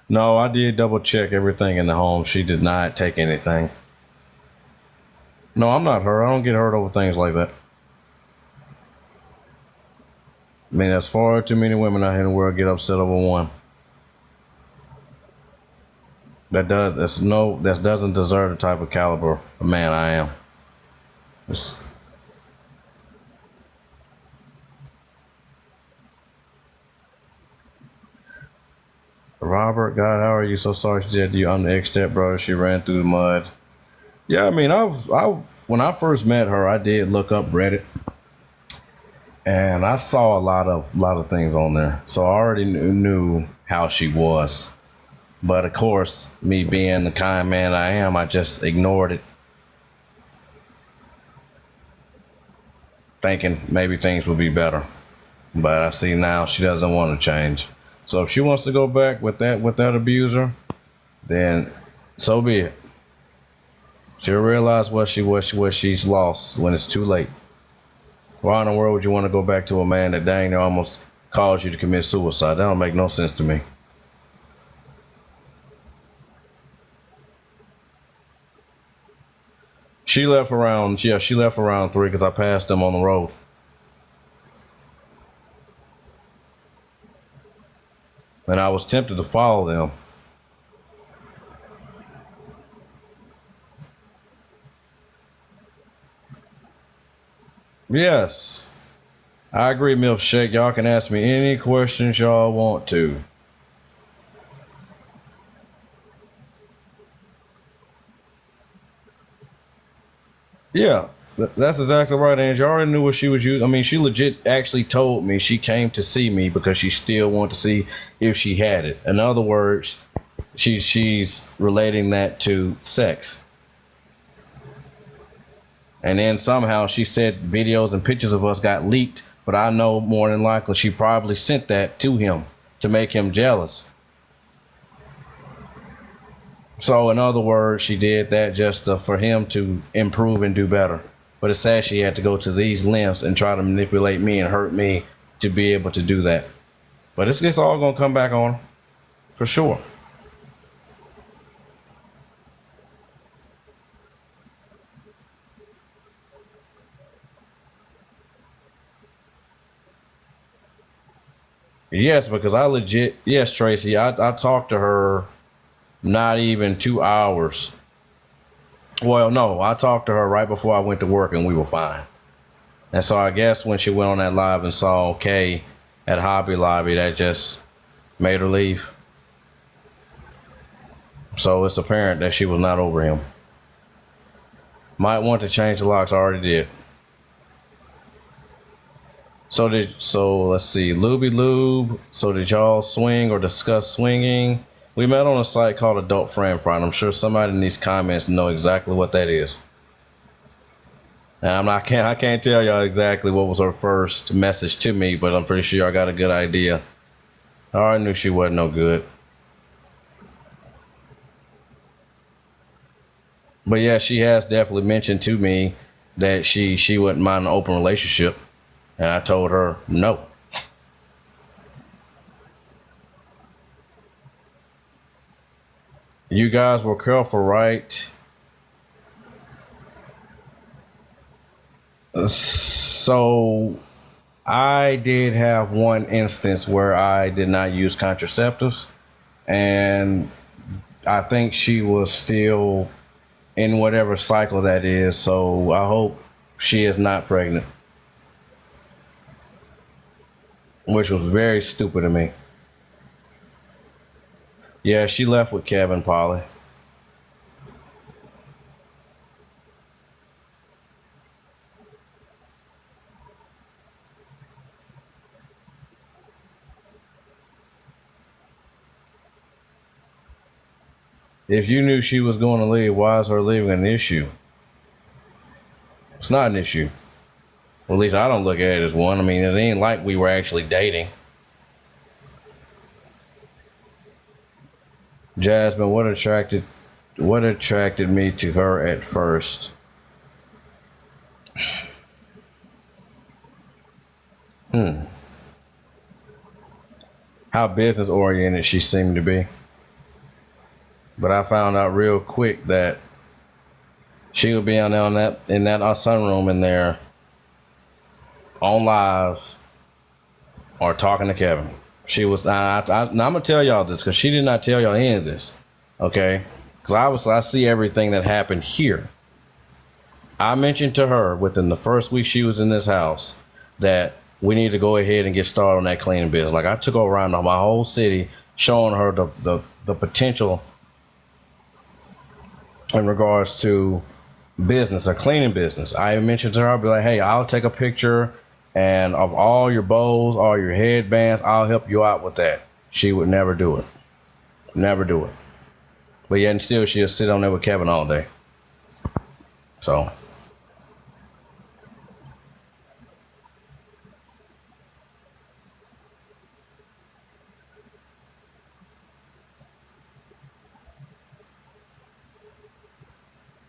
No, I did double check everything in the home. She did not take anything. No, I'm not hurt. I don't get hurt over things like that. I mean, there's far too many women out here in the world get upset over one. That doesn't deserve the type of caliber of man I am. It's, Robert, God, how are you? So sorry she did to you. I'm the ex-step brother. She ran through the mud. Yeah, I mean, when I first met her, I did look up Reddit, and I saw a lot of things on there. So I already knew how she was. But of course, me being the kind man I am, I just ignored it, thinking maybe things would be better. But I see now she doesn't want to change. So if she wants to go back with that abuser, then so be it. She'll realize what she's lost when it's too late. Why in the world would you want to go back to a man that dang near almost caused you to commit suicide? That don't make no sense to me. She left around 3 because I passed them on the road. And I was tempted to follow them. Yes, I agree, Milkshake. Y'all can ask me any questions y'all want to. Yeah, that's exactly right, Angie. I already knew what she was using. I mean, she legit actually told me she came to see me because she still wanted to see if she had it. In other words, she's relating that to sex. And then somehow she said videos and pictures of us got leaked, but I know more than likely she probably sent that to him to make him jealous. So, in other words, she did that just for him to improve and do better. But it's sad she had to go to these lengths and try to manipulate me and hurt me to be able to do that. But it's all gonna come back on her, for sure. Yes, because yes, Tracy, I talked to her not even 2 hours. Well, no, I talked to her right before I went to work and we were fine. And so I guess when she went on that live and saw Kay at Hobby Lobby, that just made her leave. So it's apparent that she was not over him. Might want to change the locks. I already did. So let's see, Looby Lube. So did y'all swing or discuss swinging? We met on a site called Adult Friend Find. I'm sure somebody in these comments know exactly what that is. And I can't tell y'all exactly what was her first message to me, but I'm pretty sure y'all got a good idea. I already knew she wasn't no good. But yeah, she has definitely mentioned to me that she wouldn't mind an open relationship. And I told her no. You guys were careful, right? So I did have one instance where I did not use contraceptives, and I think she was still in whatever cycle that is. So I hope she is not pregnant, which was very stupid of me. Yeah, she left with Kevin Polly. If you knew she was going to leave, why is her leaving an issue? It's not an issue. Well, at least I don't look at it as one. I mean, it ain't like we were actually dating. Jasmine, what attracted me to her at first? Hmm. How business oriented she seemed to be. But I found out real quick that she would be on that in that sunroom in there on live or talking to Kevin. She was. Now I'm gonna tell y'all this because she did not tell y'all any of this. Okay, because obviously I see everything that happened here. I mentioned to her within the first week she was in this house that we need to go ahead and get started on that cleaning business. Like I took her around my whole city, showing her the potential in regards to business, a cleaning business. I mentioned to her, I'll be like, hey, I'll take a picture and of all your bowls, all your headbands, I'll help you out with that. She would never do it. Never do it. But yet and still she'll sit on there with Kevin all day. So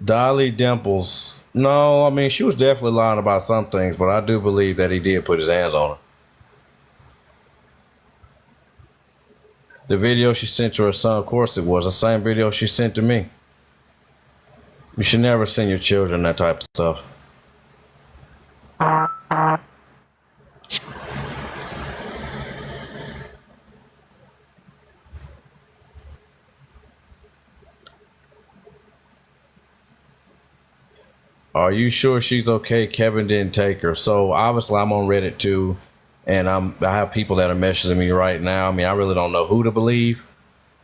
Dolly Dimples. No, I mean she was definitely lying about some things, but I do believe that he did put his hands on her. The video she sent to her son, of course it was the same video she sent to me. You should never send your children that type of stuff. Are you sure she's okay? Kevin didn't take her. So obviously I'm on Reddit too, and I have people that are messaging me right now. I mean, I really don't know who to believe,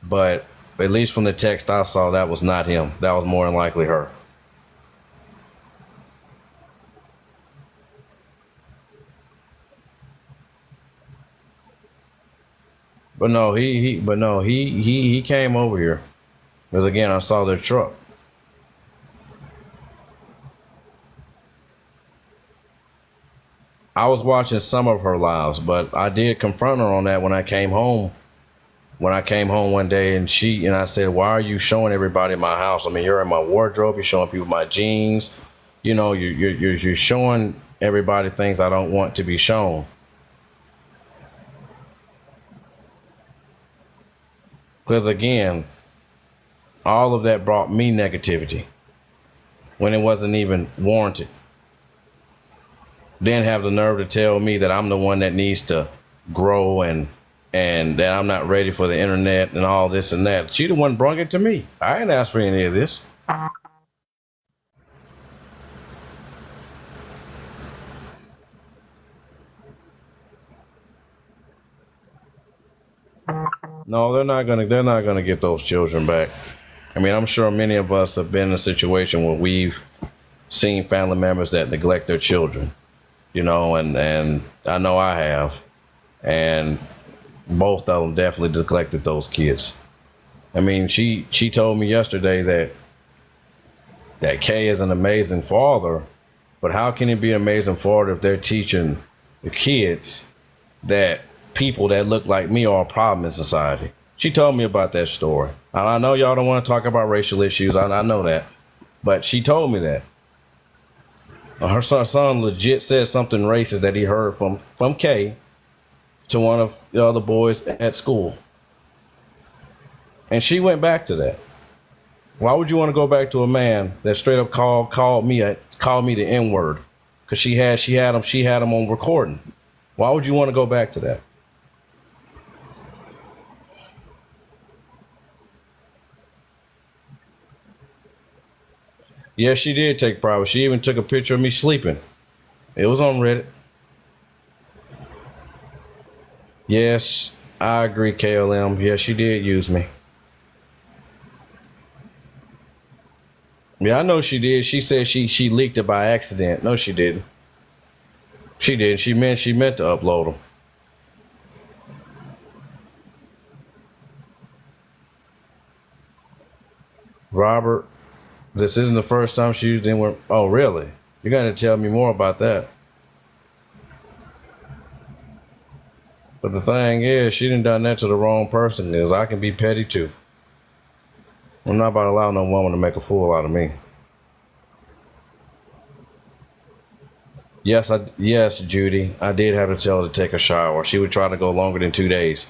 but at least from the text I saw, that was not him. That was more than likely her. But no, he came over here because again I saw their truck. I was watching some of her lives, but I did confront her on that when I came home. When I came home one day, and I said, "Why are you showing everybody my house? I mean, you're in my wardrobe. You're showing people my jeans. You know, you're showing everybody things I don't want to be shown." Because again, all of that brought me negativity when it wasn't even warranted. Then have the nerve to tell me that I'm the one that needs to grow and that I'm not ready for the internet and all this and that. She the one brought it to me. I ain't asked for any of this. No, they're not gonna get those children back. I mean, I'm sure many of us have been in a situation where we've seen family members that neglect their children, you know, and I know I have, and both of them definitely neglected those kids. I mean, she told me yesterday that Kay is an amazing father, but how can he be an amazing father if they're teaching the kids that people that look like me are a problem in society? She told me about that story. And I know y'all don't want to talk about racial issues. I know that, but she told me that her son legit said something racist that he heard from Kay to one of the other boys at school. And she went back to that. Why would you want to go back to a man that straight up called me the N-word? Because she had him on recording. Why would you want to go back to that? Yes, she did take private. She even took a picture of me sleeping. It was on Reddit. Yes, I agree, KLM. Yes, she did use me. Yeah, I know she did. She said she leaked it by accident. No, she didn't. She did. She meant to upload them. Robert, this isn't the first time she used anyone. Oh, really? You're gonna tell me more about that. But the thing is, she done that to the wrong person. Is I can be petty too. I'm not about to allow no woman to make a fool out of me. Yes, Judy, I did have to tell her to take a shower. She would try to go longer than 2 days,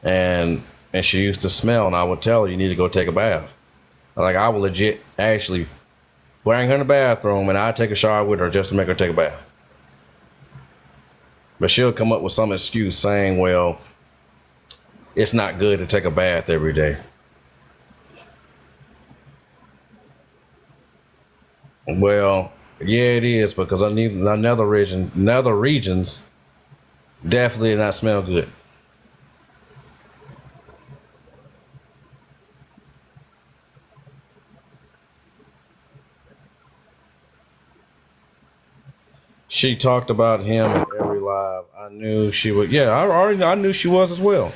and and she used to smell, and I would tell her, you need to go take a bath. Like, I would legit actually bring her in the bathroom, and I'd take a shower with her just to make her take a bath. But she'll come up with some excuse saying, well, it's not good to take a bath every day. Well, yeah, it is, because another regions definitely not smell good. She talked about him in every live. I knew she would. Yeah, I knew she was as well.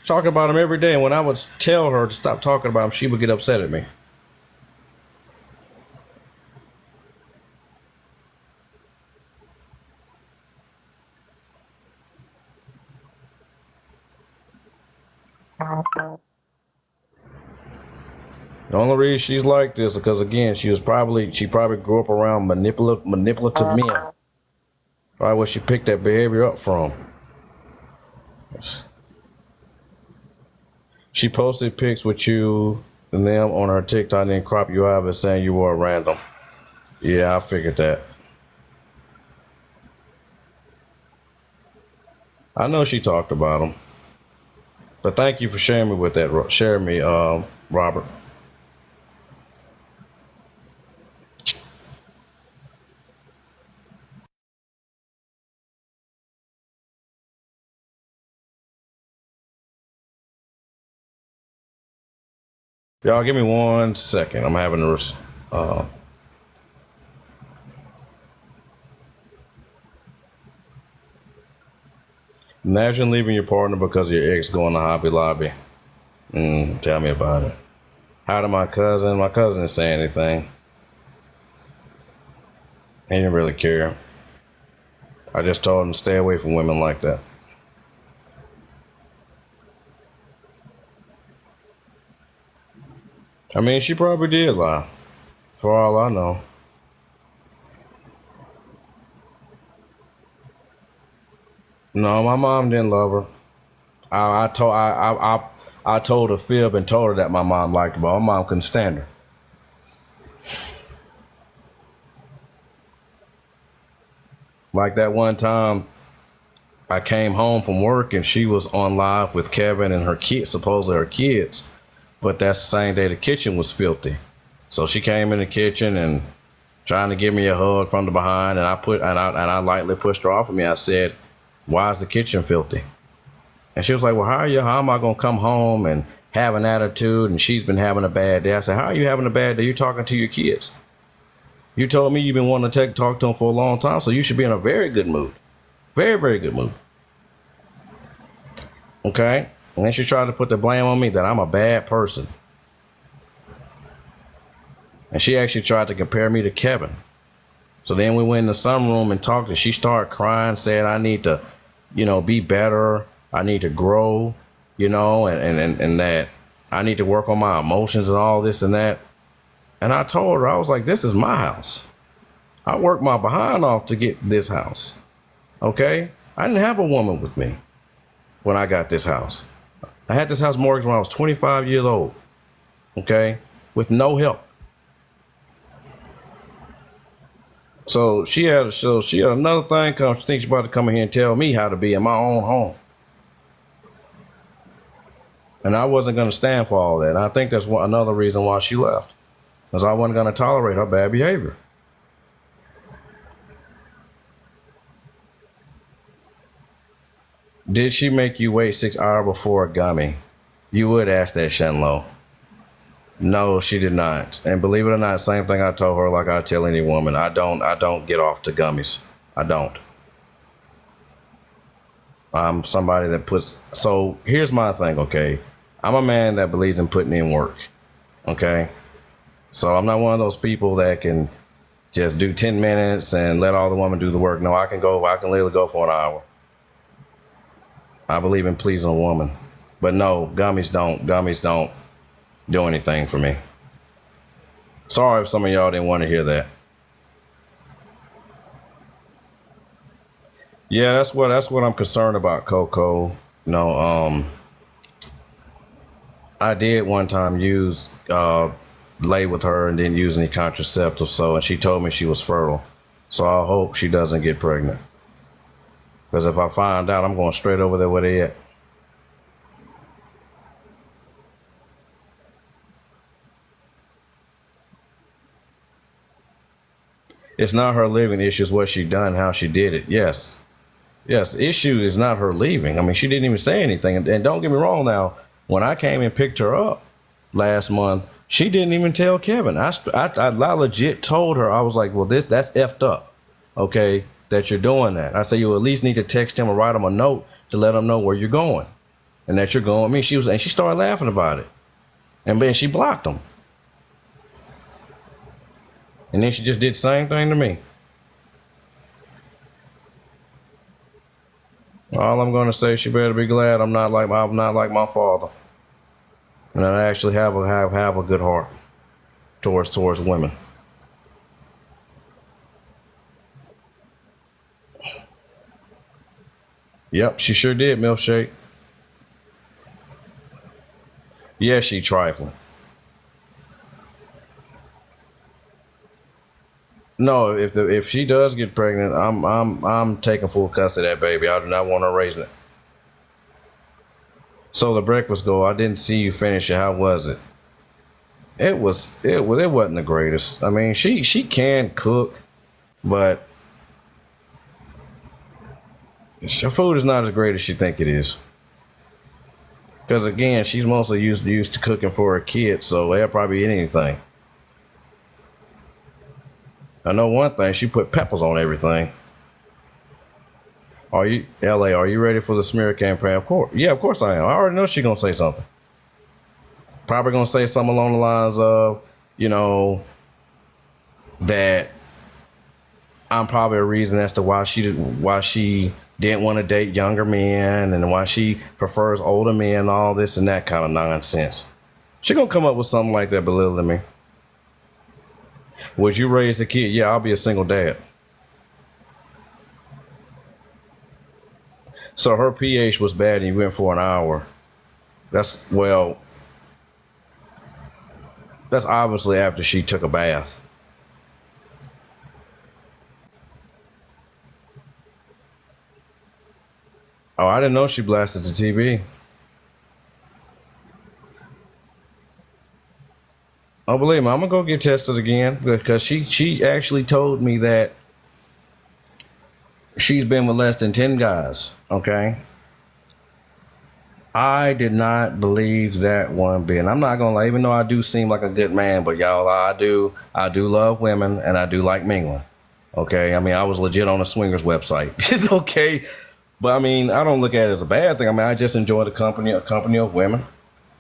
Talking about him every day, and when I would tell her to stop talking about him, she would get upset at me. The only reason she's like this is because, again, she probably grew up around manipulative men. Probably where she picked that behavior up from. She posted pics with you and them on her TikTok and then crop you out of it saying you were random. Yeah, I figured that. I know she talked about him. But thank you for sharing me with that. Sharing me, Robert. Y'all, give me 1 second. I'm having a. Imagine leaving your partner because of your ex going to Hobby Lobby. Tell me about it. How did my cousin? My cousin didn't say anything. He didn't really care. I just told him to stay away from women like that. I mean, she probably did lie, for all I know. No, my mom didn't love her. I told her fib and told her that my mom liked her, but my mom couldn't stand her. Like that one time, I came home from work and she was on live with Kevin and her kids, supposedly her kids. But that's the same day the kitchen was filthy. So she came in the kitchen and trying to give me a hug from the behind, and I lightly pushed her off of me. I said, "Why is the kitchen filthy?" And she was like, "Well, how am I gonna come home and have an attitude?" And she's been having a bad day. I said, "How are you having a bad day? You're talking to your kids. You told me you've been wanting to talk to them for a long time, so you should be in a very good mood. Very, very good mood." Okay? And then she tried to put the blame on me that I'm a bad person. And she actually tried to compare me to Kevin. So then we went in the sunroom and talked, and she started crying, saying I need to, be better. I need to grow, and that I need to work on my emotions and all this and that. And I told her, I was like, this is my house. I worked my behind off to get this house. Okay? I didn't have a woman with me when I got this house. I had this house mortgaged when I was 25 years old. Okay? With no help. So she had another thing come. She thinks she's about to come in here and tell me how to be in my own home. And I wasn't going to stand for all that. And I think that's another reason why she left. Because I wasn't going to tolerate her bad behavior. Did she make you wait 6 hours before a gummy? You would ask that, Shenlo. No, she did not. And believe it or not, same thing I told her like I tell any woman. I don't get off to gummies. I don't. I'm somebody that puts, so here's my thing, okay? I'm a man that believes in putting in work. Okay? So I'm not one of those people that can just do 10 minutes and let all the women do the work. No, I can literally go for an hour. I believe in pleasing a woman. But no, gummies don't do anything for me. Sorry if some of y'all didn't want to hear that. Yeah, that's what I'm concerned about, Coco. I did one time use lay with her and didn't use any contraceptives, so and she told me she was fertile. So I hope she doesn't get pregnant. Because if I find out, I'm going straight over there where they at. It's not her leaving. The issue is what she done, how she did it. Yes. Yes, the issue is not her leaving. I mean, she didn't even say anything. And don't get me wrong now, when I came and picked her up last month, she didn't even tell Kevin. I legit told her, I was like, well, that's effed up, okay, that you're doing that. I said, you at least need to text him or write him a note to let him know where you're going and that you're going with me. And she started laughing about it. And then she blocked him. And then she just did the same thing to me. All I'm gonna say, she better be glad I'm not like my father, and I actually have a good heart towards women. Yep, she sure did, milkshake. Yeah, she trifling. No, if she does get pregnant, I'm taking full custody of that baby. I do not want her raising it. So the breakfast go. I didn't see you finish it. How was it? It wasn't the greatest. I mean, she can cook, but her food is not as great as she think it is. Because again, she's mostly used to cooking for her kids, so they'll probably eat anything. I know one thing, she put peppers on everything. LA, are you ready for the smear campaign? Of course. Yeah, of course I am. I already know she's gonna say something. Probably gonna say something along the lines of, that I'm probably a reason as to why she didn't want to date younger men and why she prefers older men, all this and that kind of nonsense. She gonna come up with something like that belittling me. Would you raise a kid? Yeah, I'll be a single dad. So her pH was bad and you went for an hour. That's obviously after she took a bath. Oh, I didn't know she blasted the TV. Oh, believe me, I'm gonna go get tested again because she actually told me that she's been with less than 10 guys. Okay. I did not believe that one bit. And I'm not gonna lie, even though I do seem like a good man, but y'all, I do love women and I do like mingling. Okay. I mean, I was legit on a swingers website. It's okay. But I mean, I don't look at it as a bad thing. I mean, I just enjoy the company of women.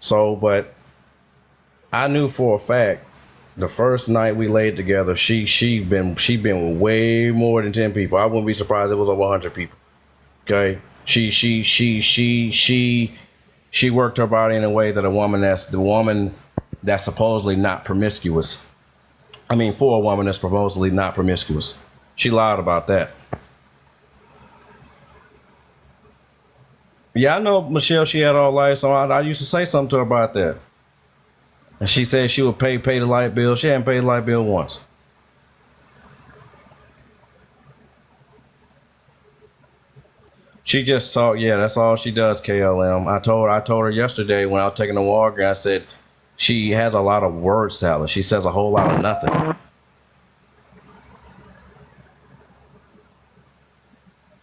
So, but I knew for a fact the first night we laid together, she been with way more than 10 people. I wouldn't be surprised if it was over 100 people. Okay, she worked her body in a way that a woman that's supposedly not promiscuous. I mean, for a woman that's supposedly not promiscuous, she lied about that. Yeah, I know Michelle. She had all lights on. I used to say something to her about that. And she said she would pay the light bill. She hadn't paid the light bill once. She just talked. Yeah, that's all she does. KLM. I told her yesterday when I was taking the walk. I said she has a lot of word salad. She says a whole lot of nothing.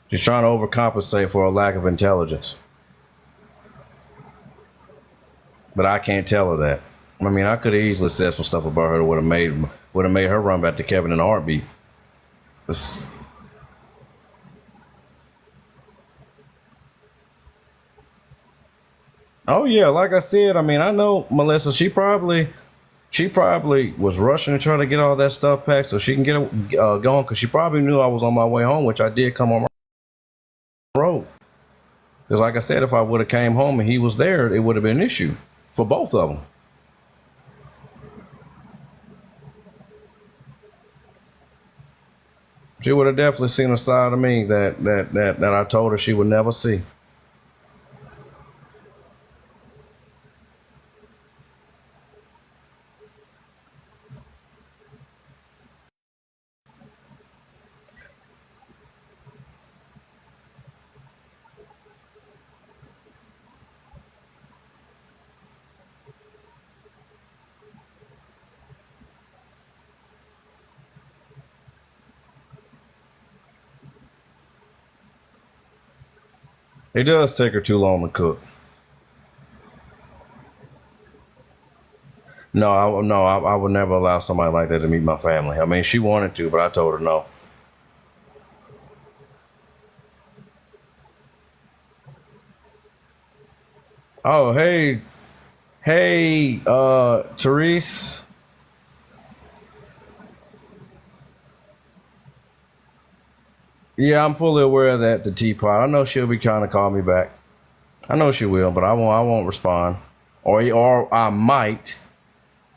She's trying to overcompensate for a lack of intelligence. But I can't tell her that. I mean, I could have easily said some stuff about her that would have made her run back to Kevin in a heartbeat. Oh yeah, like I said, I mean, I know Melissa. She probably was rushing to try to get all that stuff packed so she can get going because she probably knew I was on my way home, which I did come on my road. Because like I said, if I would have came home and he was there, it would have been an issue for both of them. She would have definitely seen a side of me that I told her she would never see. It does take her too long to cook. No, I would never allow somebody like that to meet my family. I mean, she wanted to, but I told her no. Oh, hey, Therese. Yeah, I'm fully aware of that. The teapot. I know she'll be trying to call me back. I know she will, but I won't. I won't respond, or I might.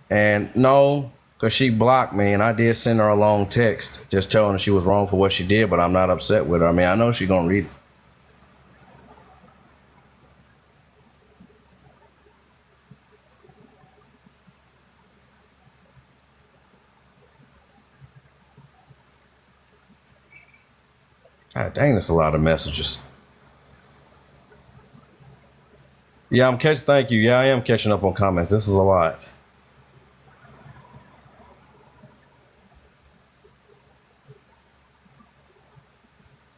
And no, because she blocked me, and I did send her a long text just telling her she was wrong for what she did, but I'm not upset with her. I mean, I know she's gonna read it. God dang, that's a lot of messages. Yeah, I'm catch. Thank you. Yeah, I am catching up on comments. This is a lot.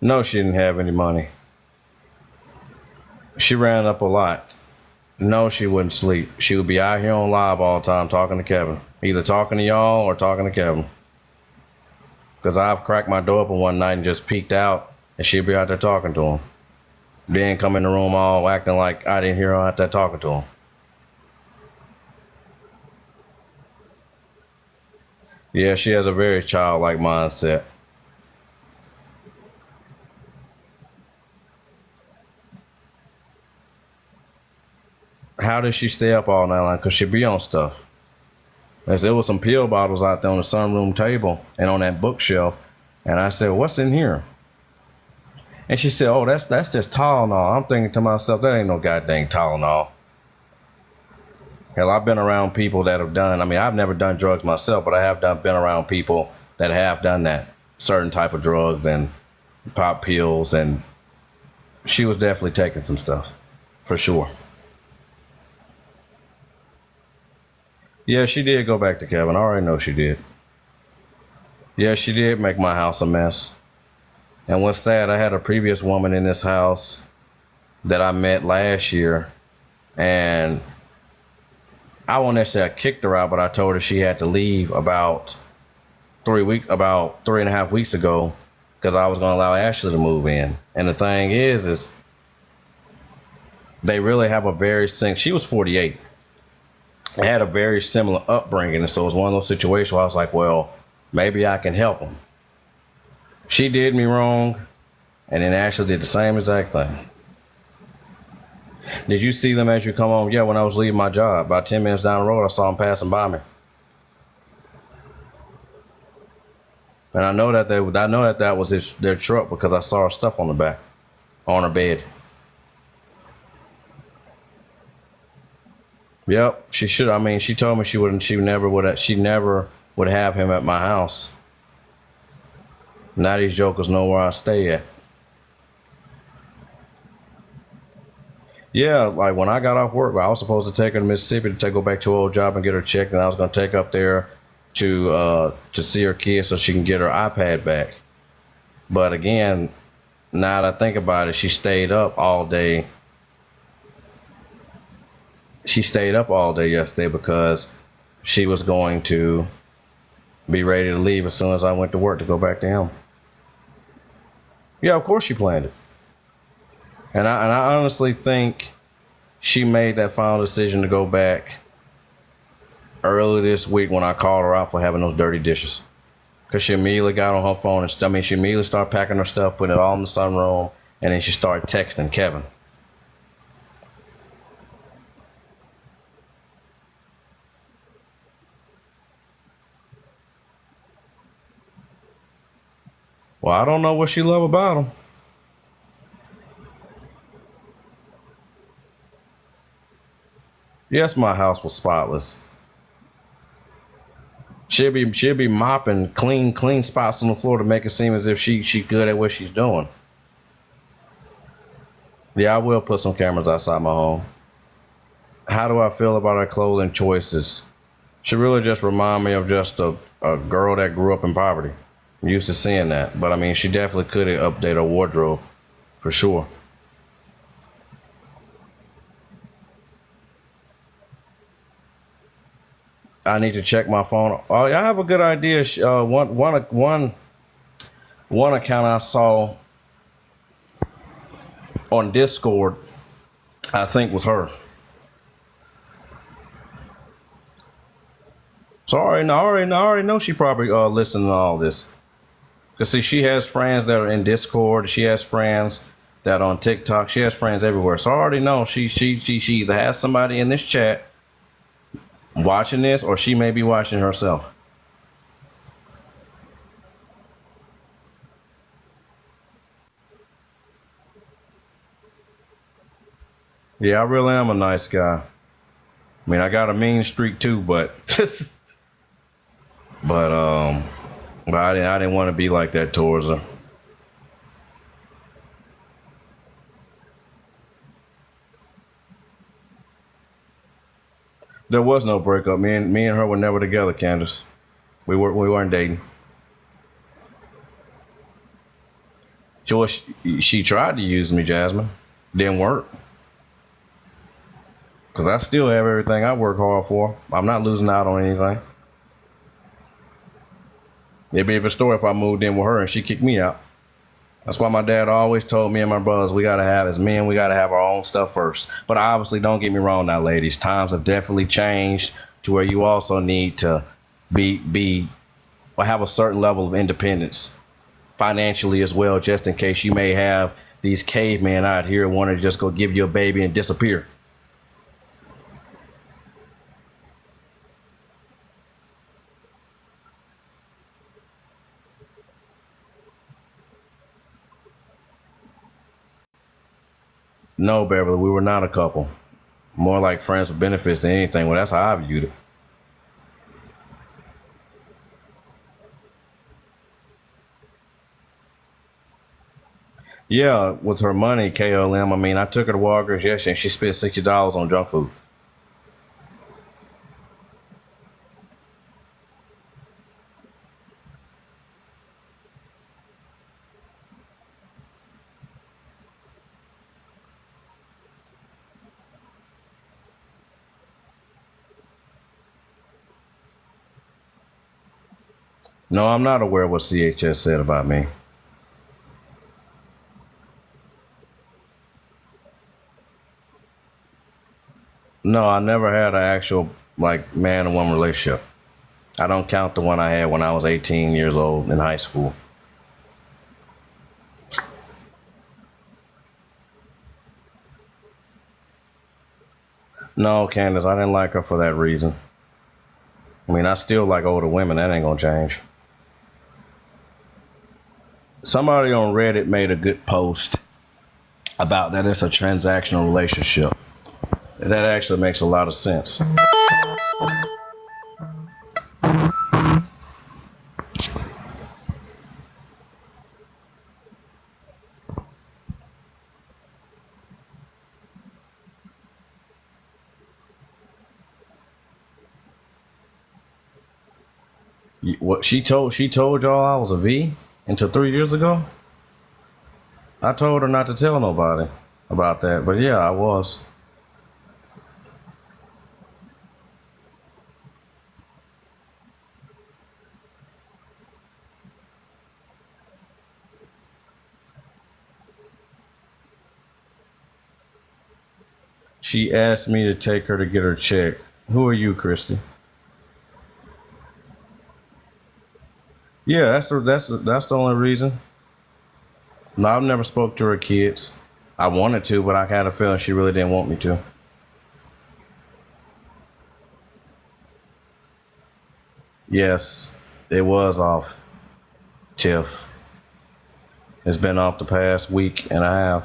No, she didn't have any money. She ran up a lot. No, she wouldn't sleep. She would be out here on live all the time talking to Kevin. Either talking to y'all or talking to Kevin. Because I've cracked my door open one night and just peeked out, and she'd be out there talking to him. Then come in the room all acting like I didn't hear her out there talking to him. Yeah, she has a very childlike mindset. How does she stay up all night long? Because she be on stuff. As there was some pill bottles out there on the sunroom table and on that bookshelf. And I said, what's in here? And she said, oh, that's just Tylenol. I'm thinking to myself, that ain't no goddamn Tylenol. Hell, I've been around people that have done, I mean, I've never done drugs myself, but I have been around people that have done that. Certain type of drugs and pop pills. And she was definitely taking some stuff. For sure. Yeah, she did go back to Kevin. I already know she did. Yeah, she did make my house a mess. And what's sad, I had a previous woman in this house that I met last year, and I won't necessarily kicked her out, but I told her she had to leave about 3.5 weeks ago, because I was going to allow Ashley to move in. And the thing is they really have a very she was 48. I had a very similar upbringing, and so it was one of those situations where I was like, well, maybe I can help them. She did me wrong, and then Ashley did the same exact thing. Did you see them as you come home? Yeah, when I was leaving my job, about 10 minutes down the road, I saw them passing by me. And I know that that was their truck because I saw her stuff on the back, on her bed. Yep, she should. I mean, she told me she never would have him at my house. Now these jokers know where I stay at. Yeah, like when I got off work, I was supposed to take her to Mississippi to go back to her old job and get her checked, and I was going to take her up there to see her kids so she can get her iPad back. But again, now that I think about it, she stayed up all day. She stayed up all day yesterday because she was going to be ready to leave as soon as I went to work to go back to him. Yeah, of course she planned it. And I honestly think she made that final decision to go back early this week when I called her out for having those dirty dishes. Because she immediately got on her phone and she immediately started packing her stuff, putting it all in the sunroom, and then she started texting Kevin. Well, I don't know what she love about him. Yes, my house was spotless. She'll be mopping clean spots on the floor to make it seem as if she good at what she's doing. Yeah, I will put some cameras outside my home. How do I feel about her clothing choices? She really just remind me of just a girl that grew up in poverty. I'm used to seeing that, but I mean, she definitely could update her wardrobe, for sure. I need to check my phone. Oh, yeah, I have a good idea. One account I saw on Discord, I think was her. So I already know she probably listening to all this. Cause see, she has friends that are in Discord. She has friends that on TikTok. She has friends everywhere. So I already know she either has somebody in this chat watching this, or she may be watching herself. Yeah, I really am a nice guy. I mean, I got a mean streak too, but but um, but I didn't want to be like that towards her. There was no breakup. Me and her were never together, Candace. We weren't dating. She tried to use me, Jasmine. Didn't work. Cause I still have everything I work hard for. I'm not losing out on anything. It'd be a different story if I moved in with her and she kicked me out. That's why my dad always told me and my brothers we gotta have as men, we gotta have our own stuff first. But obviously, don't get me wrong now, ladies. Times have definitely changed to where you also need to be or have a certain level of independence financially as well, just in case you may have these cavemen out here wanting to just go give you a baby and disappear. No, Beverly, we were not a couple. More like friends with benefits than anything. Well, that's how I viewed it. Yeah, with her money, KLM. I mean, I took her to Walgreens yesterday and she spent $60 on junk food. No, I'm not aware of what CHS said about me. No, I never had an actual like man and woman relationship. I don't count the one I had when I was 18 years old in high school. No, Candace, I didn't like her for that reason. I mean, I still like older women. That ain't gonna change. Somebody on Reddit made a good post about that it's a transactional relationship. That actually makes a lot of sense. What she told y'all I was a V until 3 years ago. I told her not to tell nobody about that, but yeah, I was. She asked me to take her to get her check. Who are you, Christy? Yeah, that's the only reason. No, I've never spoke to her kids. I wanted to, but I had a feeling she really didn't want me to. Yes, it was off. Tiff. It's been off the past week and a half.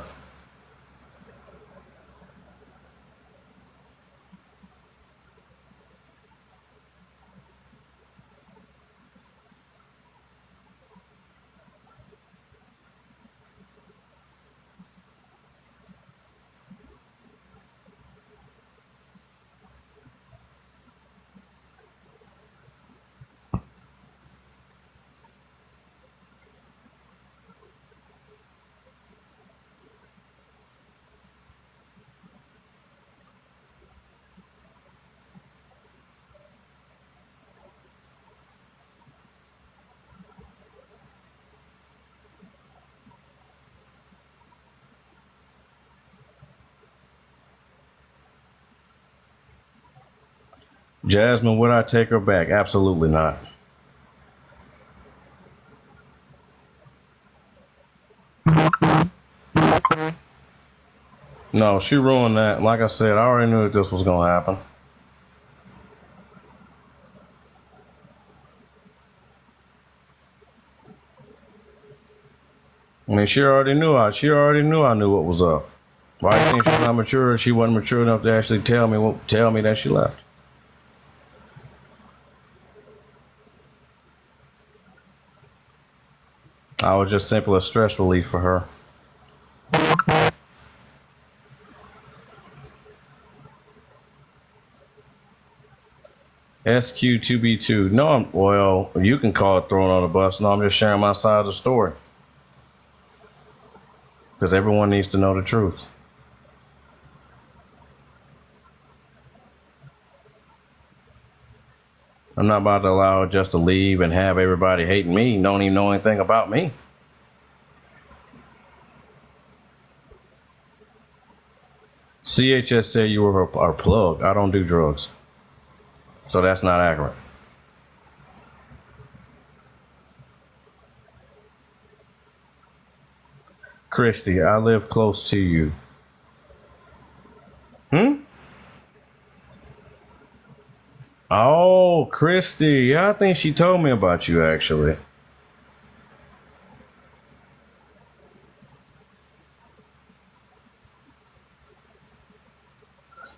Jasmine, would I take her back? Absolutely not. No, she ruined that. Like I said, I already knew that this was going to happen. I mean, she already knew I knew what was up. Why do you think she's not mature? She wasn't mature enough to actually tell me that she left. I was just simply a stress relief for her. SQ2B2. No, well, you can call it throwing on the bus. No, I'm just sharing my side of the story. Because everyone needs to know the truth. I'm not about to allow her just to leave and have everybody hating me, don't even know anything about me. CHS said you were our plug. I don't do drugs. So that's not accurate. Christy, I live close to you. Oh, Christy. Yeah, I think she told me about you, actually.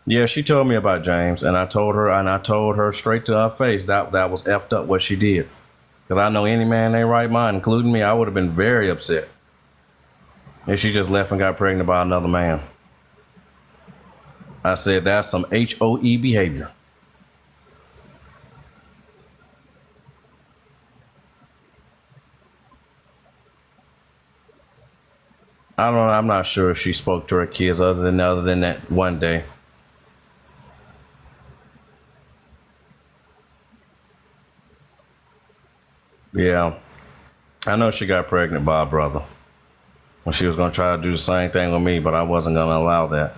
Yeah, she told me about James, and I told her straight to her face that was effed up what she did. Because I know any man in their right mind, including me, I would have been very upset if she just left and got pregnant by another man. I said that's some HOE behavior. I don't know. I'm not sure if she spoke to her kids other than that one day. Yeah, I know she got pregnant by a brother when she was going to try to do the same thing with me, but I wasn't going to allow that.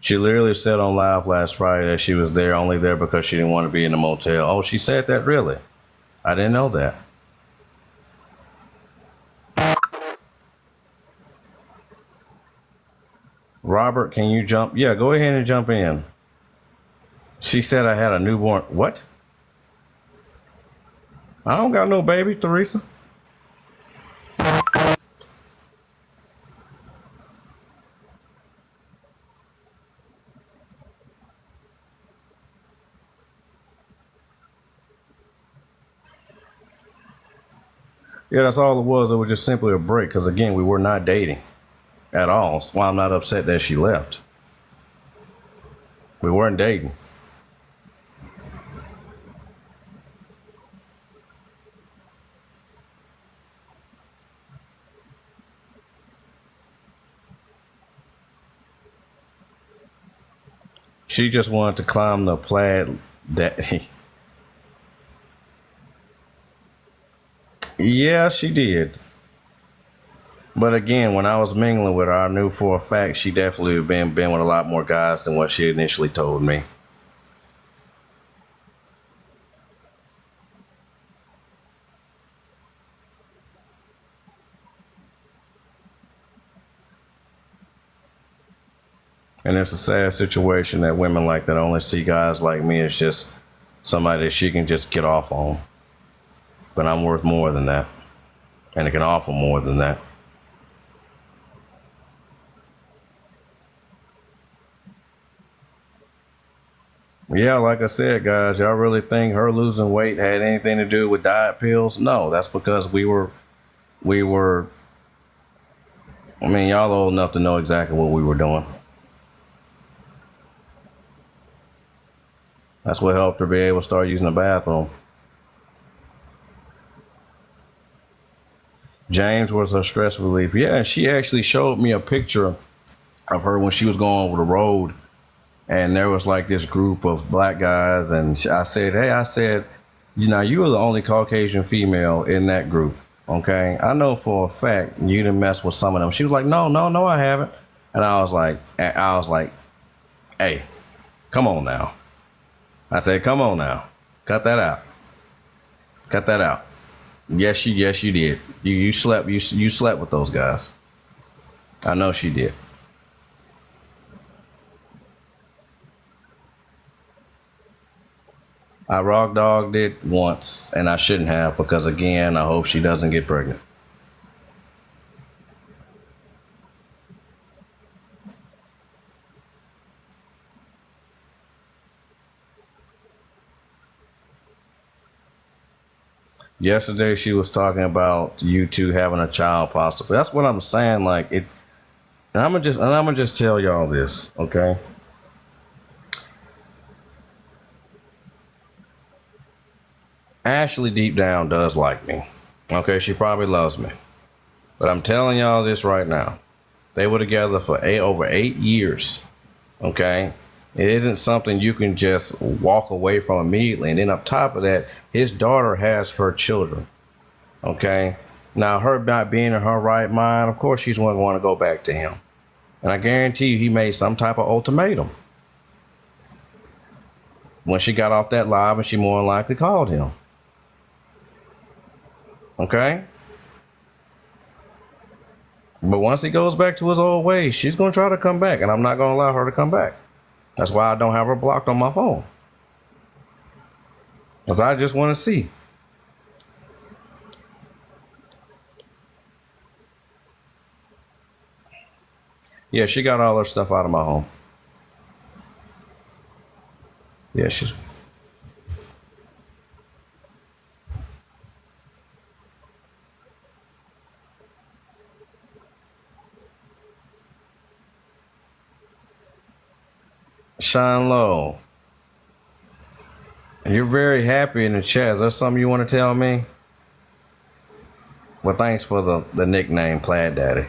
She literally said on live last Friday that she was only there because she didn't want to be in the motel. Oh, she said that, really? I didn't know that. Robert, can you jump? Yeah, go ahead and jump in. She said I had a newborn. What? I don't got no baby, Teresa. Yeah, that's all it was. It was just simply a break because, again, we were not dating at all. That's why I'm not upset that she left. We weren't dating. She just wanted to climb the plaid that. Yeah, she did. But again, when I was mingling with her, I knew for a fact she definitely been with a lot more guys than what she initially told me. And it's a sad situation that women like that only see guys like me as just somebody that she can just get off on. But I'm worth more than that. And it can offer more than that. Yeah, like I said, guys, y'all really think her losing weight had anything to do with diet pills? No, that's because we were, I mean, y'all old enough to know exactly what we were doing. That's what helped her be able to start using the bathroom. James was her stress relief. Yeah, and she actually showed me a picture of her when she was going over the road. And there was like this group of black guys. And I said, hey, you know, you were the only Caucasian female in that group. Okay, I know for a fact you didn't mess with some of them. She was like, no, no, no, I haven't. And I was like, hey, come on now. I said, come on now, cut that out, cut that out. Yes, you did. You slept, you slept with those guys. I know she did. I rock dogged it once, and I shouldn't have because again, I hope she doesn't get pregnant. Yesterday, she was talking about you two having a child, possibly. That's what I'm saying. Like it, and I'm gonna just tell y'all this, okay? Ashley deep down does like me. Okay, she probably loves me. But I'm telling y'all this right now. They were together for over 8 years. Okay? It isn't something you can just walk away from immediately. And then on top of that, his daughter has her children. Okay? Now, her not being in her right mind, of course she's going to want to go back to him. And I guarantee you he made some type of ultimatum. When she got off that live and she more than likely called him. Okay? But once he goes back to his old ways, she's going to try to come back, and I'm not going to allow her to come back. That's why I don't have her blocked on my phone. Because I just want to see. Yeah, she got all her stuff out of my home. Yeah, she's... Shine low. You're very happy in the chat. Is there something you want to tell me? Well, thanks for the nickname, Plaid Daddy.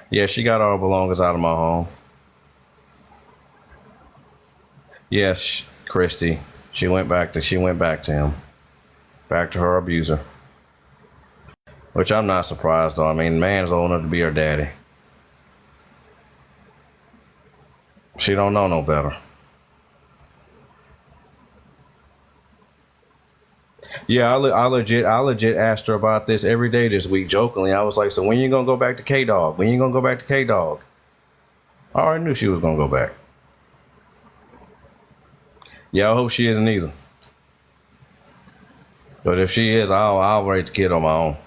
Yeah, she got all her belongings out of my home. Yes, Christy. She went back to him. Back to her abuser. Which I'm not surprised though. I mean, the man's old enough to be her daddy. She don't know no better. Yeah, I legit asked her about this every day this week, jokingly. I was like, so when you gonna go back to K-Dog? When you gonna go back to K-Dog? I already knew she was gonna go back. Yeah, I hope she isn't either. But if she is, I'll raise the kid on my own.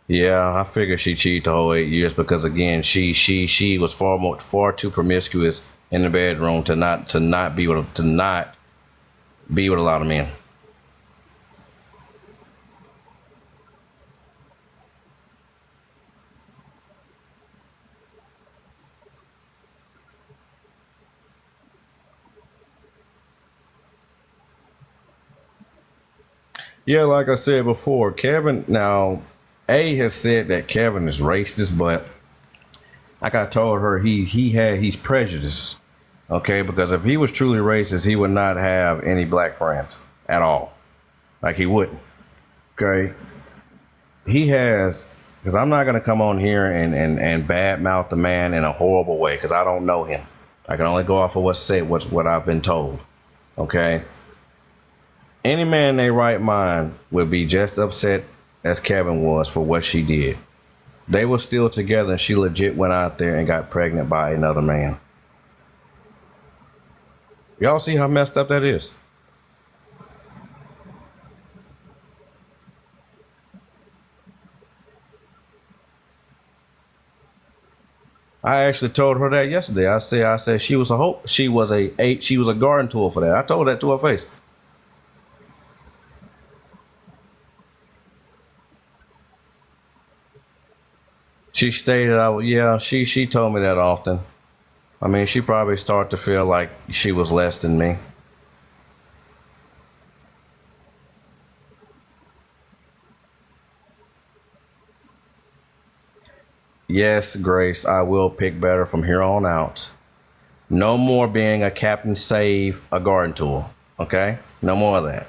Yeah, I figured she cheated the whole 8 years because again, she was far too promiscuous in the bedroom to not be with a lot of men. Yeah, like I said before, Kevin. Now, A has said that Kevin is racist, but like I told her, he's prejudiced. Okay, because if he was truly racist, he would not have any black friends at all. Like he wouldn't. Okay, he has. Because I'm not gonna come on here and bad mouth the man in a horrible way because I don't know him. I can only go off of what's said, what I've been told. Okay. Any man in their right mind would be just upset as Kevin was for what she did. They were still together and she legit went out there and got pregnant by another man. Y'all see how messed up that is? I actually told her that yesterday. I said she was a garden tool for that. I told that to her face. She stated, yeah, she told me that often. I mean, she probably started to feel like she was less than me. Yes, Grace, I will pick better from here on out. No more being a captain save a garden tool. Okay? No more of that.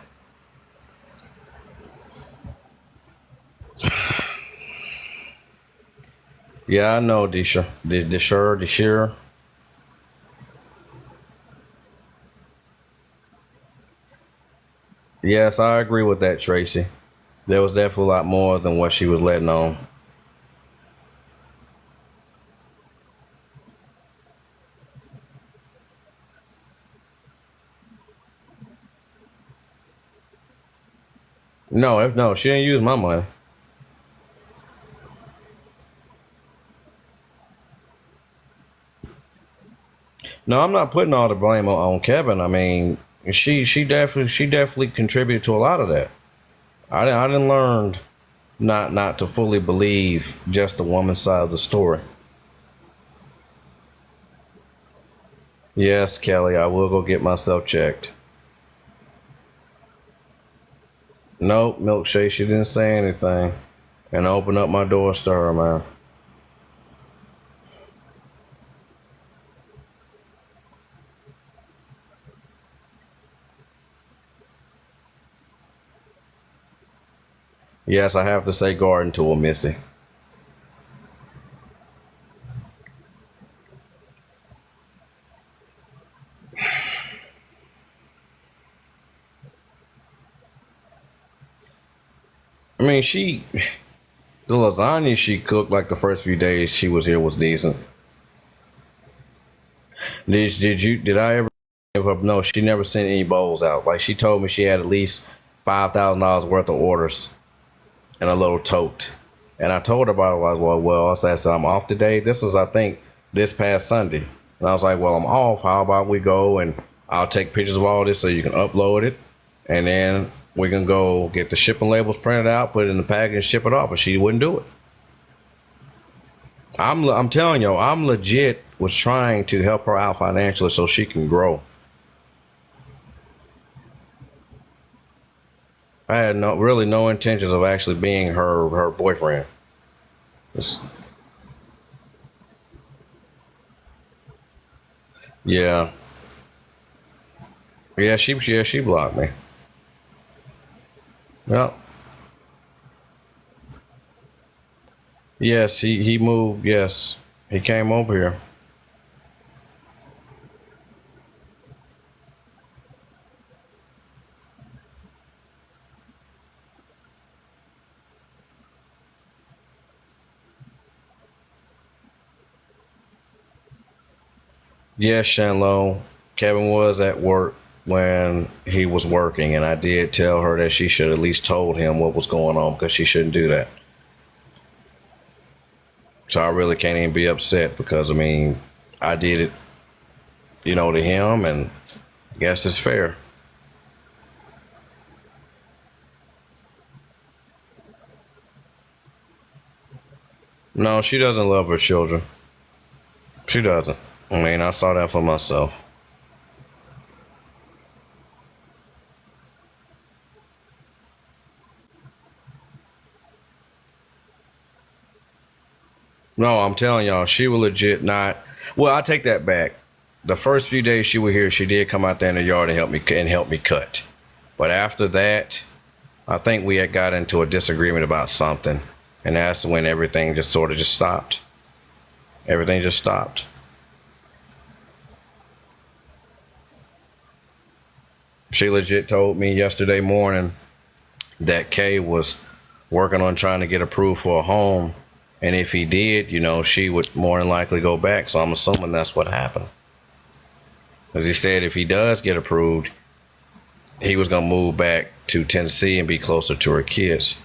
Yeah, I know, Desha. Desha. Yes, I agree with that, Tracy. There was definitely a lot more than what she was letting on. No, she didn't use my money. No, I'm not putting all the blame on Kevin. I mean, she definitely contributed to a lot of that. I didn't learn not to fully believe just the woman's side of the story. Yes, Kelly, I will go get myself checked. Nope, milkshake. She didn't say anything, and I opened up my doors to her, man. Yes, I have to say garden tool, Missy. I mean, the lasagna she cooked like the first few days she was here was decent. Did I ever give up? No, she never sent any bowls out. Like she told me she had at least $5,000 worth of orders in a little tote. And I told her about it. I was well, I said I'm off today. This was I think this past Sunday. And I was like, well, I'm off. How about we go and I'll take pictures of all this so you can upload it, and then we can go get the shipping labels printed out, put it in the package, and ship it off. But she wouldn't do it. I'm telling you, I'm legit was trying to help her out financially so she can grow. I had no intentions of actually being her boyfriend. It's, yeah, she blocked me. Yep. Yes, he moved. Yes, he came over here. Yes, Shanlo. Kevin was at work when he was working, and I did tell her that she should at least told him what was going on because she shouldn't do that. So I really can't even be upset because I mean I did it, to him, and I guess it's fair. No, she doesn't love her children. She doesn't. I mean, I saw that for myself. No, I'm telling y'all, she will legit not. Well, I take that back. The first few days she was here, she did come out there in the yard and help me cut. But after that, I think we had got into a disagreement about something, and that's when everything just sort of just stopped. Everything just stopped. She legit told me yesterday morning that Kay was working on trying to get approved for a home, and if he did, she would more than likely go back. So I'm assuming that's what happened. As he said, if he does get approved, he was gonna move back to Tennessee and be closer to her kids.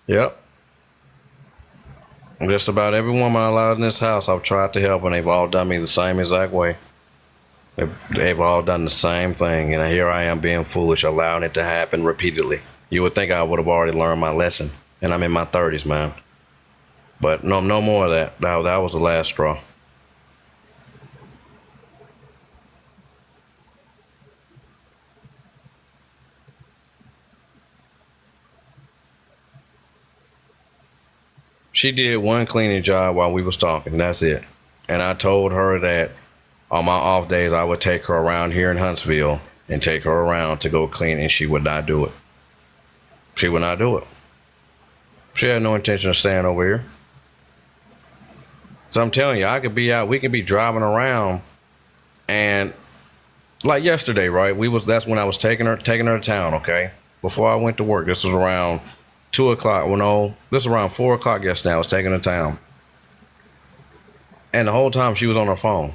Yep. Just about every woman allowed in this house, I've tried to help, and they've all done me the same exact way. They've all done the same thing, and here I am being foolish, allowing it to happen repeatedly. You would think I would have already learned my lesson, and I'm in my 30s, man. But no, no more of that. That was the last straw. She did one cleaning job while we was talking. That's it. And I told her that on my off days I would take her around here in Huntsville and take her around to go clean, and she would not do it. She would not do it. She had no intention of staying over here. So I'm telling you, I could be out, we could be driving around, and like yesterday, right? That's when I was taking her to town, okay? Before I went to work. This was around 2 o'clock. Well, no, this was around 4 o'clock yesterday. I was taking her to town. And the whole time she was on her phone.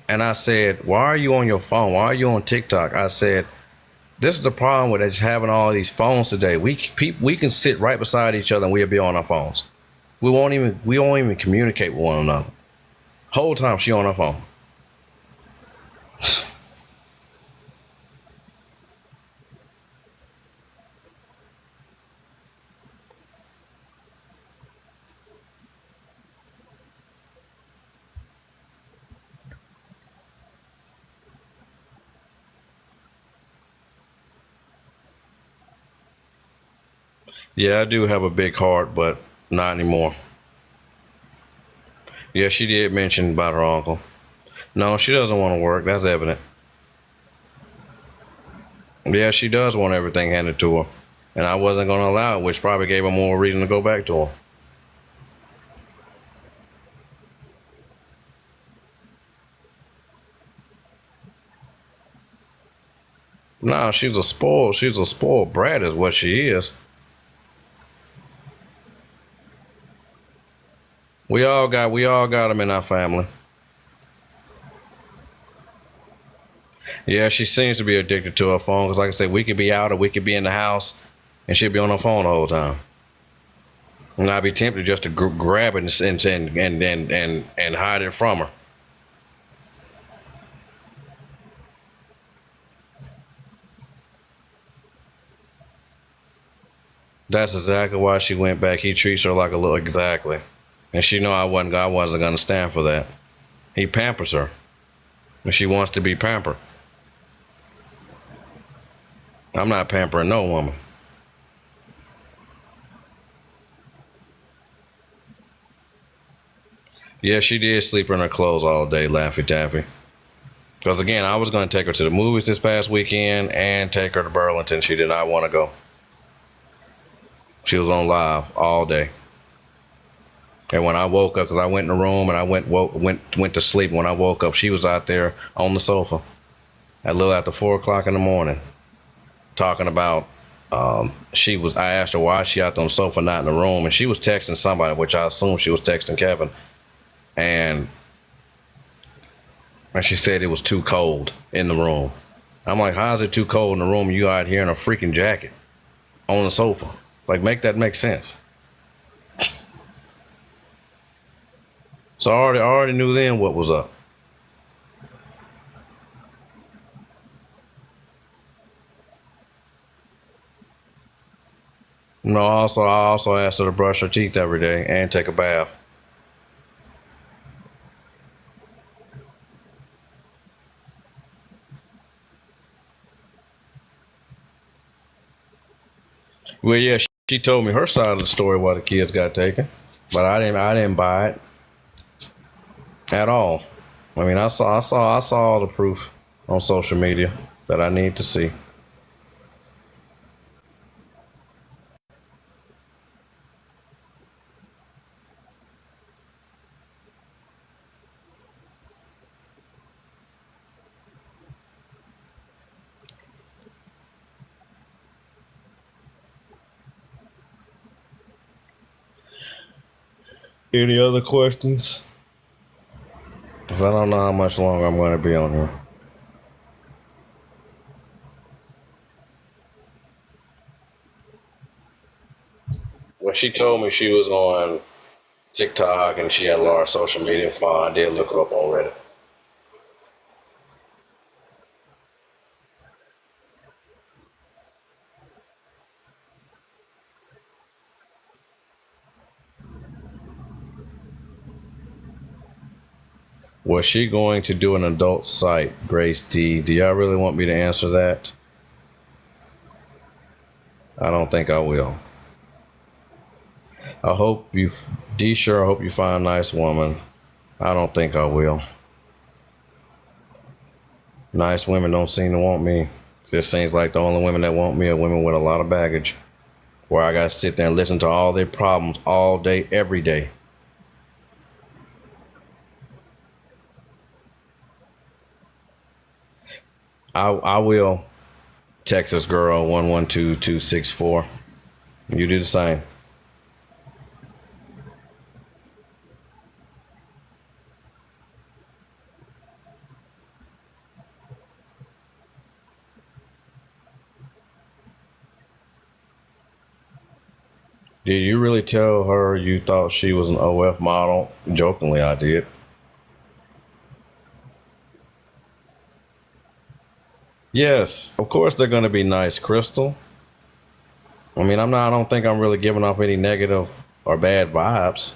And I said, why are you on your phone? Why are you on TikTok? I said, this is the problem with just having all these phones today. We can sit right beside each other and we'll be on our phones. We won't even communicate with one another. Whole time she on her phone. Yeah, I do have a big heart, but not anymore. Yeah, she did mention about her uncle. No, she doesn't want to work. That's evident. Yeah, she does want everything handed to her. And I wasn't going to allow it, which probably gave her more reason to go back to her. No, she's a spoiled brat is what she is. We all got them in our family. Yeah, she seems to be addicted to her phone because, like I said, we could be out or we could be in the house, and she'd be on her phone the whole time. And I'd be tempted just to grab it and hide it from her. That's exactly why she went back. He treats her like a little exactly, and she know I wasn't gonna stand for that. He pampers her, and she wants to be pampered. I'm not pampering no woman. Yeah, she did sleep in her clothes all day, Laffy Taffy. Because again, I was going to take her to the movies this past weekend and take her to Burlington. She did not want to go. She was on live all day. And when I woke up, because I went in the room and I went to sleep. When I woke up, she was out there on the sofa at a little after 4 o'clock in the morning, talking about. I asked her why she out there on the sofa, not in the room, and she was texting somebody, which I assume she was texting Kevin, and she said it was too cold in the room. I'm like, how is it too cold in the room? You out here in a freaking jacket on the sofa? Like, make that make sense. So I already knew then what was up. No, I also asked her to brush her teeth every day and take a bath. Well, yeah, she told me her side of the story why the kids got taken, but I didn't buy it at all. I mean, I saw all the proof on social media that I need to see. Any other questions? Because I don't know how much longer I'm going to be on here. When she told me she was on TikTok and she had a lot of social media file, I did look her up on Reddit. Was she going to do an adult site, Grace D? Do y'all really want me to answer that? I don't think I will. I hope you, D. Sure, I hope you find a nice woman. I don't think I will. Nice women don't seem to want me. It seems like the only women that want me are women with a lot of baggage, where I gotta sit there and listen to all their problems all day, every day. I will. Texas girl 112264. You do the same. Did you really tell her you thought she was an OF model? Jokingly, I did. Yes, of course they're gonna be nice, Crystal. I mean, I don't think I'm really giving off any negative or bad vibes.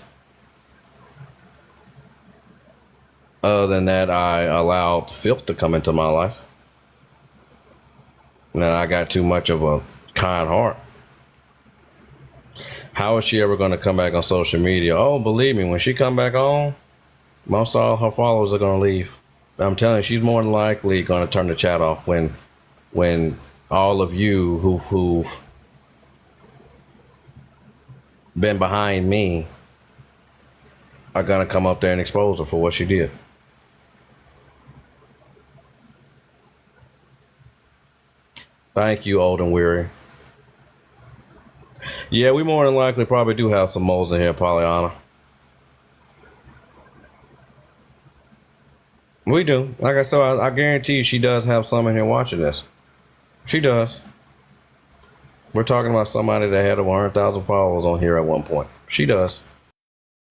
Other than that, I allowed filth to come into my life. And then I got too much of a kind heart. How is she ever going to come back on social media? Oh, believe me, when she come back on, most all her followers are going to leave. I'm telling you, she's more than likely going to turn the chat off when all of you who've been behind me are going to come up there and expose her for what she did. Thank you, old and weary. Yeah, we more than likely probably do have some moles in here, Pollyanna. We do. Like I said, I guarantee you she does have some in here watching this. She does. We're talking about somebody that had over 100,000 followers on here at one point. She does.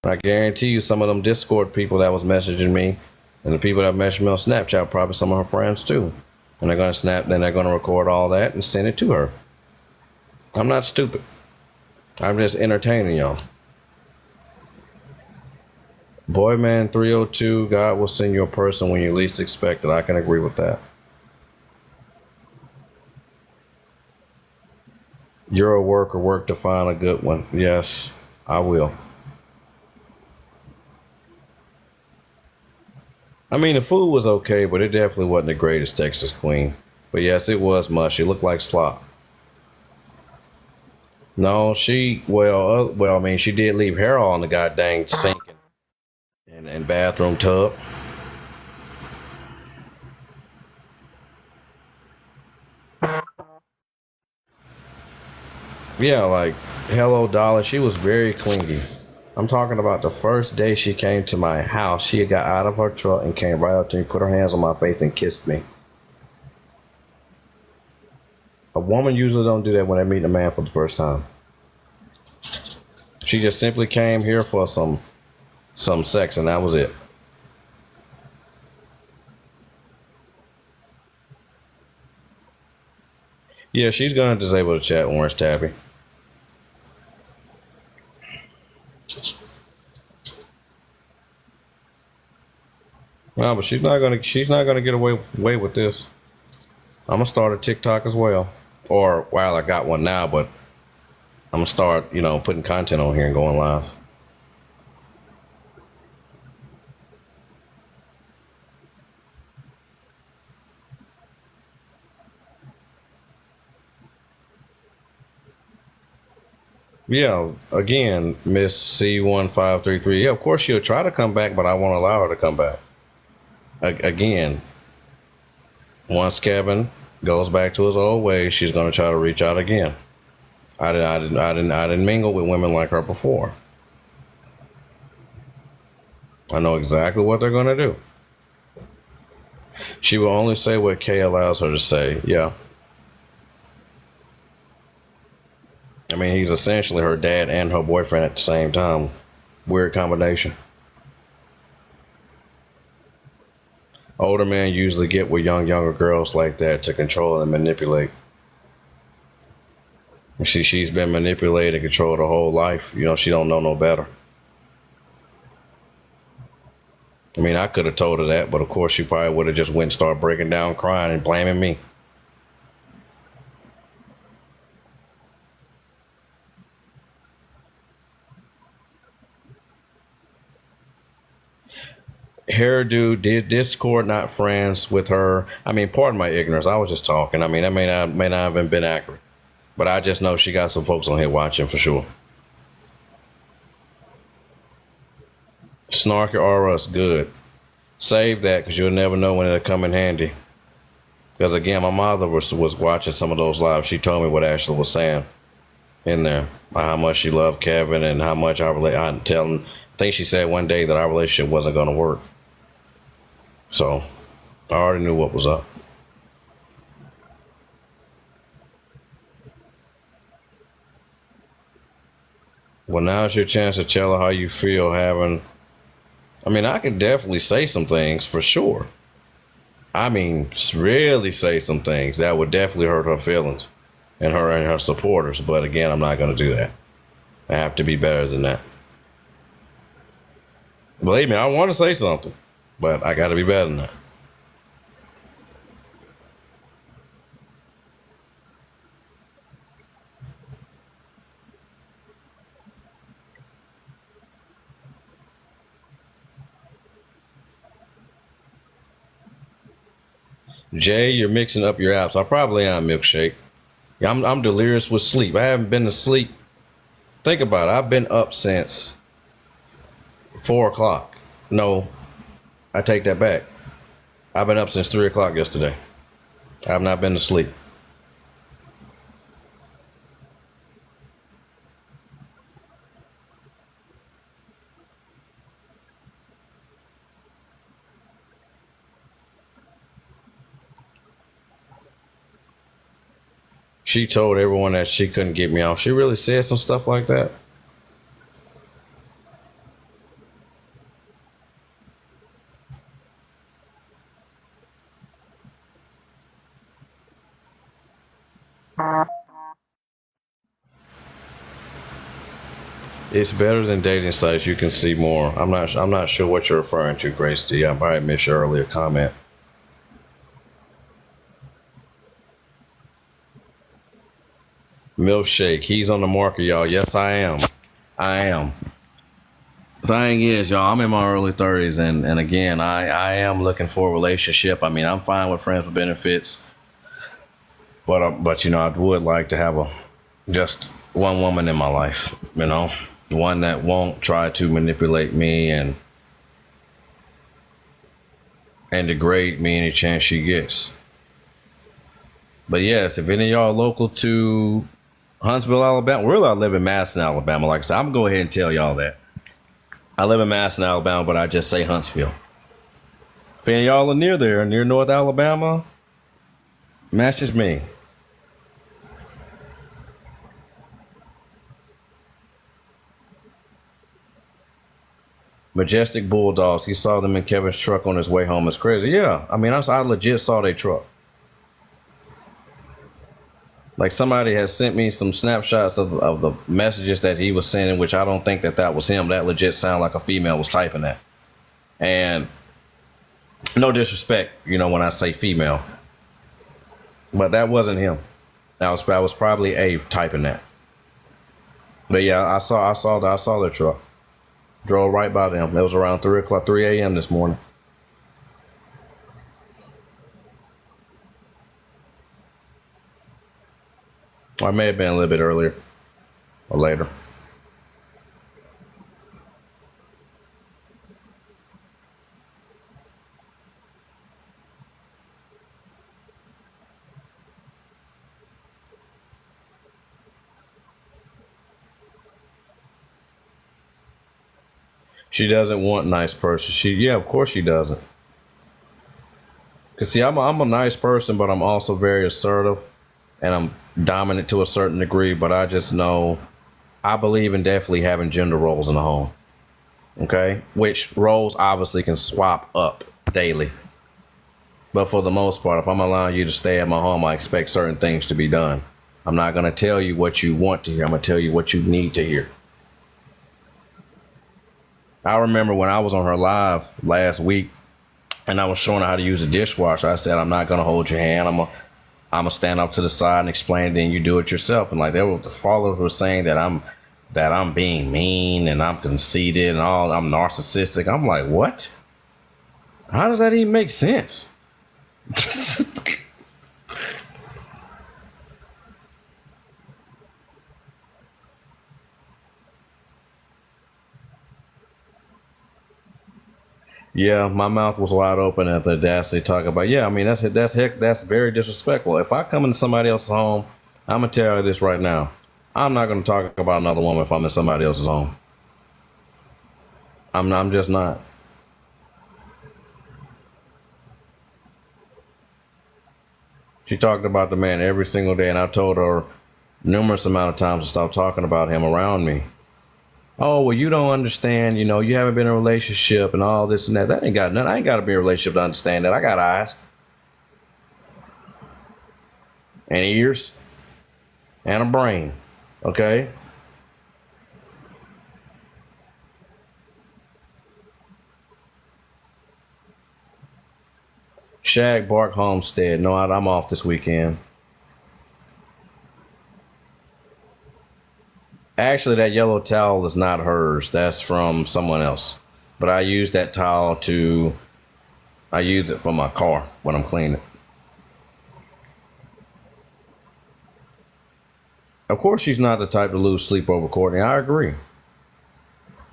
I guarantee you some of them Discord people that was messaging me and the people that messaged me on Snapchat, probably some of her friends too. And they're going to snap, then they're going to record all that and send it to her. I'm not stupid. I'm just entertaining y'all. Boyman 302, God will send you a person when you least expect it. I can agree with that. You're a worker, work to find a good one. Yes, I will. I mean, the food was okay, but it definitely wasn't the greatest, Texas Queen. But yes, it was mushy. It looked like slop. No, I mean, she did leave hair all in the goddamn sink and bathroom tub. Yeah, like, hello, Dollar. She was very clingy. I'm talking about the first day she came to my house. She got out of her truck and came right up to me, put her hands on my face, and kissed me. A woman usually don't do that when they meet a man for the first time. She just simply came here for some sex, and that was it. Yeah, she's gonna disable the chat, Orange Tabby. No, but she's not gonna get away with this. I'm gonna start a TikTok as well. Or I got one now, but I'm gonna start, putting content on here and going live. Yeah, again, Miss C1533. Yeah, of course she'll try to come back, but I won't allow her to come back. Again, once Kevin goes back to his old ways, she's gonna try to reach out again. I didn't mingle with women like her before. I know exactly what they're gonna do. She will only say what Kay allows her to say. Yeah. I mean, he's essentially her dad and her boyfriend at the same time. Weird combination. Older men usually get with younger girls like that to control and manipulate. She's been manipulated and controlled her whole life. She don't know no better. I mean, I could have told her that, but of course she probably would have just went and started breaking down, crying, and blaming me. hairdo, did Discord not friends with her. I mean, pardon my ignorance. I was just talking. I mean, that may not have been accurate, but I just know she got some folks on here watching for sure. Snarky or us, good. Save that because you'll never know when it'll come in handy. Because again, my mother was watching some of those lives. She told me what Ashley was saying in there, how much she loved Kevin and how much I think she said one day that our relationship wasn't going to work. So I already knew what was up. Well, now's your chance to tell her how you feel having. I mean, I can definitely say some things for sure. I mean, really say some things that would definitely hurt her feelings and her supporters. But again, I'm not going to do that. I have to be better than that. Believe me, I want to say something, but I got to be better than that. Jay, you're mixing up your apps. I probably am, Milkshake. Yeah, I'm delirious with sleep. I haven't been to sleep. Think about it. I've been up since 4 o'clock. No, I take that back. I've been up since 3 o'clock yesterday. I have not been to sleep. She told everyone that she couldn't get me off. She really said some stuff like that. It's better than dating sites. You can see more. I'm not sure what you're referring to, Grace D. I might missed your earlier comment. Milkshake, he's on the market, y'all. Yes, I am. I am. Thing is, y'all, I'm in my early 30s, and again, I am looking for a relationship. I mean, I'm fine with friends with benefits, but I would like to have just one woman in my life. One that won't try to manipulate me and degrade me any chance she gets. But yes, if any of y'all are local to Huntsville, Alabama, I live in Madison, Alabama. Like I said, I'm gonna go ahead and tell y'all that. I live in Madison, Alabama, but I just say Huntsville. If any of y'all are near North Alabama, message me. Majestic Bulldogs. He saw them in Kevin's truck on his way home. It's crazy. Yeah, I mean, I legit saw their truck. Like somebody has sent me some snapshots of the messages that he was sending, which I don't think that was him. That legit sounded like a female was typing that. And no disrespect, when I say female, but that wasn't him. That was probably a typing that. But yeah, I saw their truck. Drove right by them. It was around 3 a.m. this morning. Or it may have been a little bit earlier or later. She doesn't want nice person. Yeah, of course she doesn't. Cause see, I'm a nice person, but I'm also very assertive, and I'm dominant to a certain degree. But I just know I believe in definitely having gender roles in the home. Okay, which roles obviously can swap up daily. But for the most part, if I'm allowing you to stay at my home, I expect certain things to be done. I'm not gonna tell you what you want to hear. I'm gonna tell you what you need to hear. I remember when I was on her live last week and I was showing her how to use a dishwasher. I said, I'm not going to hold your hand. I'm going to stand up to the side and explain it, and you do it yourself. And like the followers were saying that I'm being mean and I'm conceited and I'm narcissistic. I'm like, what? How does that even make sense? Yeah, my mouth was wide open at the audacity talk about. Yeah, I mean that's very disrespectful. If I come into somebody else's home, I'm gonna tell you this right now. I'm not gonna talk about another woman if I'm in somebody else's home. I'm just not. She talked about the man every single day, and I told her numerous amount of times to stop talking about him around me. Oh, well, you don't understand. You know, you haven't been in a relationship and all this and that. That ain't got nothing. I ain't got to be in a relationship to understand that. I got eyes and ears and a brain. Okay. Shag Bark Homestead. No, I'm off this weekend. Actually, that yellow towel is not hers. That's from someone else. But I use that towel I use it for my car when I'm cleaning. Of course, she's not the type to lose sleep over Courtney. I agree.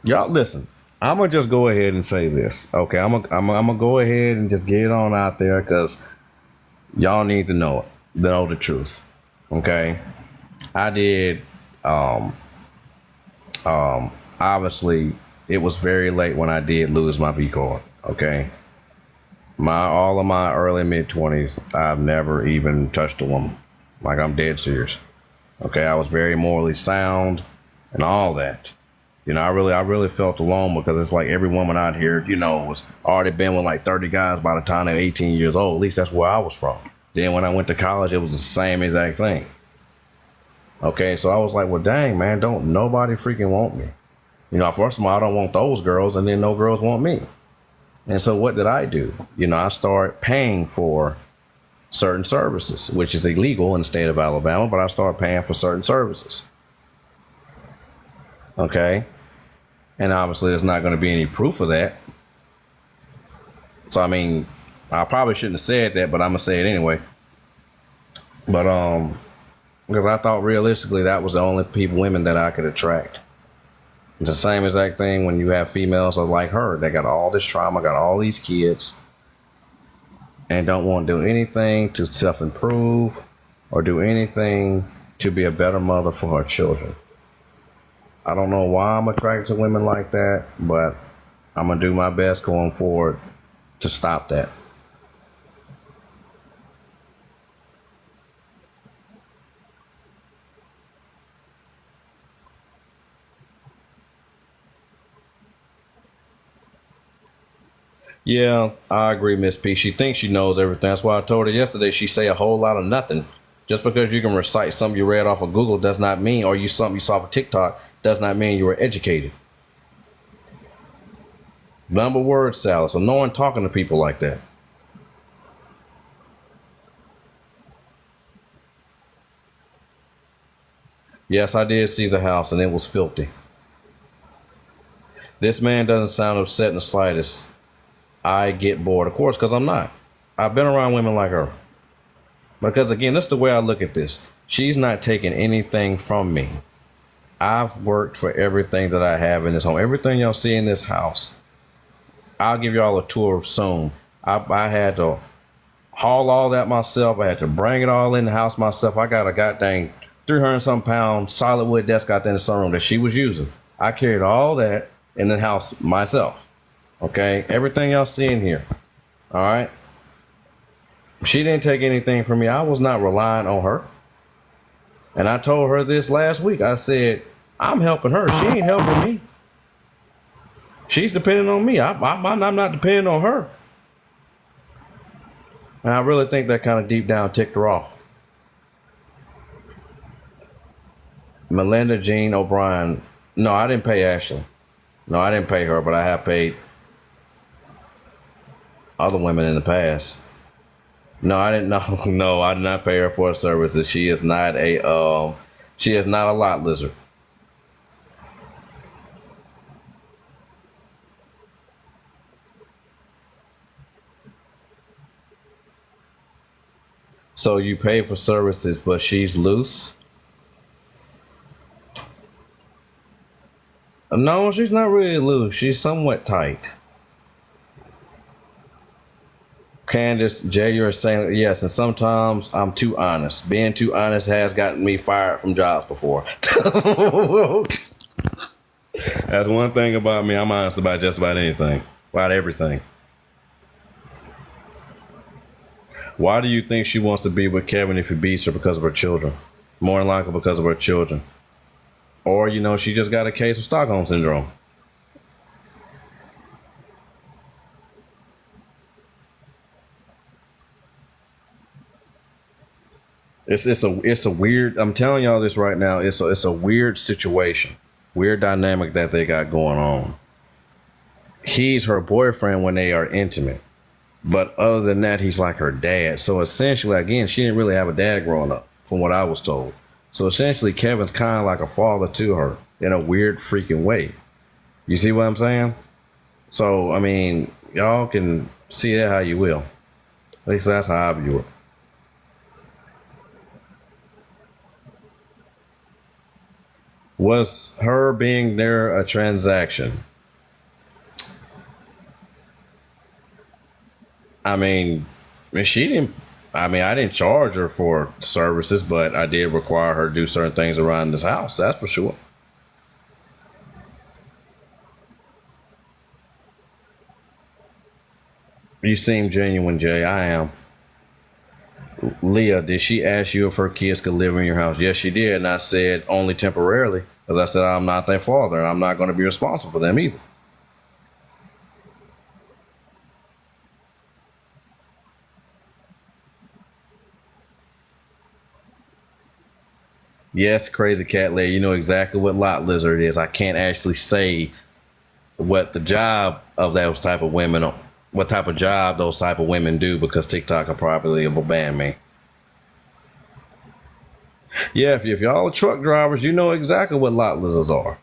Y'all, listen. I'm gonna just go ahead and say this. Okay, I'm gonna go ahead and just get it on out there because y'all need to know it, know the truth. Okay, I did. Um, Obviously, it was very late when I did lose my V card. Okay, all of my early mid 20s, I've never even touched a woman. Like, I'm dead serious. Okay, I was very morally sound and all that. You know, I really felt alone because it's like every woman out here, you know, was already been with like 30 guys by the time they were 18 years old. At least that's where I was from. Then when I went to college, it was the same exact thing. Okay, so I was like, well, dang, man, don't nobody freaking want me. You know, first of all, I don't want those girls, and then no girls want me. And so what did I do? You know, I started paying for certain services, which is illegal in the state of Alabama, but I started paying for certain services. Okay. And obviously there's not going to be any proof of that. So, I mean, I probably shouldn't have said that, but I'm going to say it anyway. But, because I thought realistically that was the only women that I could attract. It's the same exact thing when you have females like her that got all this trauma, got all these kids, and don't want to do anything to self-improve or do anything to be a better mother for her children. I don't know why I'm attracted to women like that, but I'm going to do my best going forward to stop that. Yeah, I agree, Miss P. She thinks she knows everything. That's why I told her yesterday she say a whole lot of nothing. Just because you can recite something you read off of Google does not mean, or something you saw on TikTok, does not mean you were educated. Number word salad. So no one talking to people like that. Yes, I did see the house and it was filthy. This man doesn't sound upset in the slightest. I get bored, of course, because I'm not. I've been around women like her. Because again, that's the way I look at this. She's not taking anything from me. I've worked for everything that I have in this home. Everything y'all see in this house. I'll give y'all a tour soon. I had to haul all that myself. I had to bring it all in the house myself. I got a goddamn 300 some pound solid wood desk out there in the sunroom that she was using. I carried all that in the house myself. Okay, everything y'all see in here. All right. She didn't take anything from me. I was not relying on her. And I told her this last week. I said, I'm helping her. She ain't helping me. She's depending on me. I'm not depending on her. And I really think that kind of deep down ticked her off. Melinda Jean O'Brien. No, I didn't pay Ashley. No, I didn't pay her, but I have paid other women in the past. No, I didn't know. No, I did not pay her for her services. She is not a lot lizard. So you pay for services, but she's loose? No, she's not really loose. She's somewhat tight. Candace, Jay, you're saying yes, and sometimes I'm too honest. Being too honest has gotten me fired from jobs before. That's one thing about me. I'm honest about just about anything, about everything. Why do you think she wants to be with Kevin if he beats her? Because of her children. More than likely because of her children. Or, she just got a case of Stockholm Syndrome. It's a weird, I'm telling y'all this right now, it's a weird situation. Weird dynamic that they got going on. He's her boyfriend when they are intimate. But other than that, he's like her dad. So essentially, again, she didn't really have a dad growing up, from what I was told. So essentially, Kevin's kind of like a father to her in a weird freaking way. You see what I'm saying? So, I mean, y'all can see that how you will. At least that's how I view it. Was her being there a transaction? I mean, she didn't. I mean, I didn't charge her for services, but I did require her to do certain things around this house. That's for sure. You seem genuine, Jay. I am. Leah, did she ask you if her kids could live in your house? Yes, she did. And I said only temporarily. Because I said I'm not their father. And I'm not going to be responsible for them either. Yes, crazy cat lady. You know exactly what lot lizard is. I can't actually say what the job of those type of women, what type of job those type of women do because TikTok will probably ban me. Yeah, if y'all are truck drivers, you know exactly what lot lizards are.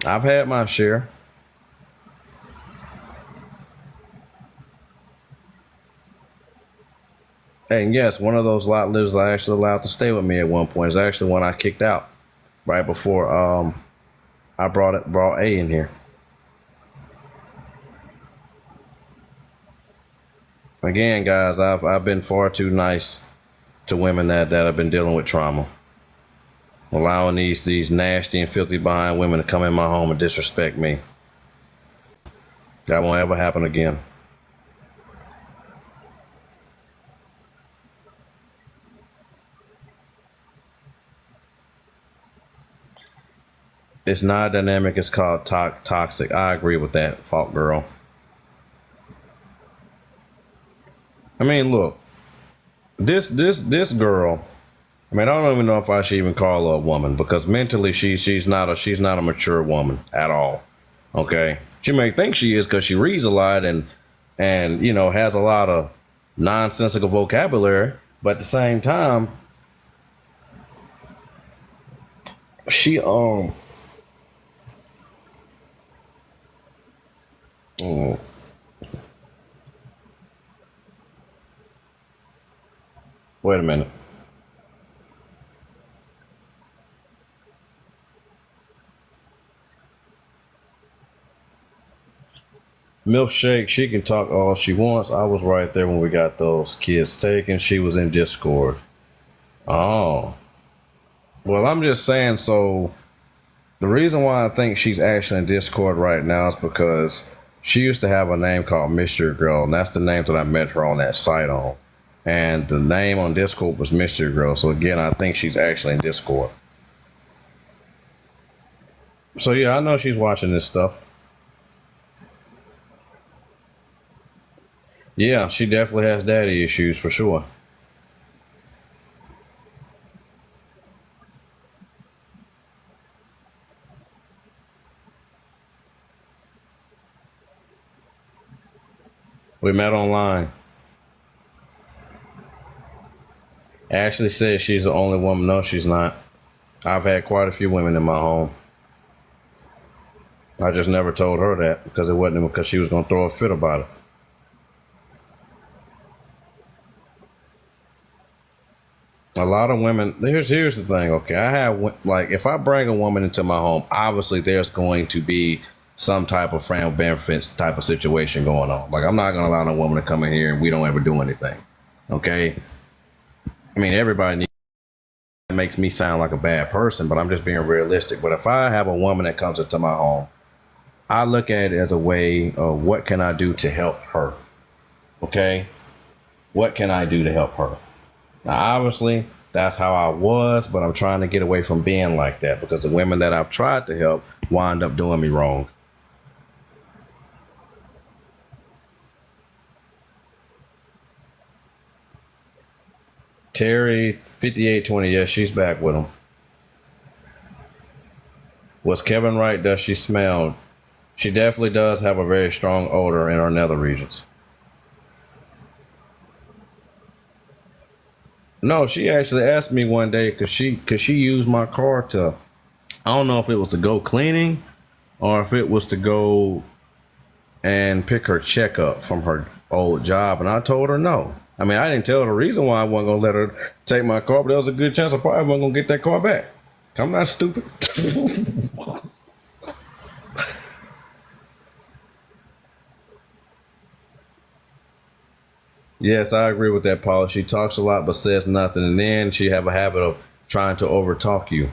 I've had my share. And yes, one of those lot lizards I actually allowed to stay with me at one point is actually one I kicked out right before I brought A in here. Again, guys, I've been far too nice to women that have been dealing with trauma, allowing these nasty and filthy behind women to come in my home and disrespect me. That won't ever happen again. It's not dynamic. It's called toxic. I agree with that, fault girl. I mean, look, this girl. I mean, I don't even know if I should even call her a woman because mentally she's not a mature woman at all. Okay, she may think she is because she reads a lot and has a lot of nonsensical vocabulary, but at the same time, she mm, wait a minute. Milkshake, she can talk all she wants. I was right there when we got those kids taken. She was in Discord. Oh. Well, I'm just saying, so the reason why I think she's actually in Discord right now is because she used to have a name called Mystery Girl, and that's the name that I met her on that site on. And the name on Discord was Mystery Girl. So again, I think she's actually in Discord. So yeah, I know she's watching this stuff. Yeah, she definitely has daddy issues for sure. We met online. Ashley says she's the only woman. No, she's not. I've had quite a few women in my home. I just never told her that because it wasn't because she was going to throw a fit about it. A lot of women. Here's the thing. Okay, I have like if I bring a woman into my home, obviously there's going to be some type of friend benefits type of situation going on. Like I'm not gonna allow a woman to come in here and we don't ever do anything. Okay. I mean everybody needs. It makes me sound like a bad person, but I'm just being realistic. But if I have a woman that comes into my home, I look at it as a way of what can I do to help her. Okay. What can I do to help her? Now, obviously, that's how I was, but I'm trying to get away from being like that because the women that I've tried to help wind up doing me wrong. Terry, 5820, yes, she's back with him. Was Kevin right? Does she smell? She definitely does have a very strong odor in her nether regions. No, she actually asked me one day because she used my car to, I don't know if it was to go cleaning or if it was to go and pick her check up from her old job, and I told her no. I mean, I didn't tell her the reason why I wasn't gonna let her take my car, but there was a good chance I probably wasn't gonna get that car back. I'm not stupid. Yes, I agree with that, Paula. She talks a lot but says nothing, and then she have a habit of trying to overtalk you.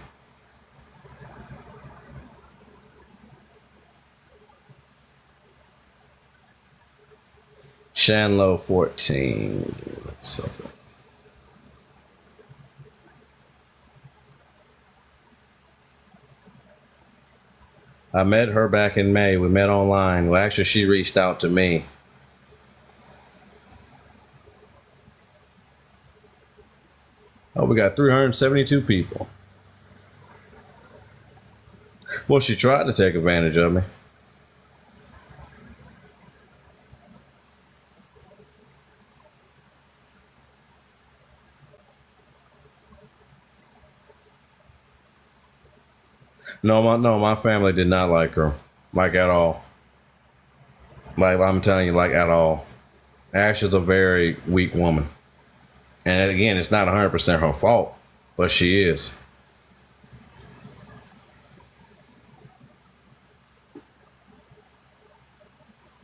Shanlow 14. I met her back in May. We met online. Well, actually, she reached out to me. Oh, we got 372 people. Well, she tried to take advantage of me. No, my family did not like her, like at all. Like I'm telling you, like at all. Ash is a very weak woman, and again, it's not 100% her fault, but she is.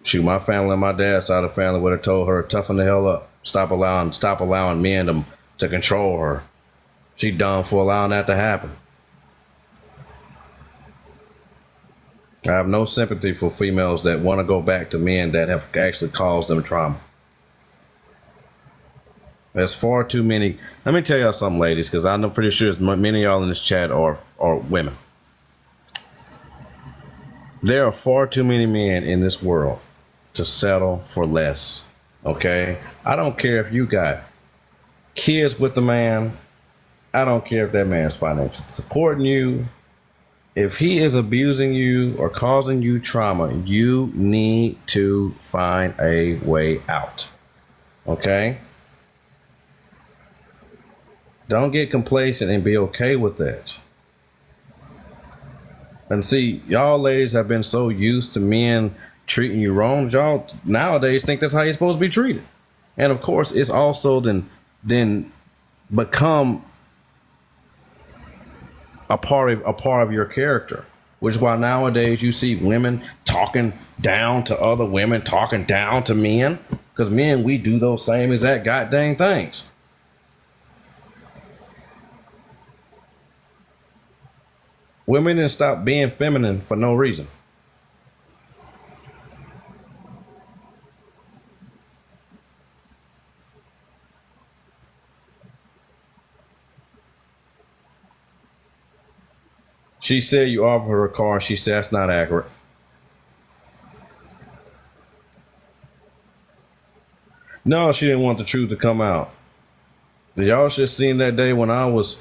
Shoot, my family and my dad's side of the family would have told her, toughen the hell up. Stop allowing men to control her. She dumb for allowing that to happen. I have no sympathy for females that want to go back to men that have actually caused them trauma. There's far too many. Let me tell y'all something, ladies, because I'm pretty sure many of y'all in this chat are women. There are far too many men in this world to settle for less. Okay? I don't care if you got kids with the man. I don't care if that man's financially supporting you. If he is abusing you or causing you trauma, you need to find a way out. Okay? Don't get complacent and be okay with that. And see, y'all ladies have been so used to men treating you wrong, y'all nowadays think that's how you're supposed to be treated. And of course, it's also then become a part of your character, which is why nowadays you see women talking down to other women, talking down to men, because men, we do those same exact goddamn things. Women didn't stop being feminine for no reason. She said you offered her a car. She said that's not accurate. No, she didn't want the truth to come out. Y'all should have seen that day when I was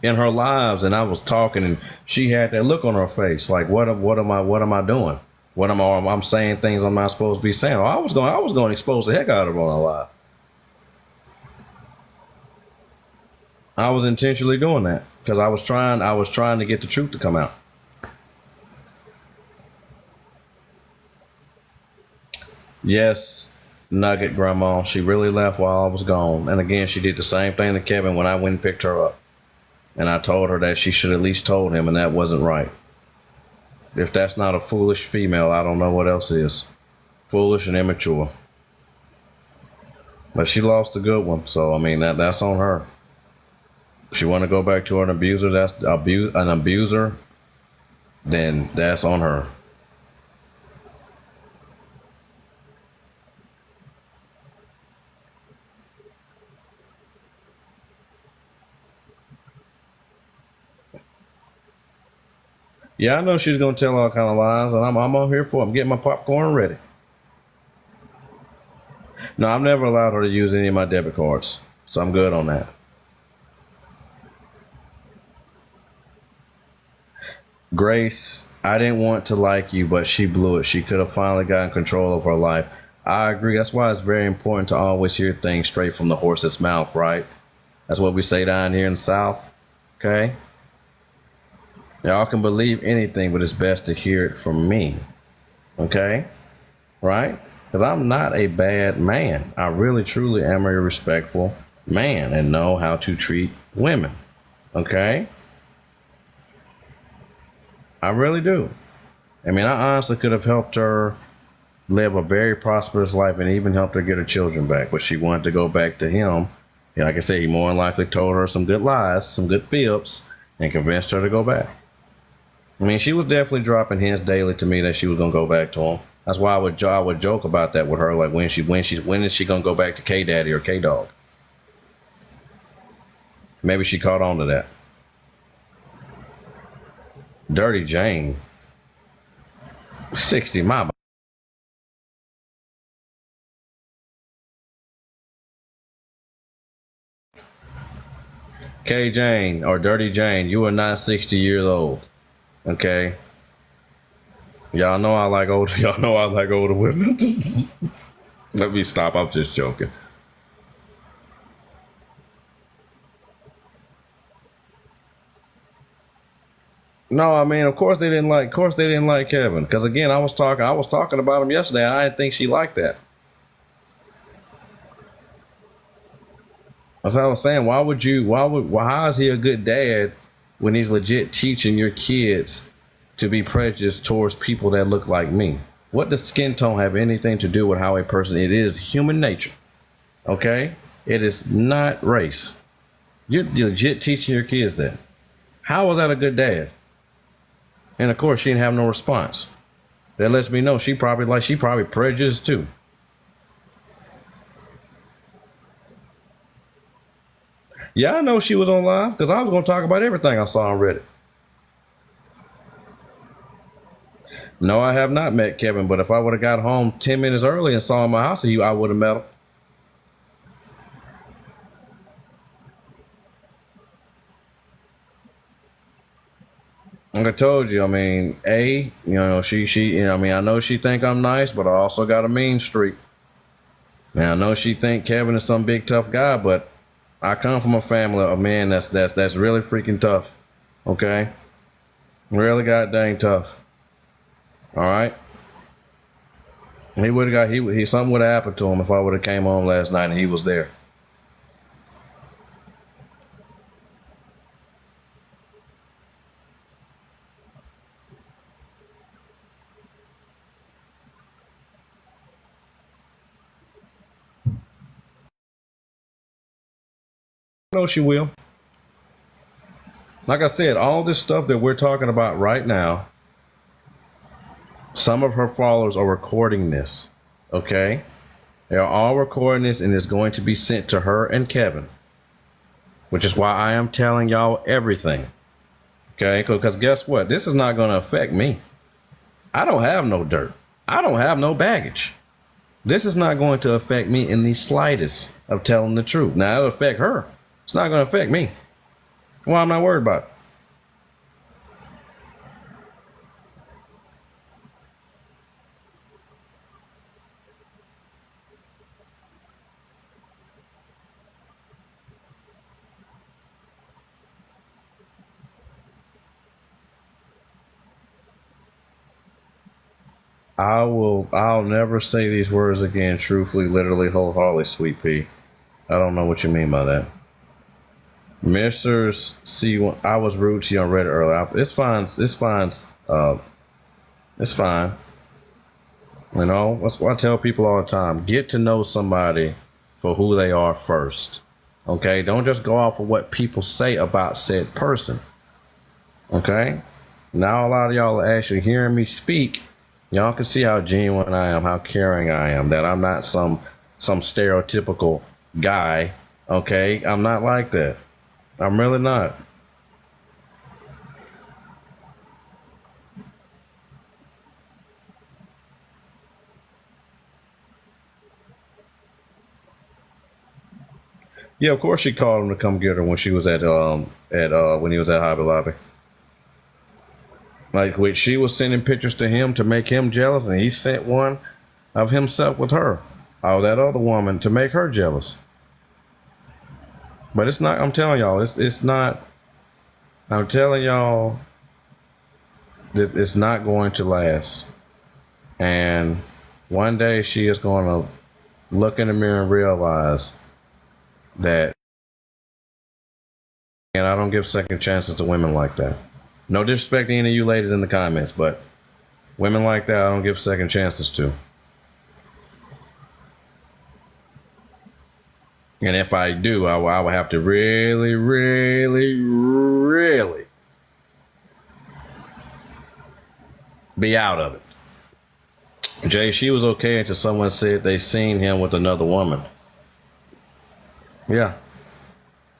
in her lives and I was talking and she had that look on her face like what am I doing? I'm saying things I'm not supposed to be saying. I was going to expose the heck out of her on a live. I was intentionally doing that because I was trying to get the truth to come out. Yes, nugget, grandma. She really left while I was gone. And again, she did the same thing to Kevin when I went and picked her up. And I told her that she should at least told him, and that wasn't right. If that's not a foolish female, I don't know what else is. Foolish and immature. But she lost a good one, so I mean that's on her. If she want to go back to an abuser, an abuser, then that's on her. Yeah, I know she's gonna tell all kind of lies, and I'm on here for it. I'm getting my popcorn ready. No, I've never allowed her to use any of my debit cards, so I'm good on that. Grace, I didn't want to like you, but she blew it. She could have finally gotten control of her life. I agree. That's why it's very important to always hear things straight from the horse's mouth, right? That's what we say down here in the South. Okay? Y'all can believe anything, but it's best to hear it from me. Okay? Right? Because I'm not a bad man. I really, truly am a respectful man and know how to treat women. Okay? I really do. I mean, I honestly could have helped her live a very prosperous life and even helped her get her children back, but she wanted to go back to him. And like I said, he more than likely told her some good lies, some good fibs, and convinced her to go back. I mean, she was definitely dropping hints daily to me that she was gonna go back to him. That's why I would joke about that with her, like when is she gonna go back to K Daddy or K Dog? Maybe she caught on to that. Dirty Jane, 60, my. K Jane or Dirty Jane, you are not 60 years old. Okay. Y'all know I like older. Y'all know I like older women. Let me stop. I'm just joking. No, I mean, of course they didn't like. Of course they didn't like Kevin. Because again, I was talking about him yesterday. I didn't think she liked that. That's what I was saying. Why would you? How is he a good dad when he's legit teaching your kids to be prejudiced towards people that look like me? What does skin tone have anything to do with how a person? It is human nature. Okay, it is not race. You're legit teaching your kids that. How was that a good dad? And of course, she didn't have no response. That lets me know she probably prejudiced too. Yeah, I know she was on live because I was going to talk about everything I saw on Reddit. No, I have not met Kevin, but if I would have got home 10 minutes early and saw him in my house, I would have met him. Like I told you, I mean, I mean, I know she think I'm nice, but I also got a mean streak. Now I know she think Kevin is some big tough guy, but I come from a family of men that's really freaking tough. Okay, really god dang tough. All right. He would have got he something would have happened to him if I would have came home last night and he was there. No, she will. Like I said, all this stuff that we're talking about right now, some of her followers are recording this. Okay? They are all recording this and it's going to be sent to her and Kevin. Which is why I am telling y'all everything. Okay? Because guess what? This is not going to affect me. I don't have no dirt. I don't have no baggage. This is not going to affect me in the slightest of telling the truth. Now, it'll affect her. It's not going to affect me. Well, I'm not worried about it. I'll never say these words again, truthfully, literally, wholeheartedly, sweet pea. I don't know what you mean by that. Mr. C, I was rude to you on Reddit earlier. It's fine. It's fine. It's fine. You know, that's what I tell people all the time. Get to know somebody for who they are first. Okay? Don't just go off of what people say about said person. Okay? Now a lot of y'all are actually hearing me speak. Y'all can see how genuine I am, how caring I am, that I'm not some stereotypical guy. Okay? I'm not like that. I'm really not. Yeah, of course she called him to come get her when she was at when he was at Hobby Lobby. Like, which she was sending pictures to him to make him jealous, and he sent one of himself with her, or that other woman, to make her jealous. But it's not. I'm telling y'all, it's not. I'm telling y'all that it's not going to last. And one day she is going to look in the mirror and realize that. And I don't give second chances to women like that. No disrespect to any of you ladies in the comments, but women like that, I don't give second chances to. And if I do, I will have to really, really, really be out of it. Jay, she was okay until someone said they seen him with another woman. Yeah.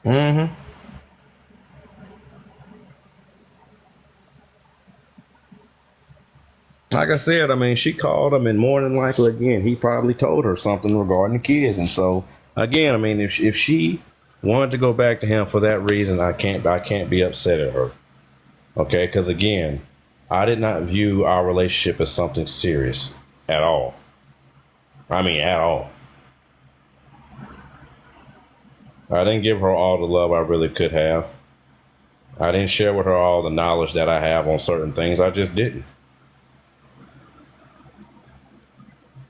Mm-hmm. Like I said, I mean, she called him, and more than likely, again, he probably told her something regarding the kids. And so, again, I mean, if she wanted to go back to him for that reason, I can't be upset at her. Okay, because again, I did not view our relationship as something serious at all. I mean, at all. I didn't give her all the love I really could have. I didn't share with her all the knowledge that I have on certain things. I just didn't.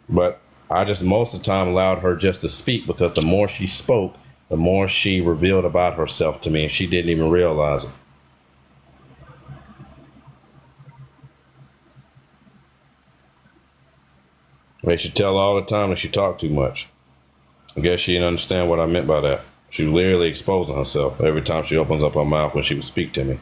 But I just most of the time allowed her just to speak, because the more she spoke, the more she revealed about herself to me, and she didn't even realize it. They should tell her all the time that she talked too much. I guess she didn't understand what I meant by that. She was literally exposing herself every time she opens up her mouth when she would speak to me.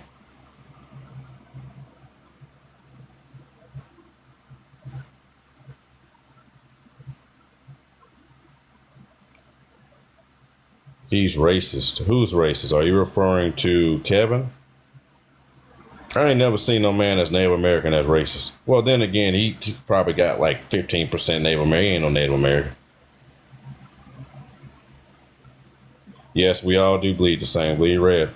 He's racist. Who's racist? Are you referring to Kevin? I ain't never seen no man that's Native American that's racist. Well, then again, he probably got like 15% Native American. He ain't no Native American. Yes, we all do bleed the same. Bleed red.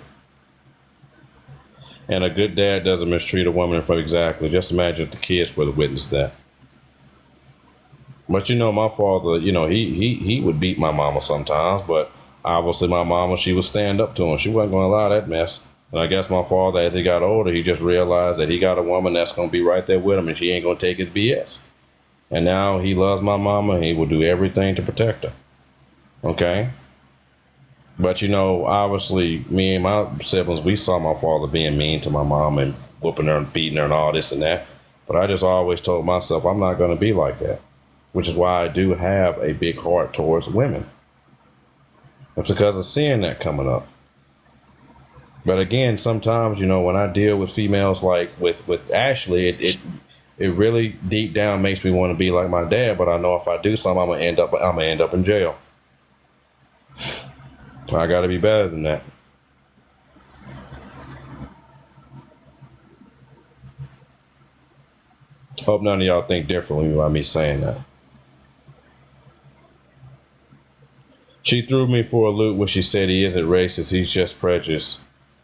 And a good dad doesn't mistreat a woman in front. Exactly. Just imagine if the kids would have witnessed that. But you know, my father, you know, he would beat my mama sometimes, but obviously my mama, she would stand up to him. She wasn't going to allow that mess. And I guess my father, as he got older, he just realized that he got a woman that's going to be right there with him, and she ain't going to take his BS. And now he loves my mama, and he will do everything to protect her. Okay? But you know, obviously, me and my siblings, we saw my father being mean to my mom and whooping her and beating her and all this and that. But I just always told myself I'm not going to be like that, which is why I do have a big heart towards women. It's because of seeing that coming up. But again, sometimes, you know, when I deal with females like with Ashley, it really deep down makes me want to be like my dad. But I know if I do something, I'm gonna end up in jail. I got to be better than that. Hope none of y'all think differently by me saying that. She threw me for a loop when she said he isn't racist, he's just prejudiced.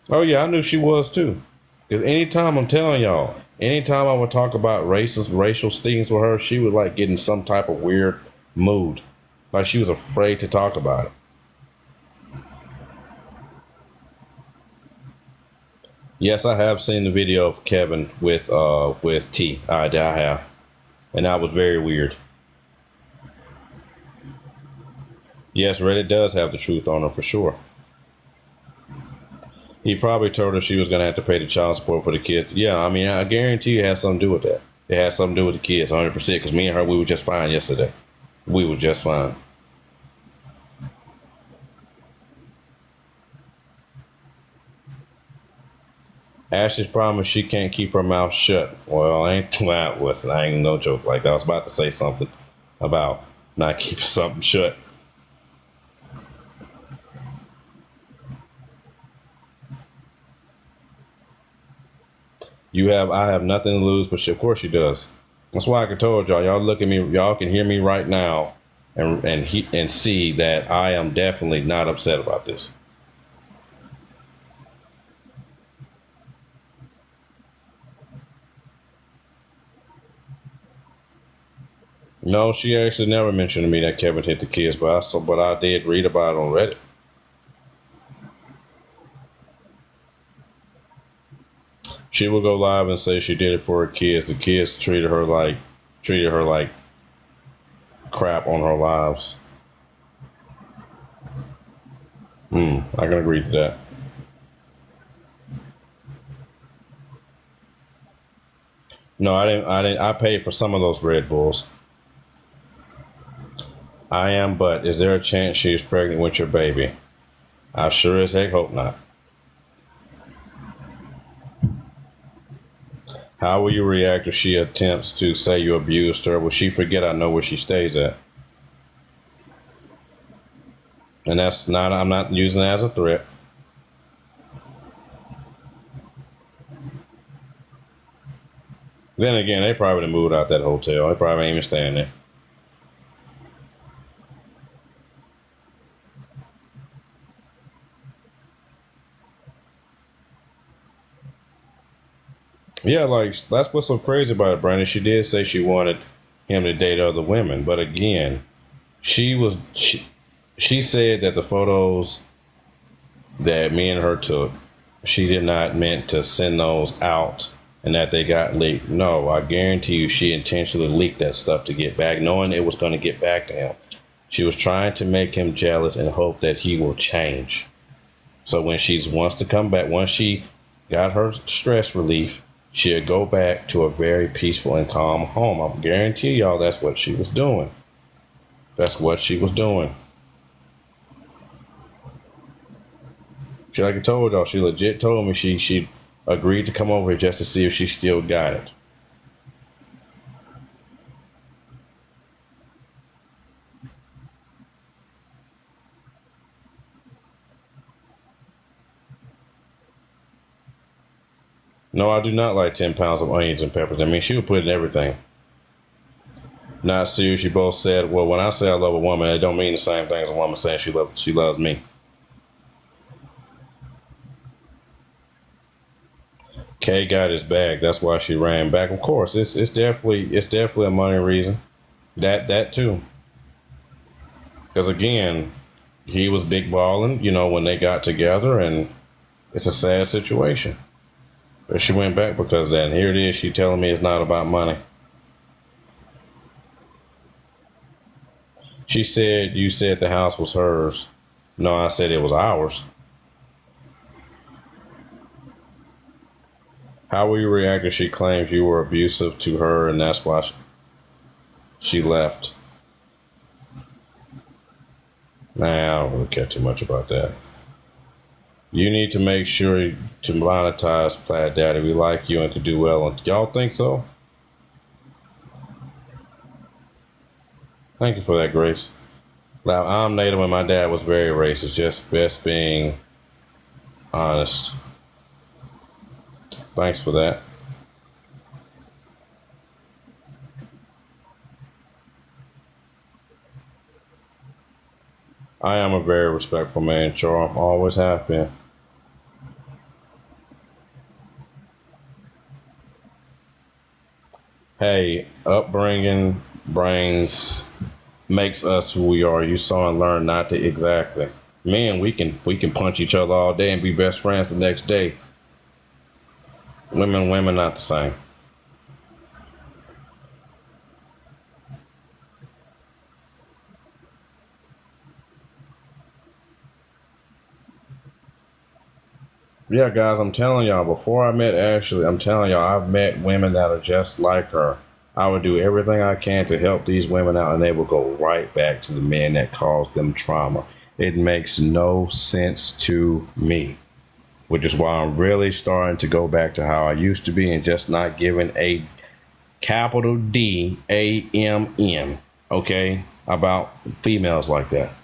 Oh yeah, I knew she was too. Because anytime, I'm telling y'all, anytime I would talk about racial things with her, she would like get in some type of weird mood. Like she was afraid to talk about it. Yes, I have seen the video of Kevin with T. I have. And that was very weird. Yes, Reddit does have the truth on her for sure. He probably told her she was going to have to pay the child support for the kids. Yeah, I mean, I guarantee it has something to do with that. It has something to do with the kids, 100%, because me and her, we were just fine yesterday. We were just fine. Ashley's problem is she can't keep her mouth shut. Well, listen, I ain't no joke like that. I was about to say something about not keeping something shut. I have nothing to lose, but of course she does. That's why I told y'all. Y'all look at me. Y'all can hear me right now, and see that I am definitely not upset about this. No, she actually never mentioned to me that Kevin hit the kids, but I did read about it on Reddit. She would go live and say she did it for her kids. The kids treated her like crap on her lives. I can agree to that. No, I didn't. I paid for some of those Red Bulls. I am, but is there a chance she is pregnant with your baby? I sure as heck hope not. How will you react if she attempts to say you abused her? Will she forget I know where she stays at? And I'm not using it as a threat. Then again, they probably moved out that hotel. They probably ain't even staying there. Yeah, like that's what's so crazy about it, Brandon. She did say she wanted him to date other women, but again, she said that the photos that me and her took, she did not meant to send those out and that they got leaked. No, I guarantee you she intentionally leaked that stuff to get back, knowing it was going to get back to him. She was trying to make him jealous and hope that he will change. So when she wants to come back, once she got her stress relief, she'll go back to a very peaceful and calm home. I guarantee y'all that's what she was doing. That's what she was doing. She, like I told y'all, she legit told me she agreed to come over here just to see if she still got it. No, I do not like 10 pounds of onions and peppers. I mean, she would put in everything. Not serious. You both said, well, when I say I love a woman, it don't mean the same thing as a woman saying she loves me. Kay got his bag. That's why she ran back. Of course, it's definitely a money reason. That too. Because again, he was big balling, when they got together, and it's a sad situation. But she went back because of that. And here it is. She telling me it's not about money. She said you said the house was hers. No, I said it was ours. How will you react if she claims you were abusive to her and that's why she left? Nah, I don't really care too much about that. You need to make sure to monetize Plaid Daddy. We like you and could do well. Y'all think so? Thank you for that, Grace. Now, I'm Native and my dad was very racist. Just best being honest. Thanks for that. I am a very respectful man, Charles. Always have been. Hey, upbringing makes us who we are. You saw and learn not to exactly. Men, we can punch each other all day and be best friends the next day. Women not the same. Yeah, guys, I'm telling y'all, before I met Ashley, I'm telling y'all, I've met women that are just like her. I would do everything I can to help these women out, and they will go right back to the men that caused them trauma. It makes no sense to me, which is why I'm really starting to go back to how I used to be and just not giving a capital DAMN, okay, about females like that.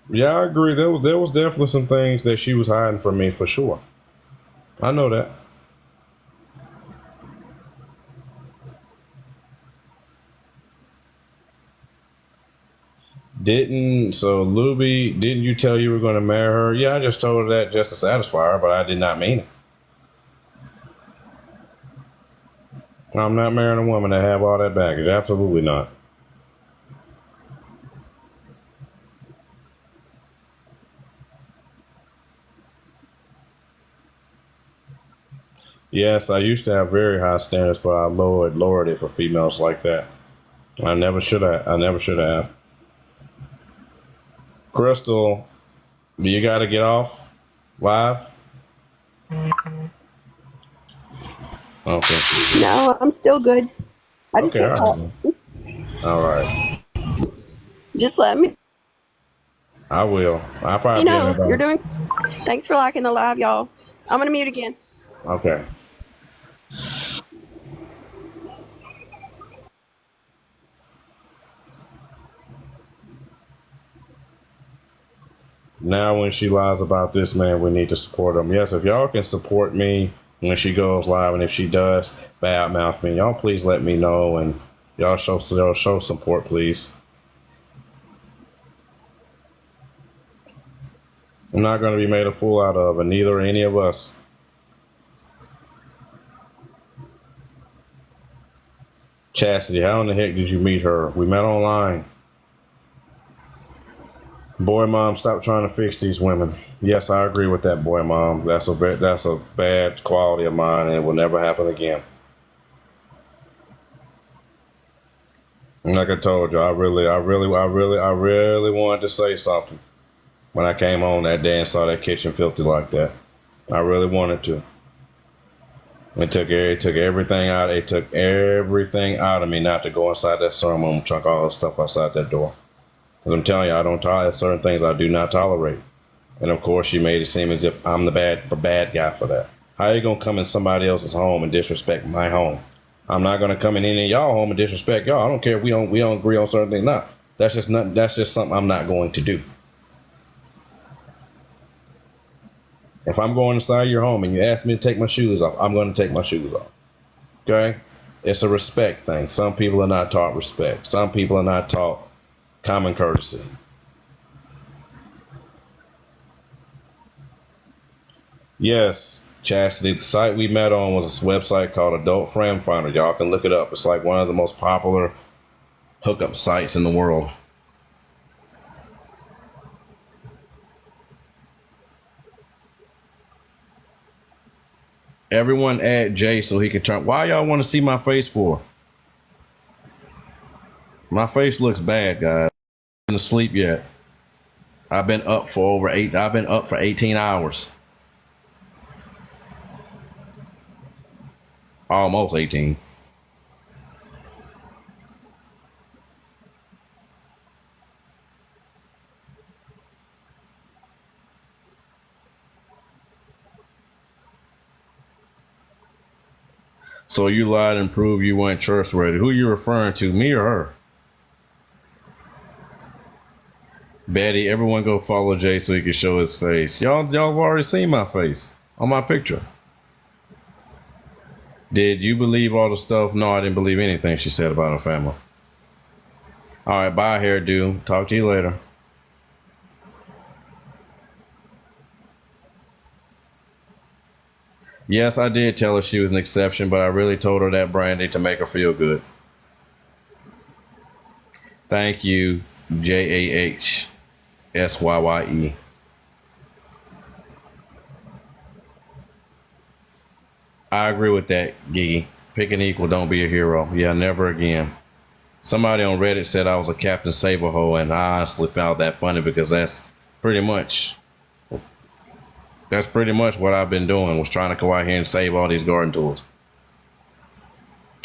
Yeah, I agree. There was definitely some things that she was hiding from me for sure. I know that. Luby, didn't you tell you were going to marry her? Yeah, I just told her that just to satisfy her, but I did not mean it. I'm not marrying a woman that have all that baggage. Absolutely not. Yes, I used to have very high standards, but I lowered it for females like that. I never should have. I never should have. Crystal, you got to get off live. Okay. No, I'm still good. I just Okay. can't All talk. right. All right. Just let me I will. I'll probably be in know you're about. doing. Thanks for liking the live, y'all. I'm gonna mute again. Okay. Now, when she lies about this man, we need to support him. Yes, if y'all can support me when she goes live, and if she does badmouth me, y'all please let me know, and y'all show support, please. I'm not going to be made a fool out of, and neither are any of us. Chastity, how in the heck did you meet her? We met online. Boy, mom, stop trying to fix these women. Yes, I agree with that, boy, mom. That's a bad quality of mine, and it will never happen again. And like I told you, I really wanted to say something when I came home that day and saw that kitchen filthy like that. I really wanted to. It took everything out. It took everything out of me not to go inside that sermon room and chuck all the stuff outside that door. Because I'm telling you, I don't tolerate certain things I do not tolerate. And of course, she made it seem as if I'm the bad guy for that. How are you gonna come in somebody else's home and disrespect my home? I'm not gonna come in any of y'all home and disrespect y'all. I don't care if we don't agree on certain things. Not. That's just not. That's just something I'm not going to do. If I'm going inside your home and you ask me to take my shoes off, I'm going to take my shoes off. Okay? It's a respect thing. Some people are not taught respect. Some people are not taught common courtesy. Yes, Chastity, the site we met on was a website called Adult Frame Finder. Y'all can look it up. It's like one of the most popular hookup sites in the world. Everyone add Jay so he can turn. Why y'all want to see my face for? My face looks bad, guys. I haven't sleep yet. I've been up for 18 hours. Almost 18. So you lied and proved you weren't trustworthy. Who you referring to, me or her? Betty, everyone go follow Jay so he can show his face. Y'all have already seen my face on my picture. Did you believe all the stuff? No, I didn't believe anything she said about her family. All right, bye, hairdo. Talk to you later. Yes, I did tell her she was an exception, but I really told her that, Brandy, to make her feel good. Thank you, JAHSYYE. I agree with that, Gigi. Pick an equal, don't be a hero. Yeah, never again. Somebody on Reddit said I was a Captain Saberho, and I honestly found that funny because pretty much that's pretty much what I've been doing, was trying to go out here and save all these garden tools.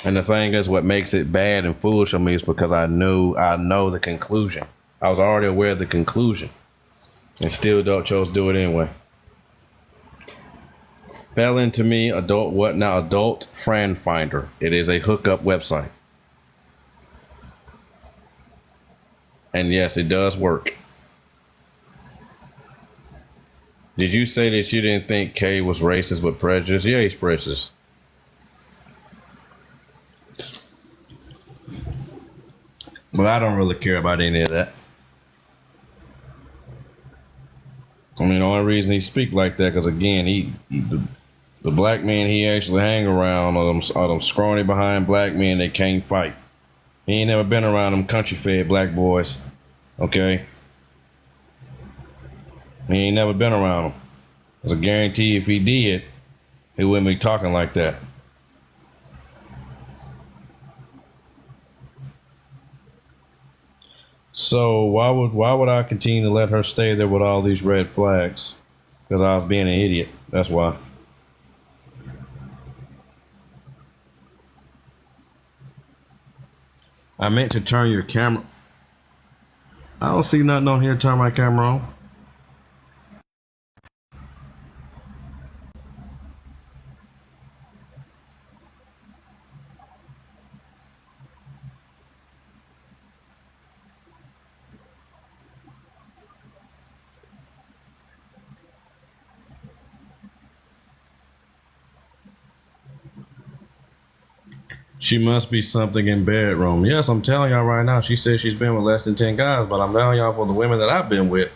And the thing is, what makes it bad and foolish of me is because I know the conclusion. I was already aware of the conclusion, and still chose to do it anyway. Fell into me, adult friend finder. It is a hookup website. And yes, it does work. Did you say that you didn't think Kay was racist but prejudiced? Yeah, he's prejudiced. But I don't really care about any of that. I mean, the only reason he speak like that, because again, the black men he actually hang around are them scrawny behind black men that can't fight. He ain't never been around them country fed black boys, okay? He ain't never been around them. There's a guarantee if he did, he wouldn't be talking like that. So why would I continue to let her stay there with all these red flags? Because I was being an idiot. That's why. I meant to turn your camera. I don't see nothing on here to turn my camera on. She must be something in bedroom. Yes, I'm telling y'all right now. She says she's been with less than 10 guys, but I'm telling y'all, for the women that I've been with,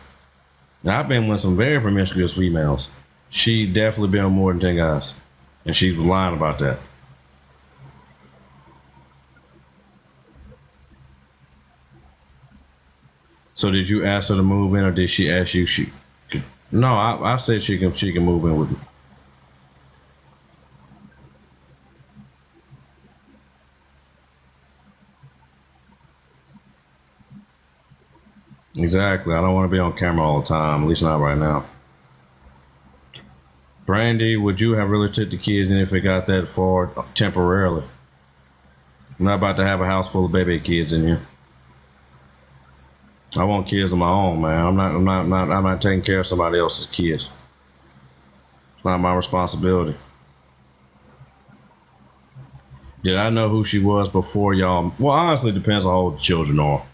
I've been with some very promiscuous females. She definitely been with more than 10 guys. And she's lying about that. So did you ask her to move in, or did she ask you she could? No, I said she can move in with me. Exactly. I don't want to be on camera all the time, at least not right now. Brandy, would you have really took the kids in if it got that far temporarily? I'm not about to have a house full of baby kids in here. I want kids of my own, man. I'm not taking care of somebody else's kids. It's not my responsibility. Did I know who she was before y'all? Well, honestly, it depends on how old the children are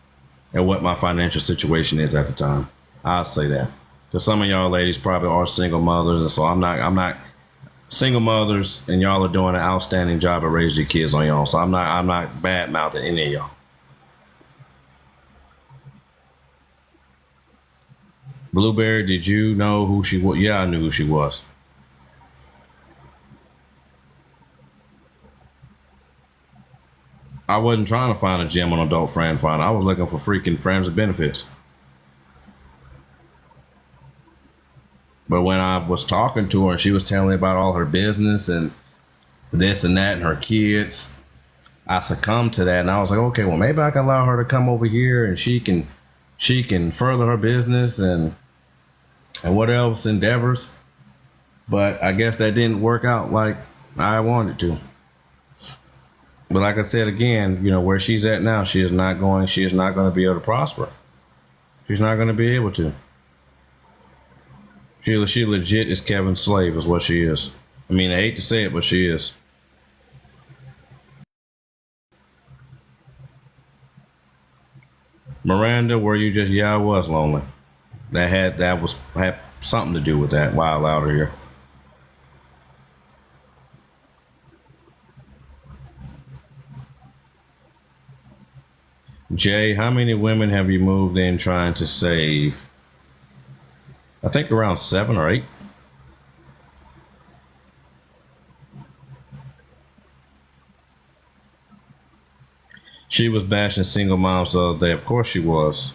and what my financial situation is at the time. I'll say that. Because some of y'all ladies probably are single mothers, and so I'm not single mothers, and y'all are doing an outstanding job of raising your kids on y'all. So I'm not bad mouthing any of y'all. Blueberry, did you know who she was? Yeah, I knew who she was. I wasn't trying to find a gem on Adult Friend Finder. I was looking for freaking friends with benefits. But when I was talking to her and she was telling me about all her business and this and that and her kids, I succumbed to that, and I was like, okay, well, maybe I can allow her to come over here and she can further her business and what else endeavors. But I guess that didn't work out like I wanted to. But like I said again, you know, where she's at now, she is not going to be able to prosper. She's not going to be able to. She legit is Kevin's slave, is what she is. I mean, I hate to say it, but she is. Miranda, were you just? Yeah, I was lonely. That had something to do with that. Why I allowed her here. Jay, how many women have you moved in trying to save? I think around 7 or 8. She was bashing single moms the other day. Of course she was.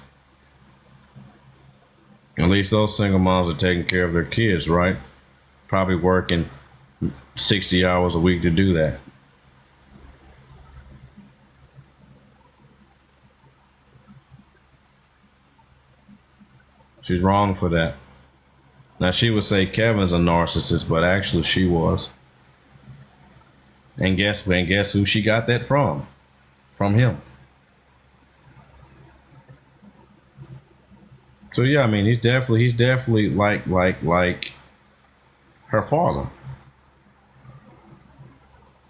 At least those single moms are taking care of their kids, right? Probably working 60 hours a week to do that. She's wrong for that. Now she would say Kevin's a narcissist, but actually she was. And guess who she got that from? From him. So yeah, I mean he's definitely like her father.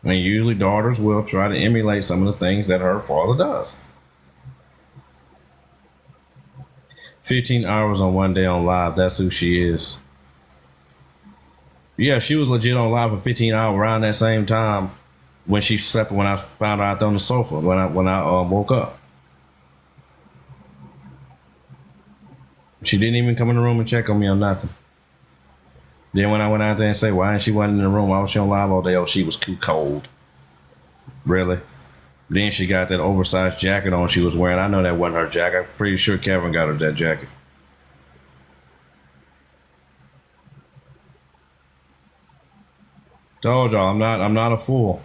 And usually daughters will try to emulate some of the things that her father does. 15 hours on one day on live, that's who she is. Yeah, she was legit on live for 15 hours around that same time when she slept, when I found her out there on the sofa, when I woke up. She didn't even come in the room and check on me or nothing. Then when I went out there and say, why ain't she wasn't in the room? Why was she on live all day? Oh, she was too cold. Really? Then she got that oversized jacket on she was wearing. I know that wasn't her jacket. I'm pretty sure Kevin got her that jacket. Told y'all, I'm not a fool.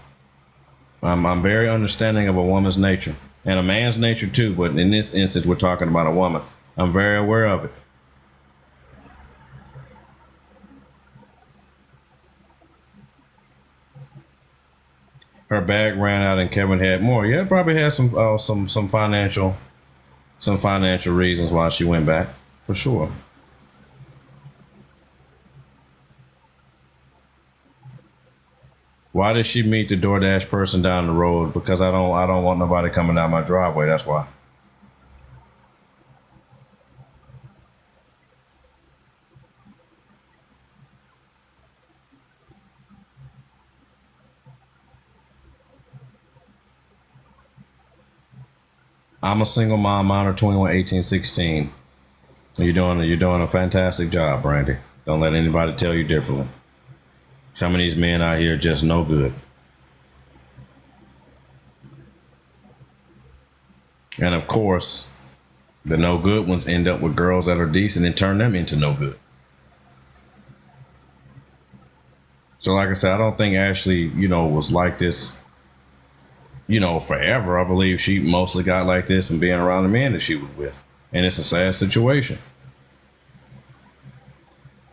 I'm very understanding of a woman's nature. And a man's nature too, but in this instance we're talking about a woman. I'm very aware of it. Her bag ran out and Kevin had more. Yeah, it probably had some financial reasons why she went back, for sure. Why did she meet the DoorDash person down the road? Because I don't want nobody coming down my driveway, that's why. I'm a single mom, minor 21, 18, 16. You're doing a fantastic job, Brandy. Don't let anybody tell you differently. Some of these men out here are just no good. And of course, the no good ones end up with girls that are decent and turn them into no good. So like I said, I don't think Ashley, was like this, forever. I believe she mostly got like this from being around the men that she was with. And it's a sad situation.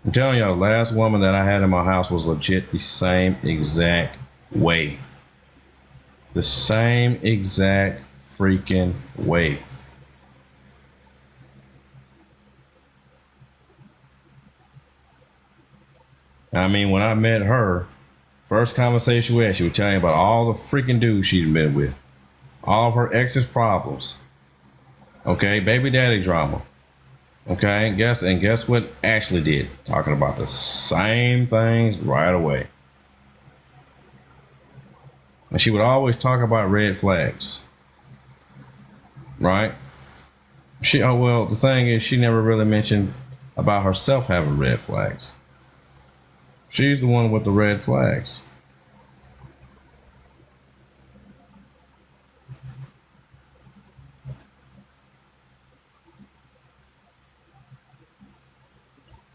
I'm telling y'all, the last woman that I had in my house was legit the same exact way. The same exact freaking way. I mean, when I met her, first conversation we had, she would tell me about all the freaking dudes she'd been with. All of her ex's problems. Okay, baby daddy drama. Okay, and guess what Ashley did? Talking about the same things right away. And she would always talk about red flags. Right? The thing is, she never really mentioned about herself having red flags. She's the one with the red flags.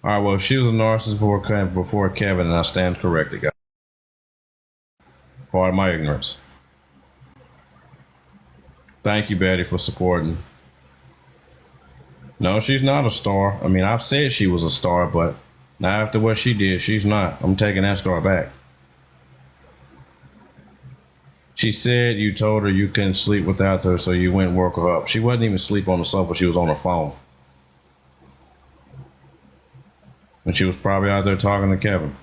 All right, well, she was a narcissist before Kevin, and I stand corrected, guys. Pardon my ignorance. Thank you, Betty, for supporting. No, she's not a star. I mean, I've said she was a star, but now after what she did, she's not. I'm taking that star back. She said you told her you couldn't sleep without her, so you went and woke her up. She wasn't even asleep on the sofa. She was on her phone. And she was probably out there talking to Kevin.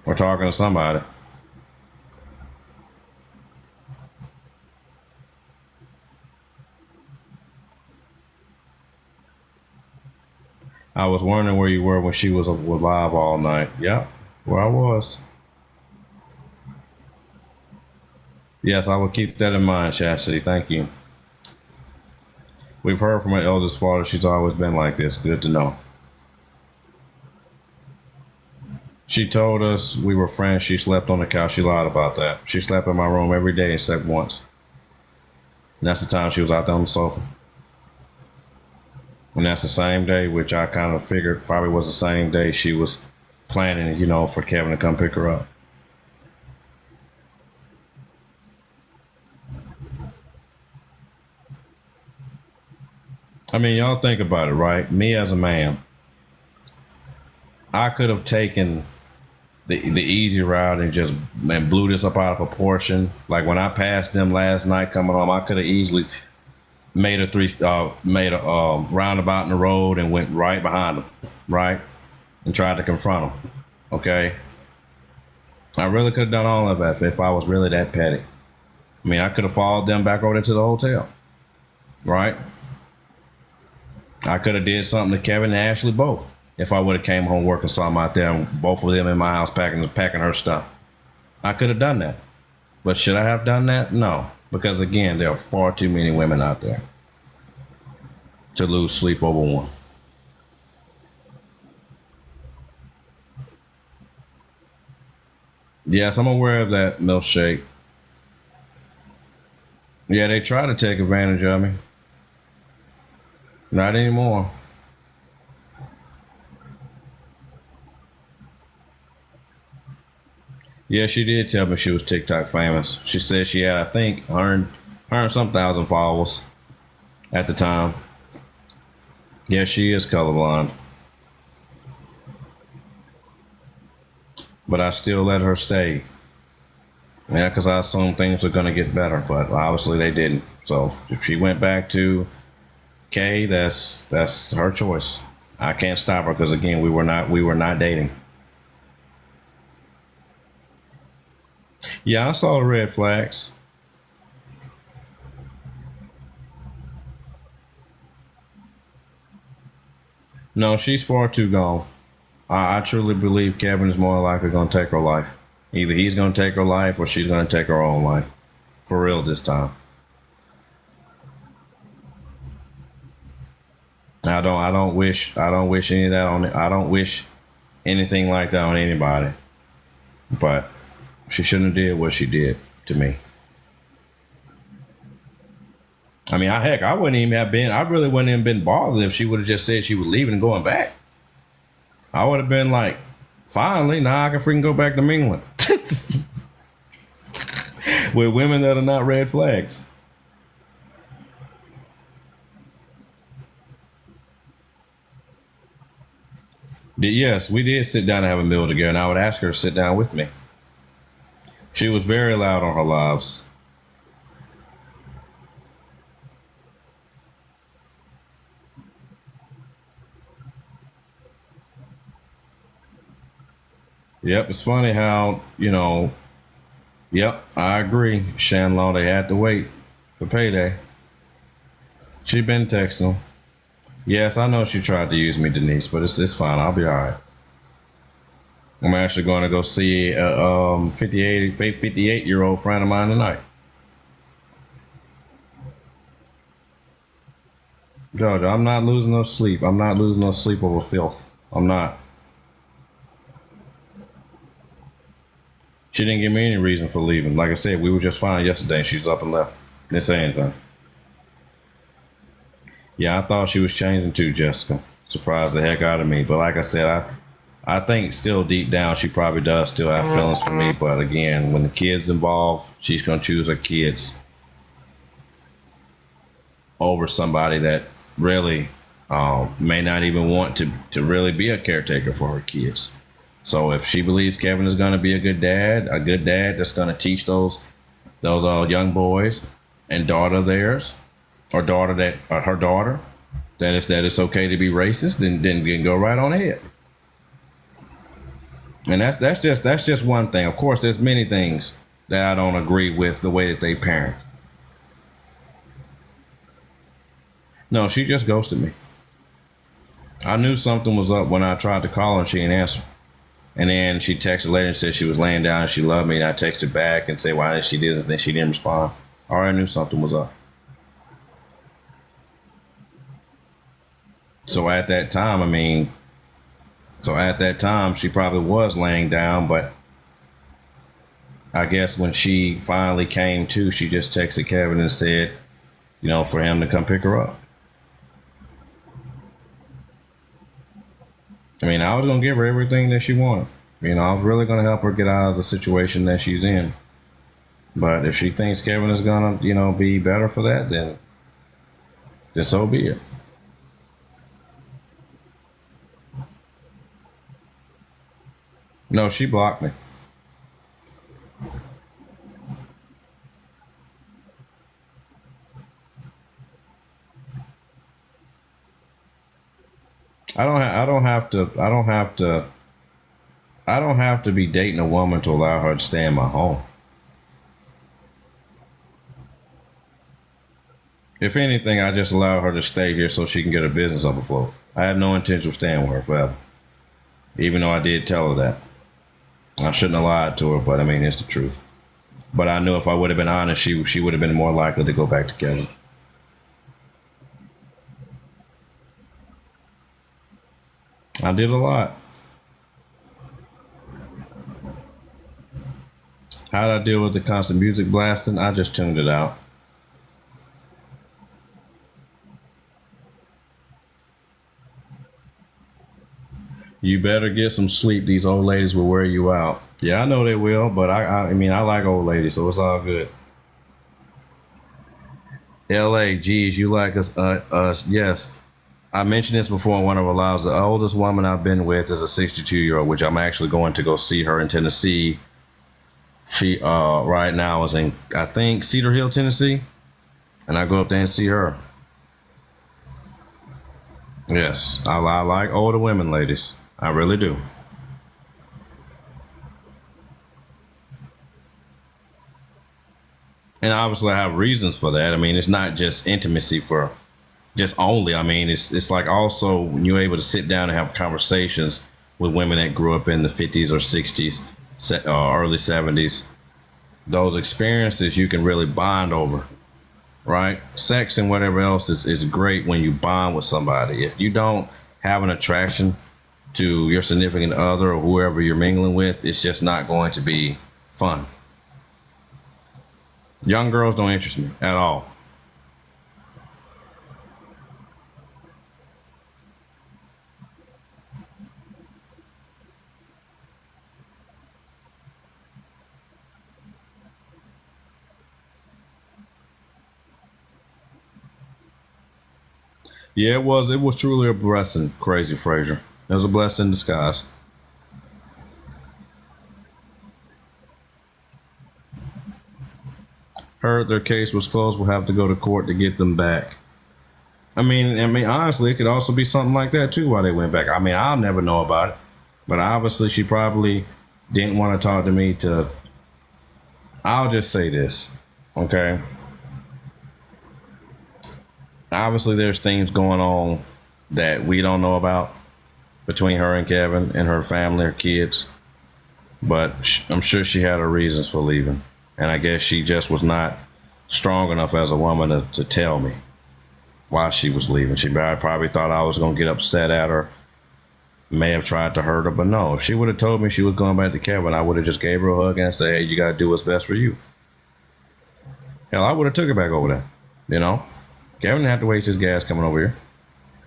Or talking to somebody. I was wondering where you were when she was live all night. Yep, where I was. Yes, I will keep that in mind, Chastity. Thank you. We've heard from her eldest father. She's always been like this. Good to know. She told us we were friends. She slept on the couch. She lied about that. She slept in my room every day except once. And that's the time she was out there on the sofa. And that's the same day, which I kind of figured probably was the same day she was planning, for Kevin to come pick her up. I mean, y'all think about it, right? Me as a man, I could have taken the easy route and blew this up out of proportion. Like when I passed them last night coming home, I could have easily made a roundabout in the road and went right behind them, right, and tried to confront them. Okay, I really could have done all of that if I was really that petty. I mean, I could have followed them back over to the hotel, right? I could have did something to Kevin and Ashley both if I would have came home working saw them out there and both of them in my house packing her stuff. I could have done that. But should I have done that? No. Because again, there are far too many women out there to lose sleep over one. Yes, I'm aware of that, milkshake. Yeah, they try to take advantage of me. Not anymore. Yeah, she did tell me she was TikTok famous. She said she had, I think, 100 some thousand followers at the time. Yeah, she is colorblind. But I still let her stay. Yeah, because I assumed things were going to get better, but obviously they didn't. So if she went back to Kay, that's her choice. I can't stop her because again, we were not dating. Yeah, I saw the red flags. No, she's far too gone. I truly believe Kevin is more likely going to take her life. Either he's going to take her life or she's going to take her own life. For real this time. I don't wish any of that on it. I don't wish anything like that on anybody. But she shouldn't have did what she did to me. I mean, I wouldn't even have been, I really wouldn't have been bothered if she would have just said she was leaving and going back. I would have been like, finally, now I can freaking go back to England. With women that are not red flags. Yes, we did sit down and have a meal together, and I would ask her to sit down with me. She was very loud on her lives. Yep, it's funny how, yep, I agree. Shanlaw, they had to wait for payday. She been texting him. Yes, I know she tried to use me, Denise, but it's fine. I'll be all right. I'm actually going to go see a 58-year-old friend of mine tonight. Georgia, I'm not losing no sleep. I'm not losing no sleep over filth. I'm not. She didn't give me any reason for leaving. Like I said, we were just fine yesterday and she's up and left. Didn't say anything. Yeah, I thought she was changing too, Jessica. Surprised the heck out of me. But like I said, I think still deep down she probably does still have feelings for me. But again, when the kid's involved, she's going to choose her kids over somebody that really may not even want to really be a caretaker for her kids. So if she believes Kevin is going to be a good dad that's going to teach those young boys and daughter of theirs, or her daughter, that it's okay to be racist, then go right on ahead. And that's just one thing. Of course, there's many things that I don't agree with the way that they parent. No, she just ghosted me. I knew something was up when I tried to call her and she didn't answer. And then she texted later and said she was laying down and she loved me. And I texted back and said why did she do this? And then she didn't respond. I already knew something was up. So at that time, she probably was laying down, but I guess when she finally came to, she just texted Kevin and said, for him to come pick her up. I mean, I was gonna give her everything that she wanted. I was really gonna help her get out of the situation that she's in. But if she thinks Kevin is gonna, be better for that, then so be it. No, she blocked me. I don't have to be dating a woman to allow her to stay in my home. If anything, I just allow her to stay here so she can get her business up afloat. I had no intention of staying with her forever, even though I did tell her that. I shouldn't have lied to her, but I mean, it's the truth. But I knew if I would have been honest, she would have been more likely to go back to Kevin. I did a lot. How did I deal with the constant music blasting? I just tuned it out. You better get some sleep. These old ladies will wear you out. Yeah, I know they will, but I mean, I like old ladies, so it's all good. LA, geez, you like us? Yes. I mentioned this before in one of our lives. The oldest woman I've been with is a 62-year-old, which I'm actually going to go see her in Tennessee. She right now is in, I think, Cedar Hill, Tennessee, and I go up there and see her. Yes, I like older women, ladies. I really do. And obviously, I have reasons for that. I mean, it's not just intimacy for just only. I mean, it's like also when you're able to sit down and have conversations with women that grew up in the 50s or 60s, early 70s. Those experiences you can really bond over, right? Sex and whatever else is great when you bond with somebody. If you don't have an attraction to your significant other or whoever you're mingling with, it's just not going to be fun. Young girls don't interest me at all. Yeah, it was truly a blessing, Crazy Frazier. It was a blessing in disguise. Heard their case was closed. We'll have to go to court to get them back. I mean, honestly, it could also be something like that too. Why they went back? I mean, I'll never know about it. But obviously, she probably didn't want to talk to me. I'll just say this, okay? Obviously, there's things going on that we don't know about between her and Kevin and her family, her kids. But I'm sure she had her reasons for leaving. And I guess she just was not strong enough as a woman to tell me why she was leaving. She probably thought I was going to get upset at her, may have tried to hurt her. But no, if she would have told me she was going back to Kevin, I would have just gave her a hug and said, hey, you got to do what's best for you. Hell, I would have took her back over there, Kevin didn't have to waste his gas coming over here.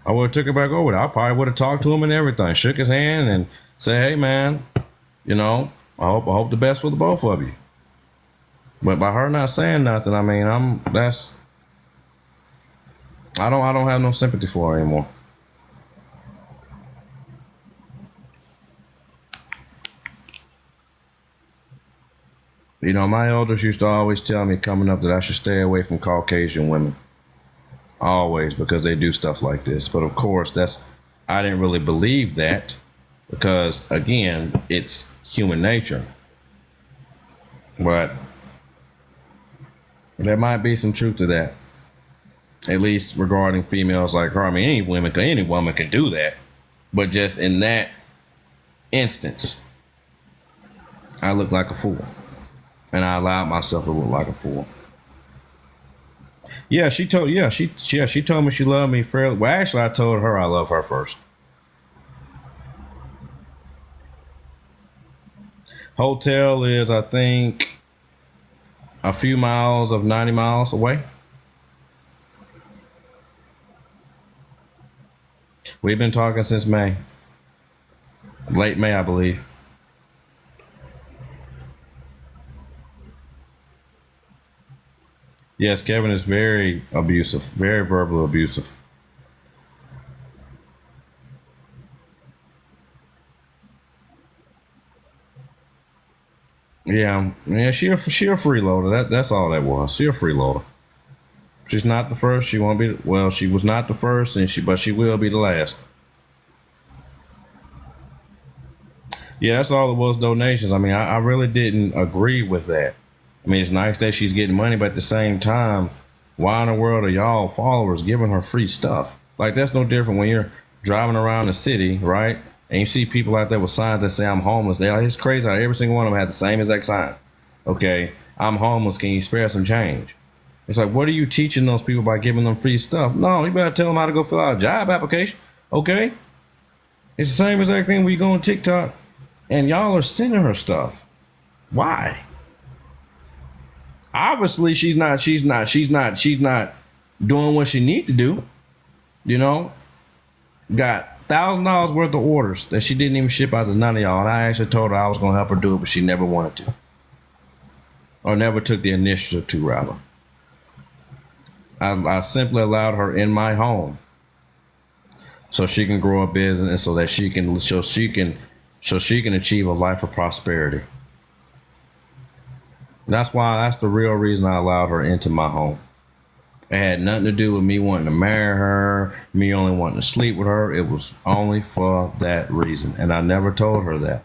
I would have took her back over there. I probably would have talked to him and everything, shook his hand and said, hey, man, I hope the best for the both of you. But by her not saying nothing, I mean, I don't have no sympathy for her anymore. My elders used to always tell me coming up that I should stay away from Caucasian women. Always, because they do stuff like this. But of course, I didn't really believe that because, again, it's human nature. But there might be some truth to that, at least regarding females like her. I mean, any woman can do that, but just in that instance, I looked like a fool, and I allowed myself to look like a fool. Yeah, she told me she loved me fairly. Well, actually, I told her I love her first. Hotel is, I think, a few miles of 90 miles away. We've been talking since May. Late May, I believe. Yes, Kevin is very abusive, very verbally abusive. Yeah, she a freeloader. That's all that was. She a freeloader. She's not the first. She won't be. Well, she was not the first, but she will be the last. Yeah, that's all it was. Donations. I mean, I really didn't agree with that. I mean, it's nice that she's getting money, but at the same time, why in the world are y'all followers giving her free stuff? Like that's no different when you're driving around the city, right? And you see people out there with signs that say I'm homeless. It's crazy how every single one of them had the same exact sign. Okay, I'm homeless. Can you spare some change? It's like, what are you teaching those people by giving them free stuff? No, you better tell them how to go fill out a job application. Okay, it's the same exact thing when you go on TikTok and y'all are sending her stuff. Why? Obviously, she's not doing what she need to do. You know, got $1,000 worth of orders that she didn't even ship out to none of y'all. And I actually told her I was gonna help her do it, but she never wanted to, or never took the initiative to. Rather, I simply allowed her in my home so she can grow a business and so that she can achieve a life of prosperity. That's the real reason I allowed her into my home. It had nothing to do with me wanting to marry her, me only wanting to sleep with her. It was only for that reason. And I never told her that.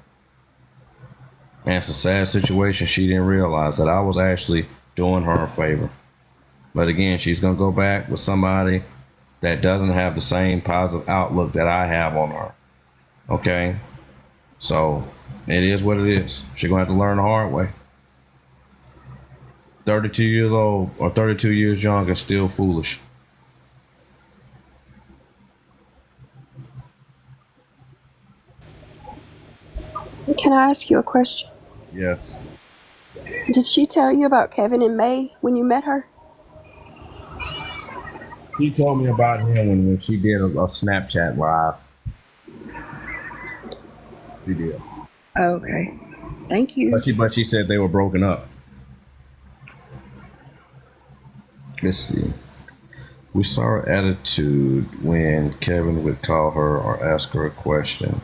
And it's a sad situation. She didn't realize that I was actually doing her a favor. But again, she's going to go back with somebody that doesn't have the same positive outlook that I have on her. Okay? So it is what it is. She's going to have to learn the hard way. 32 years old or 32 years young and still foolish. Can I ask you a question? Yes. Did she tell you about Kevin in May when you met her? She told me about him when she did a Snapchat live. She did. Okay. Thank you. But she said they were broken up. Let's see. We saw her attitude when Kevin would call her or ask her a question.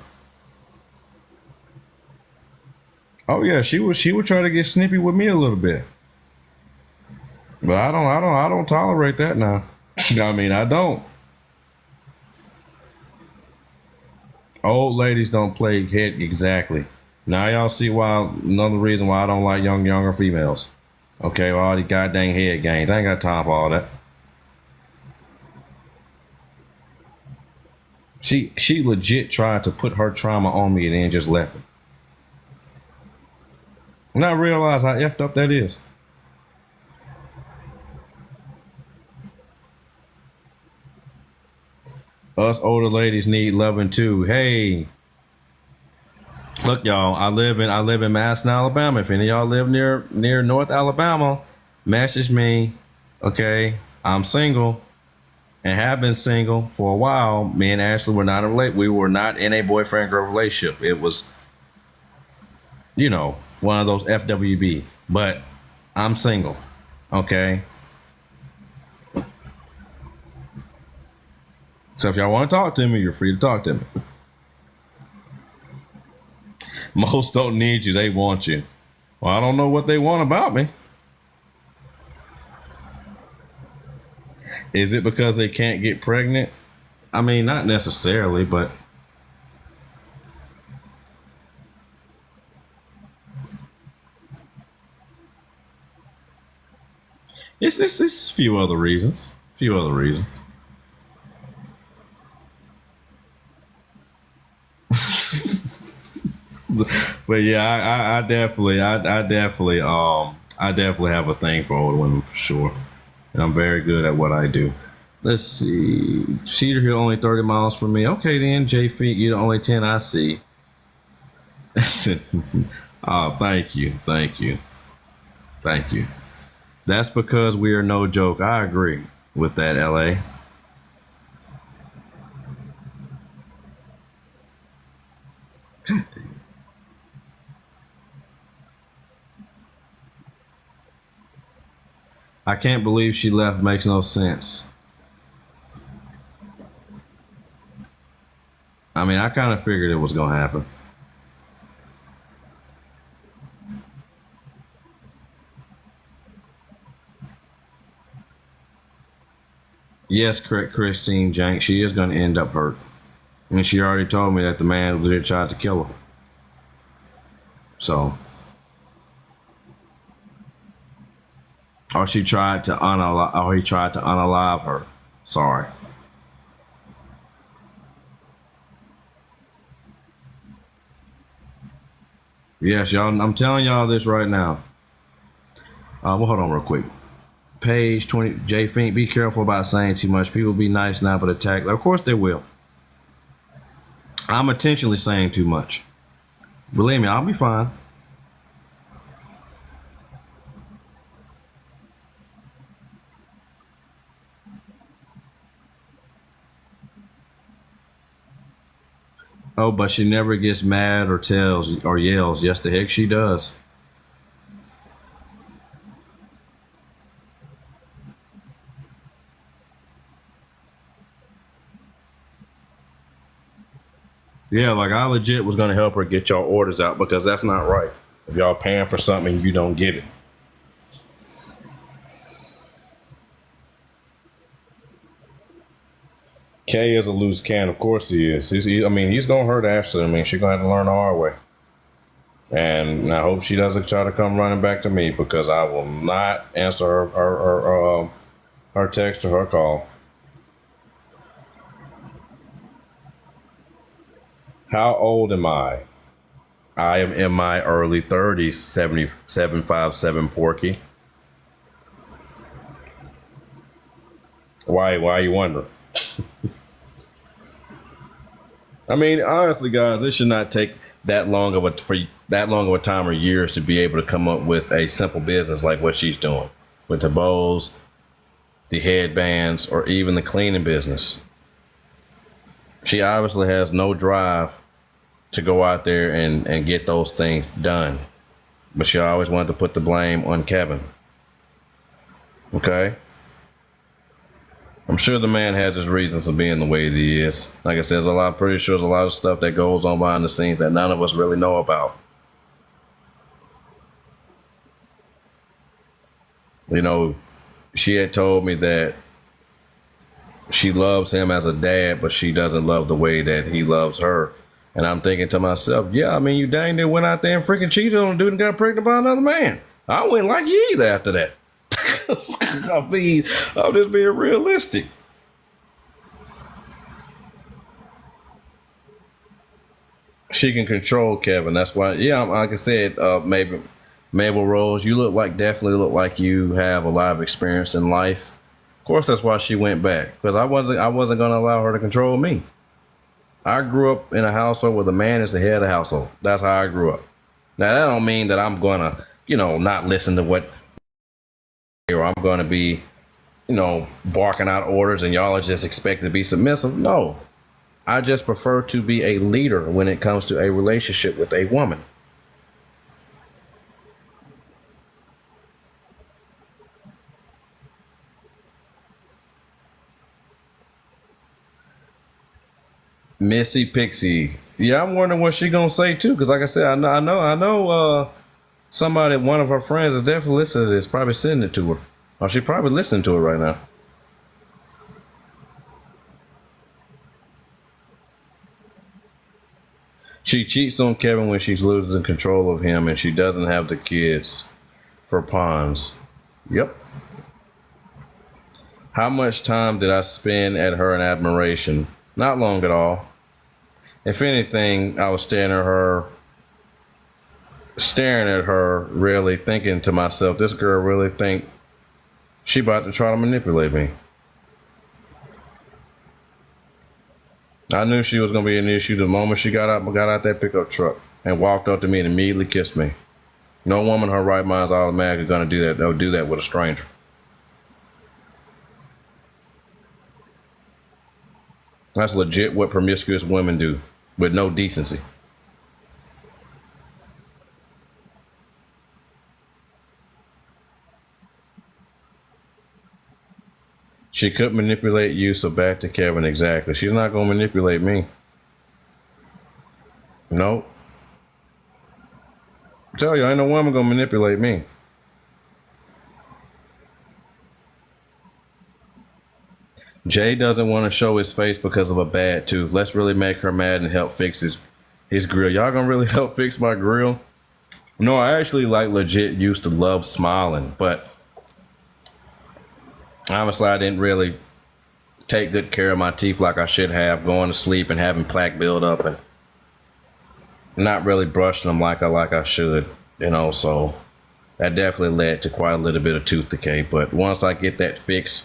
Oh yeah, she would try to get snippy with me a little bit. But I don't tolerate that now. I mean, I don't. Old ladies don't play head exactly. Now y'all see why another reason why I don't like younger females. Okay, well, all these goddamn head games. I ain't got time for all that. She legit tried to put her trauma on me and then just left it. And I realized how effed up that is. Us older ladies need loving too. Hey, look, y'all. I live in Madison, Alabama. If any of y'all live near North Alabama, message me. Okay, I'm single and have been single for a while. Me and Ashley were not we were not in a boyfriend girl relationship. It was, one of those FWB. But I'm single. Okay. So if y'all want to talk to me, you're free to talk to me. Most don't need you, they want you. Well, I don't know what they want about me. Is it because they can't get pregnant? I mean, not necessarily, but it's a few other reasons. But yeah, I definitely have a thing for older women for sure, and I'm very good at what I do. Let's see, Cedar Hill only 30 miles from me. Okay then, JFink, you're the only 10 I see. Oh, thank you. That's because we are no joke. I agree with that, LA. I can't believe she left. Makes no sense. I mean, I kind of figured it was going to happen. Yes, correct, Christine Jank. She is going to end up hurt. I mean, she already told me that the man legit tried to kill her. So, or she tried to or he tried to unalive her. Sorry. Yes, y'all. I'm telling y'all this right now. Well, hold on real quick. Page 20, JFink, be careful about saying too much. People be nice now, but attack. Of course they will. I'm intentionally saying too much. Believe me, I'll be fine. Oh, but she never gets mad or tells or yells. Yes, the heck she does. Yeah, like I legit was gonna help her get y'all orders out because that's not right. If y'all paying for something and you don't get it. Kay is a loose can, of course he is. I mean, he's gonna hurt Ashley. I mean, she's gonna have to learn the hard way. And I hope she doesn't try to come running back to me because I will not answer her text or her call. How old am I? I am in my early 30s, 7757 Porky. Why are you wondering? I mean, honestly, guys, this should not take that long of a time or years to be able to come up with a simple business like what she's doing with the bows, the headbands, or even the cleaning business. She obviously has no drive to go out there and get those things done, but she always wanted to put the blame on Kevin. Okay? I'm sure the man has his reasons for being the way that he is. Like I said, pretty sure there's a lot of stuff that goes on behind the scenes that none of us really know about. You know, she had told me that she loves him as a dad, but she doesn't love the way that he loves her. And I'm thinking to myself, yeah, I mean, you dang near went out there and freaking cheated on a dude and got pregnant by another man. I wouldn't like you either after that. I mean, I'm just being realistic. She can control Kevin. That's why, yeah, like I said, maybe Mabel Rose, you definitely look like you have a lot of experience in life. Of course, that's why she went back, because I wasn't going to allow her to control me. I grew up in a household where the man is the head of the household. That's how I grew up. Now, that don't mean that I'm going to, not listen to what, or I'm going to be, barking out orders and y'all are just expected to be submissive. No, I just prefer to be a leader when it comes to a relationship with a woman. Missy Pixie. Yeah, I'm wondering what she gonna say too, because like I said, I know. Somebody, one of her friends, is definitely listening to this. Probably sending it to her, or she probably listening to it right now. She cheats on Kevin when she's losing control of him, and she doesn't have the kids for pawns. Yep. How much time did I spend at her in admiration? Not long at all. If anything, I was staring at her, really thinking to myself, this girl really think she about to try to manipulate me. I knew she was going to be an issue the moment she got out that pickup truck and walked up to me and immediately kissed me. No woman in her right mind is automatically going to do that. They'll do that with a stranger. That's legit what promiscuous women do, with no decency. She could manipulate you, so back to Kevin. Exactly. She's not gonna manipulate me. Nope. I tell you, ain't no woman gonna manipulate me. Jay doesn't want to show his face because of a bad tooth. Let's really make her mad and help fix his grill. Y'all gonna really help fix my grill? No, I actually like legit used to love smiling, but honestly, I didn't really take good care of my teeth like I should have, going to sleep and having plaque build up and not really brushing them like I should, you know, so that definitely led to quite a little bit of tooth decay. But once I get that fixed,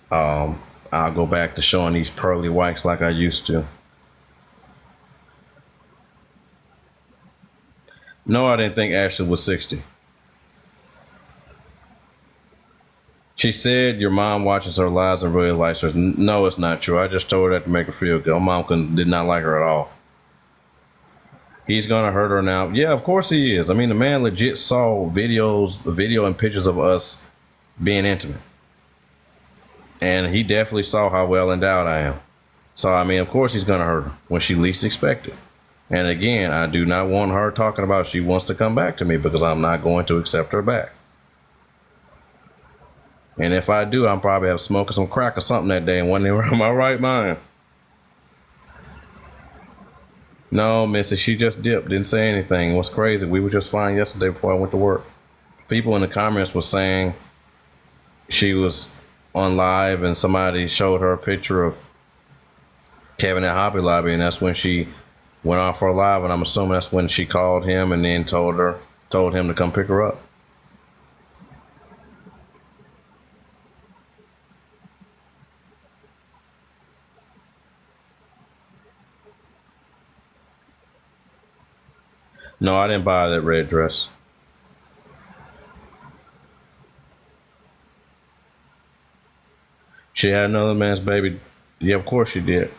I'll go back to showing these pearly whites like I used to. No, I didn't think Ashley was 60. She said your mom watches her lives and really likes her. No, it's not true. I just told her that to make her feel good. My mom did not like her at all. He's gonna hurt her now. Yeah, of course he is. I mean, the man legit saw video and pictures of us being intimate. And he definitely saw how well endowed I am. So, I mean, of course he's gonna hurt her when she least expected. And again, I do not want her talking about she wants to come back to me, because I'm not going to accept her back. And if I do, I'm probably have smoking some crack or something that day and wasn't even in my right mind. No, Missy, she just dipped, didn't say anything. What's crazy, we were just fine yesterday before I went to work. People in the comments were saying she was on live and somebody showed her a picture of Kevin at Hobby Lobby, and that's when she went off her live, and I'm assuming that's when she called him and then told him to come pick her up. No, I didn't buy that red dress. She had another man's baby. Yeah, of course she did.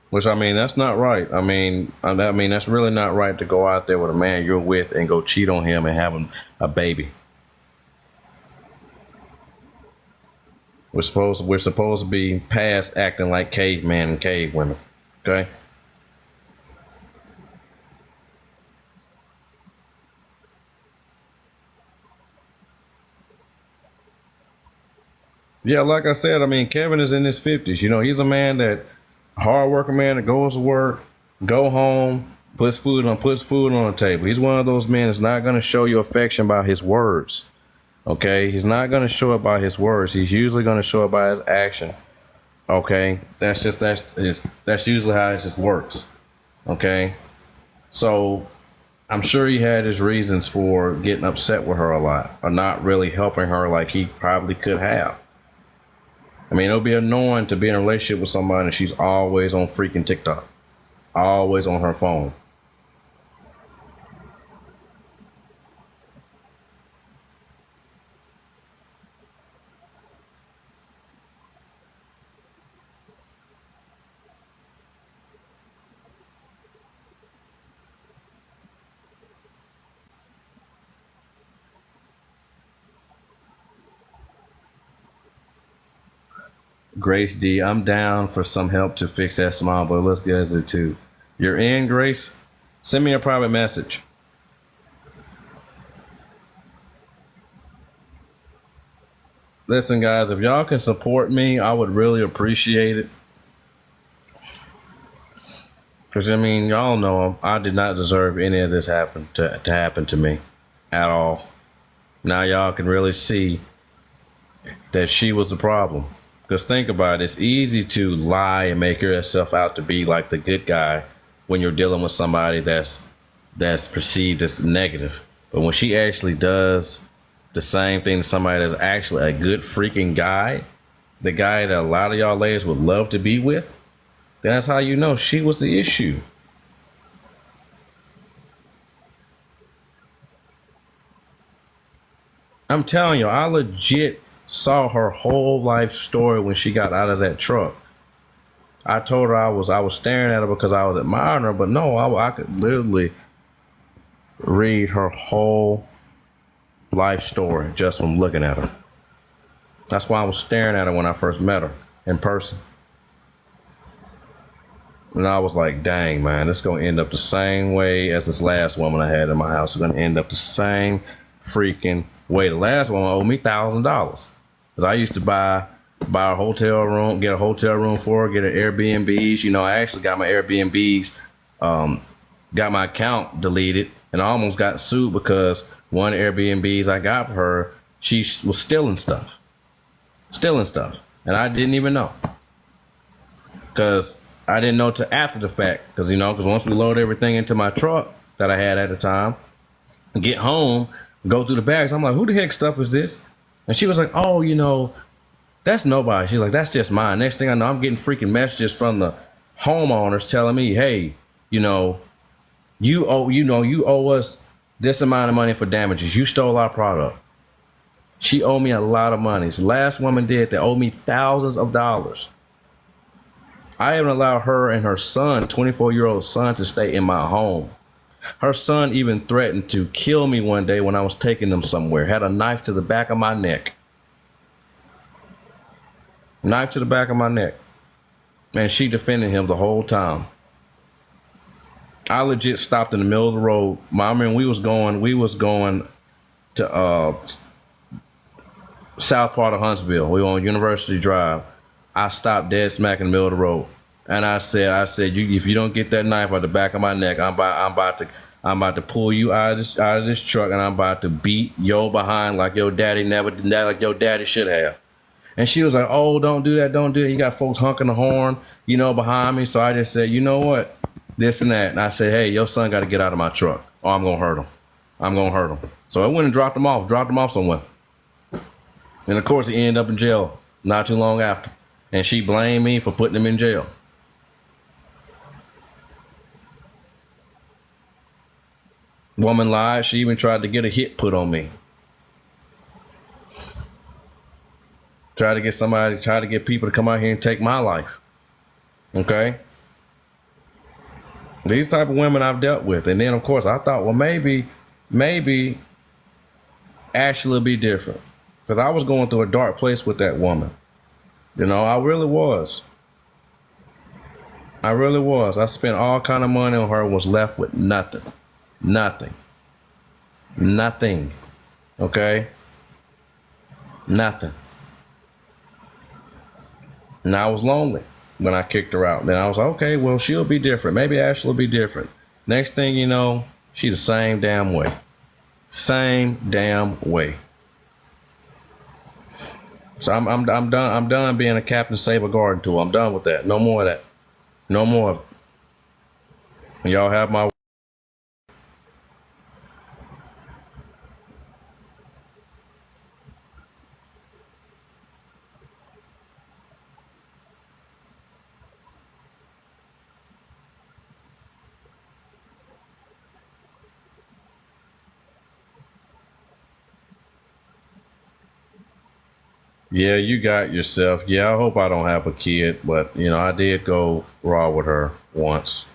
Which, I mean, that's not right. I mean, that's really not right to go out there with a man you're with and go cheat on him and have a baby. We're supposed to be past acting like caveman and cave women. Okay? Yeah, like I said, I mean, Kevin is in his 50s. You know, he's a man that, hard-working man that goes to work, go home, puts food on the table. He's one of those men that's not going to show you affection by his words. Okay? He's not going to show it by his words. He's usually going to show it by his action. Okay? That's usually how it just works. Okay? So I'm sure he had his reasons for getting upset with her a lot, or not really helping her like he probably could have. I mean, it'll be annoying to be in a relationship with somebody and she's always on freaking TikTok, always on her phone. Grace D, I'm down for some help to fix that smile, but let's get into it too. You're in, Grace? Send me a private message. Listen, guys, if y'all can support me, I would really appreciate it. Because, I mean, y'all know I did not deserve any of this to happen to me at all. Now y'all can really see that she was the problem. Because think about it, it's easy to lie and make yourself out to be like the good guy when you're dealing with somebody that's perceived as negative. But when she actually does the same thing to somebody that's actually a good freaking guy, the guy that a lot of y'all ladies would love to be with, then that's how you know she was the issue. I'm telling you, I legit saw her whole life story when she got out of that truck. I told her I was staring at her because I was admiring her, but no, I could literally read her whole life story just from looking at her. That's why I was staring at her when I first met her in person. And I was like, dang, man, it's going to end up the same way as this last woman I had in my house. It's going to end up the same freaking way. The last woman owed me $1,000. Because I used to buy a hotel room, get a hotel room for her, get an Airbnbs. You know, I actually got my Airbnbs, got my account deleted, and I almost got sued because one of the Airbnbs I got for her, she was stealing stuff. And I didn't even know. Because I didn't know till after the fact. Because once we load everything into my truck that I had at the time, and get home, go through the bags, I'm like, who the heck stuff is this? And she was like, oh, that's nobody. She's like, that's just mine. Next thing I know, I'm getting freaking messages from the homeowners telling me, hey, you owe us this amount of money for damages. You stole our product. She owed me a lot of money. The last woman did that owed me thousands of dollars. I even allowed her and her son, 24-year-old son, to stay in my home. Her son even threatened to kill me one day when I was taking them somewhere. Had a knife to the back of my neck. Knife to the back of my neck. And she defended him the whole time. I legit stopped in the middle of the road. I mean, we was going to south part of Huntsville. We were on University Drive. I stopped dead smack in the middle of the road, and I said, if you don't get that knife out the back of my neck, I'm about to pull you out of this truck, and I'm about to beat your behind like your daddy like your daddy should have. And she was like, oh, don't do that. You got folks honking the horn, behind me. So I just said, you know what, this and that. And I said, hey, your son got to get out of my truck, or I'm gonna hurt him. So I went and dropped him off somewhere. And of course, he ended up in jail not too long after. And she blamed me for putting him in jail. Woman lied. She even tried to get a hit put on me. Try to get people to come out here and take my life. Okay? These type of women I've dealt with. And then, of course, I thought, well, maybe Ashley will be different. Because I was going through a dark place with that woman. I really was. I spent all kind of money on her, was left with nothing. Okay? Nothing. And I was lonely when I kicked her out. Then I was like, okay, well, she'll be different. Maybe Ashley will be different. Next thing you know, she the same damn way. So I'm done. I'm done being a Captain Save a Garden tool. I'm done with that. No more of that. No more of it. Y'all have my. Yeah, you got yourself. Yeah, I hope I don't have a kid, but I did go raw with her once.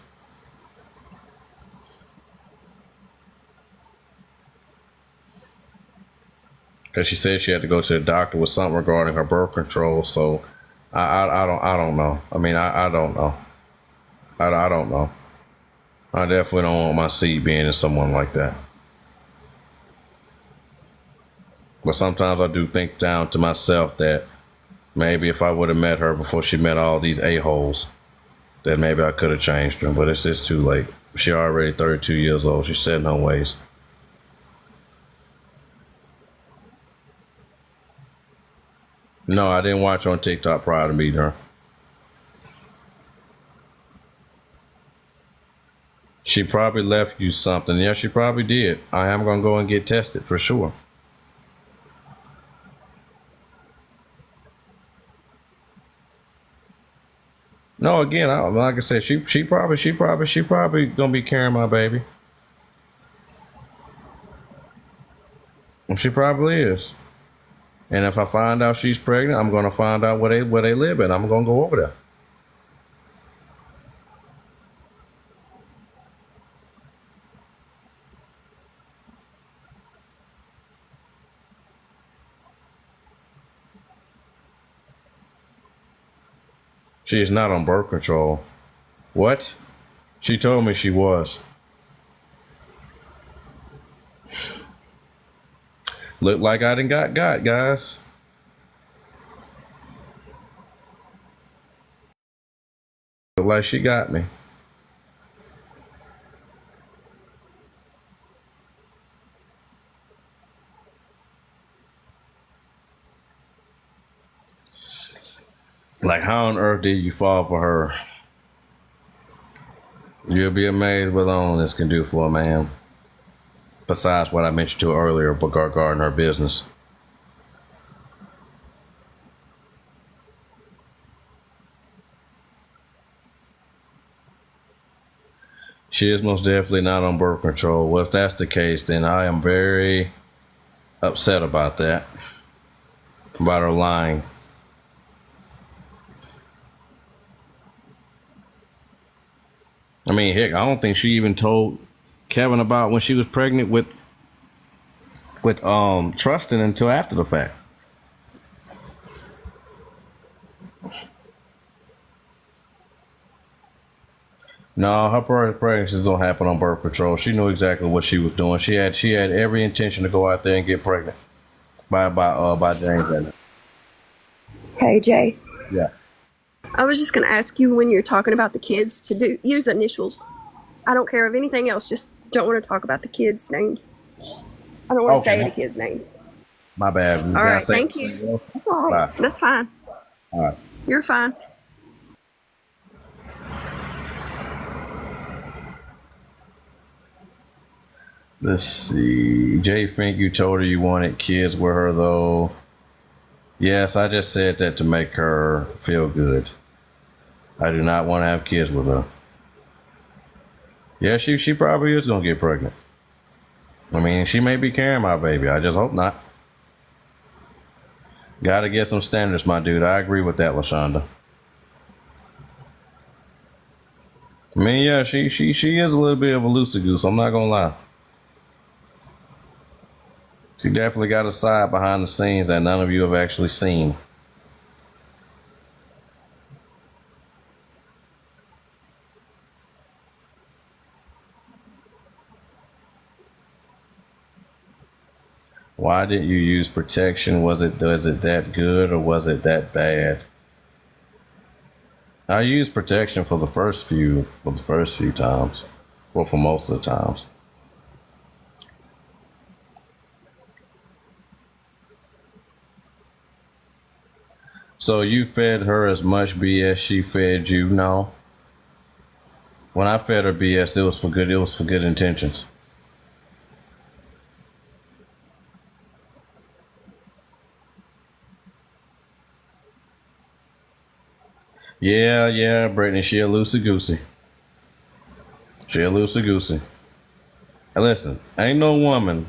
Because she said she had to go to the doctor with something regarding her birth control. So I don't know. I mean, I don't know. I don't know. I definitely don't want my seed being in someone like that. But sometimes I do think down to myself that maybe if I would have met her before she met all these a-holes, that maybe I could have changed her. But it's just too late. She already 32 years old. She's set in her ways. No, I didn't watch her on TikTok prior to meeting her. She probably left you something. Yeah, she probably did. I am going to go and get tested for sure. No, again, like I said, she probably gonna be carrying my baby. She probably is. And if I find out she's pregnant, I'm gonna find out where they live at. I'm gonna go over there. She is not on birth control. What? She told me she was. Look like I done got, guys. Look like she got me. Like, how on earth did you fall for her? You'll be amazed what loneliness can do for a man. Besides what I mentioned to her earlier regarding her business. She is most definitely not on birth control. Well, if that's the case, then I am very upset about that. About her lying. I mean, heck, I don't think she even told Kevin about when she was pregnant with Trustin until after the fact. No, her pregnancies don't happen on birth control. She knew exactly what she was doing. She had every intention to go out there and get pregnant by James. Hey, Jay. Yeah. I was just going to ask you when you're talking about the kids to use initials. I don't care of anything else. Just don't want to talk about the kids' names. I don't want to say the kids' names. My bad. All right. Thank you. All right. That's fine. All right. You're fine. Let's see. JFink, you told her you wanted kids with her, though. Yes, I just said that to make her feel good. I do not want to have kids with her. Yeah, she probably is going to get pregnant. I mean, she may be carrying my baby. I just hope not. Gotta get some standards, my dude. I agree with that, LaShonda. I mean, yeah, she is a little bit of a loosey goose. I'm not gonna lie. She definitely got a side behind the scenes that none of you have actually seen. Why didn't you use protection? Was it that good or was it that bad? I used protection for the first few times. Well, for most of the times. So you fed her as much BS she fed you? No. When I fed her BS, it was for good intentions. Yeah, Brittany, she a loosey goosey. And listen, ain't no woman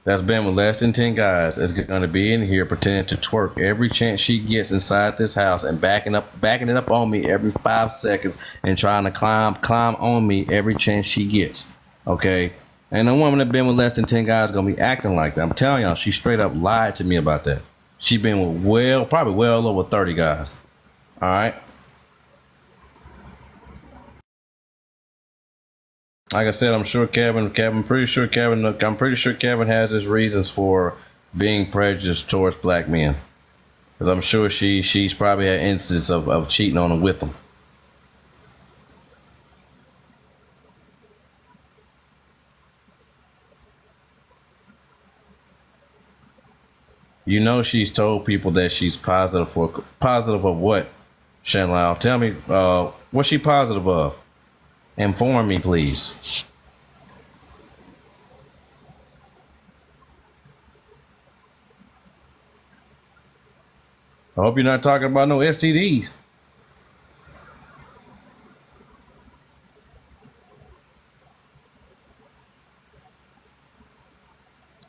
that's been with less than 10 guys is gonna be in here pretending to twerk every chance she gets inside this house and backing it up on me every 5 seconds and trying to climb on me every chance she gets. Okay? Ain't no woman that been with less than 10 guys gonna be acting like that. I'm telling y'all, she straight up lied to me about that. She been with probably well over 30 guys. All right? Like I said, I'm pretty sure Kevin has his reasons for being prejudiced towards black men. Because I'm sure she's probably had instances of cheating on him with them. You know she's told people that she's positive of what? Shanlau, tell me, what's she positive of? Inform me, please. I hope you're not talking about no STDs.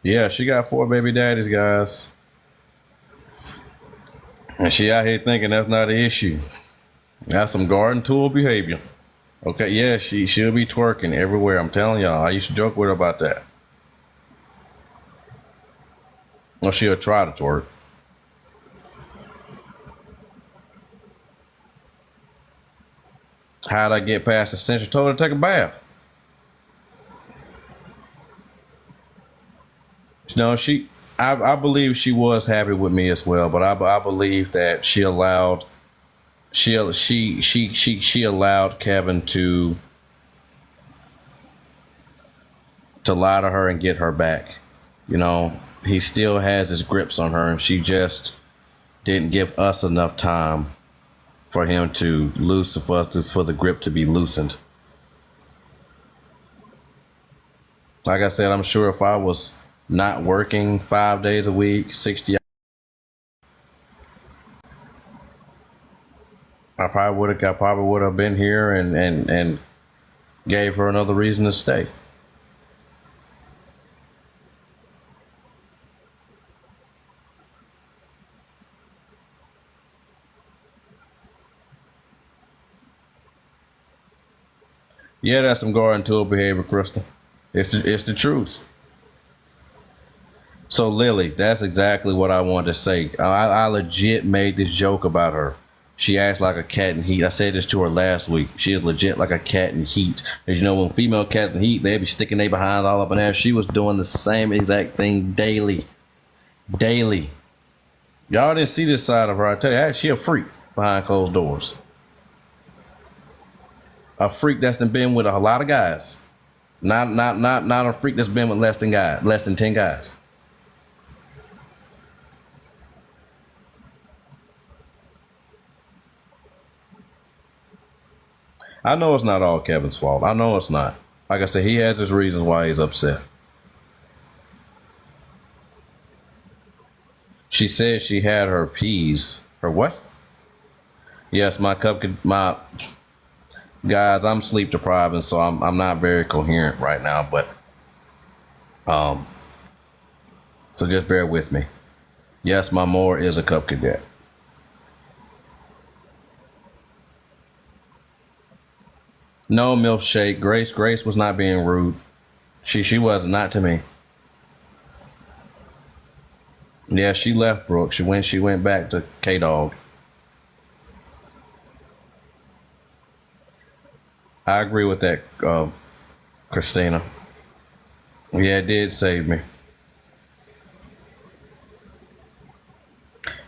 Yeah, she got 4 baby daddies, guys. And she out here thinking that's not an issue. That's some garden tool behavior. Okay, yeah, she'll be twerking everywhere. I'm telling y'all. I used to joke with her about that. Or she'll try to twerk. How'd I get past the stench? I told her to take a bath. You know, I believe she was happy with me as well, but I believe that she allowed she allowed Kevin to lie to her and get her back. You know, he still has his grips on her, and she just didn't give us enough time for him to for the grip to be loosened. Like I said, I'm sure if I was not working 5 days a week, 60 hours, I probably would have been here and gave her another reason to stay. Yeah, that's some garden tool behavior, Crystal. It's the truth. So Lily, that's exactly what I wanted to say. I legit made this joke about her. She acts like a cat in heat. I said this to her last week. She is legit like a cat in heat. As you know, when female cats in heat, they be sticking their behinds all up in there. She was doing the same exact thing daily. Daily. Y'all didn't see this side of her. I tell you, she a freak behind closed doors. A freak that's been with a lot of guys. Not a freak that's been with less than 10 guys. I know it's not all Kevin's fault. I know it's not. Like I said, he has his reasons why he's upset. She said she had her peas. Her what? Yes, my guys, I'm sleep deprived, and so I'm not very coherent right now, but so just bear with me. Yes, my more is a Cub Cadet. No, milkshake. Grace was not being rude. She was not to me. Yeah, she left Brooke. She went back to K-Dog. I agree with that, Christina. Yeah, it did save me.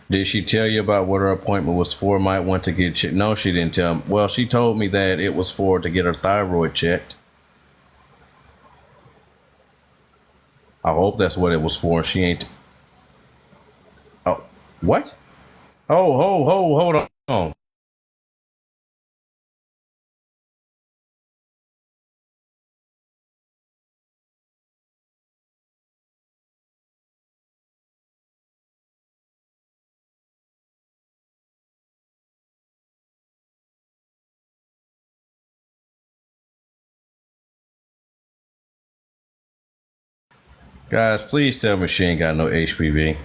Did she tell you about what her appointment was for? Might want to get checked. No, she didn't tell me. Well, she told me that it was to get her thyroid checked. I hope that's what it was for. She ain't. Oh, what? Oh, hold on. Guys, please tell me she ain't got no HPV.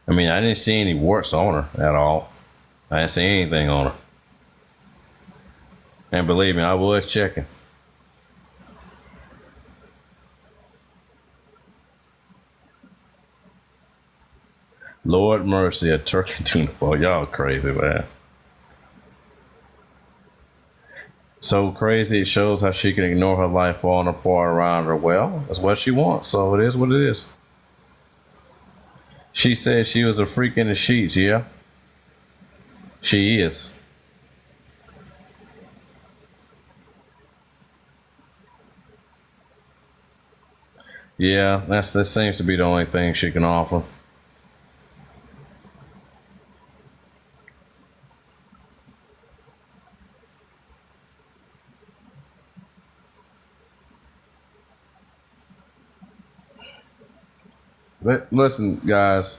I mean, I didn't see any warts on her at all. I didn't see anything on her. And believe me, I was checking. Lord mercy, a turkey tuna ball. Y'all crazy, man. So crazy, it shows how she can ignore her life falling apart around her. Well, that's what she wants, so it is what it is. She said she was a freak in the sheets, yeah? She is. Yeah, that seems to be the only thing she can offer. But listen, guys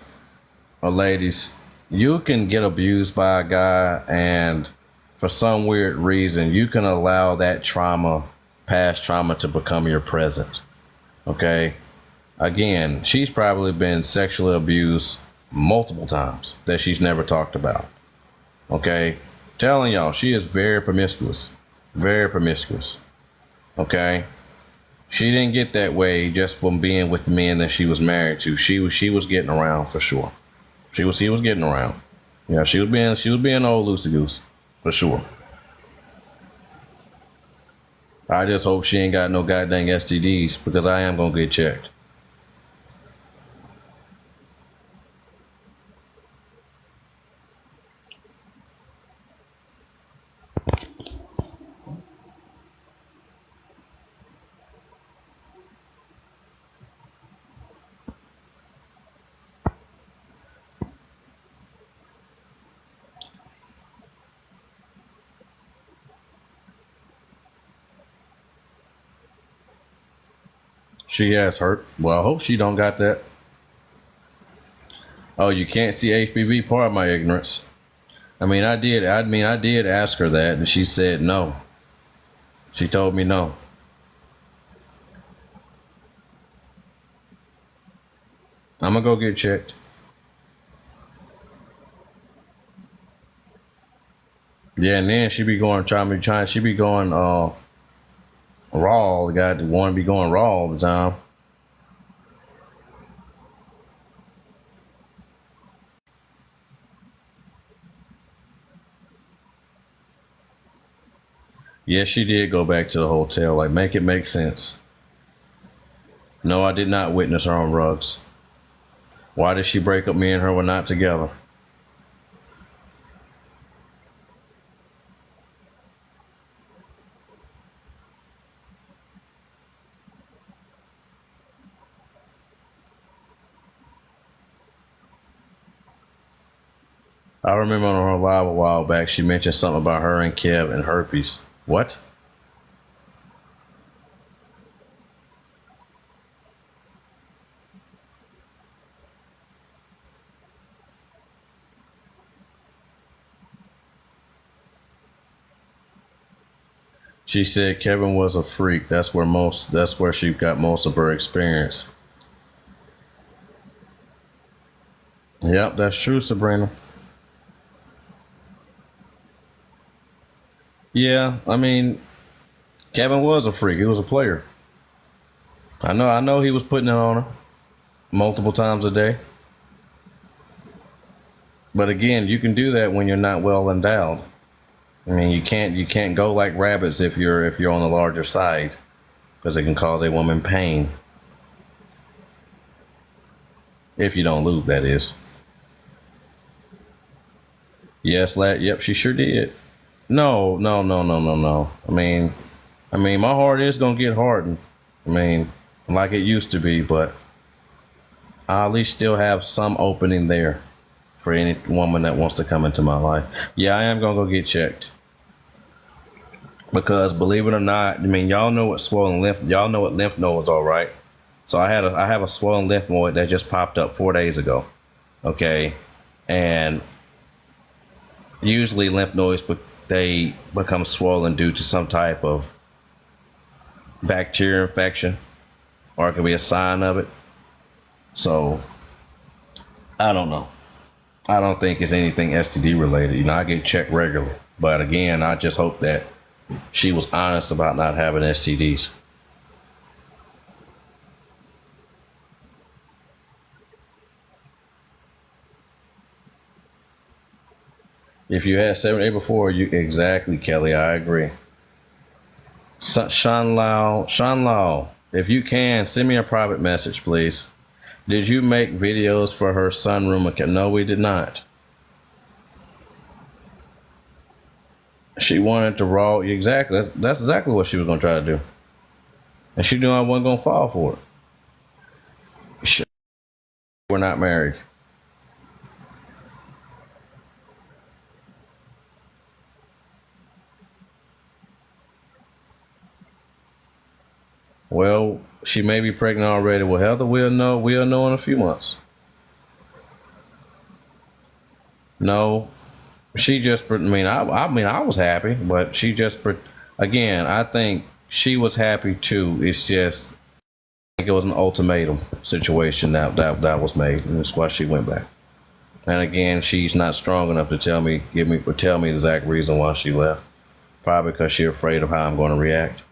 or ladies, you can get abused by a guy, and for some weird reason, you can allow that past trauma, to become your present. Okay? Again, she's probably been sexually abused multiple times that she's never talked about. Okay? Telling y'all, she is very promiscuous. Very promiscuous. Okay? She didn't get that way just from being with men that she was married to. She was getting around for sure. He was getting around. Yeah, she was being old loosey goose, for sure. I just hope she ain't got no goddamn STDs because I am gonna get checked. She has hurt. Well, I hope she don't got that. Oh, you can't see HPV? Part of my ignorance. I did ask her that, and she said no. She told me no. I'm gonna go get checked. Yeah, and then she be going she be going raw. The guy that want to be going raw all the time. Yes, she did go back to the hotel. Like, make it make sense. No, I did not witness her on rugs. Why did she break up? Me and her were not together. I remember on her live a while back, she mentioned something about her and Kev and herpes. What? She said Kevin was a freak. That's where she got most of her experience. Yep, that's true, Sabrina. Yeah, Kevin was a freak. He was a player. I know he was putting it on her multiple times a day. But again, you can do that when you're not well endowed. You can't go like rabbits if you're on the larger side because it can cause a woman pain if you don't lube, that is. Yes, yep, she sure did. No, no, no, no, no, no. My heart is gonna get hardened. I mean, like it used to be, but I at least still have some opening there for any woman that wants to come into my life. Yeah, I am gonna go get checked because believe it or not, y'all know what swollen lymph. Y'all know what lymph nodes are, right? So I have a swollen lymph node that just popped up 4 days ago. Okay, and usually lymph nodes they become swollen due to some type of bacteria infection, or it could be a sign of it. So I don't know. I don't think it's anything STD related. I get checked regularly, but again, I just hope that she was honest about not having STDs. If you had 7 8 before, you exactly, Kelly. I agree. Sean Lau, if you can, send me a private message, please. Did you make videos for her sunroom account? No, we did not. She wanted to raw. Exactly. That's exactly what she was gonna try to do, and she knew I wasn't gonna fall for it. We're not married. Well, she may be pregnant already. Well, Heather, we'll know. We'll know in a few months. No, she just. I was happy, but she just. Again, I think she was happy too. It's just, I think it was an ultimatum situation that was made, and that's why she went back. And again, she's not strong enough to tell me the exact reason why she left. Probably because she's afraid of how I'm going to react.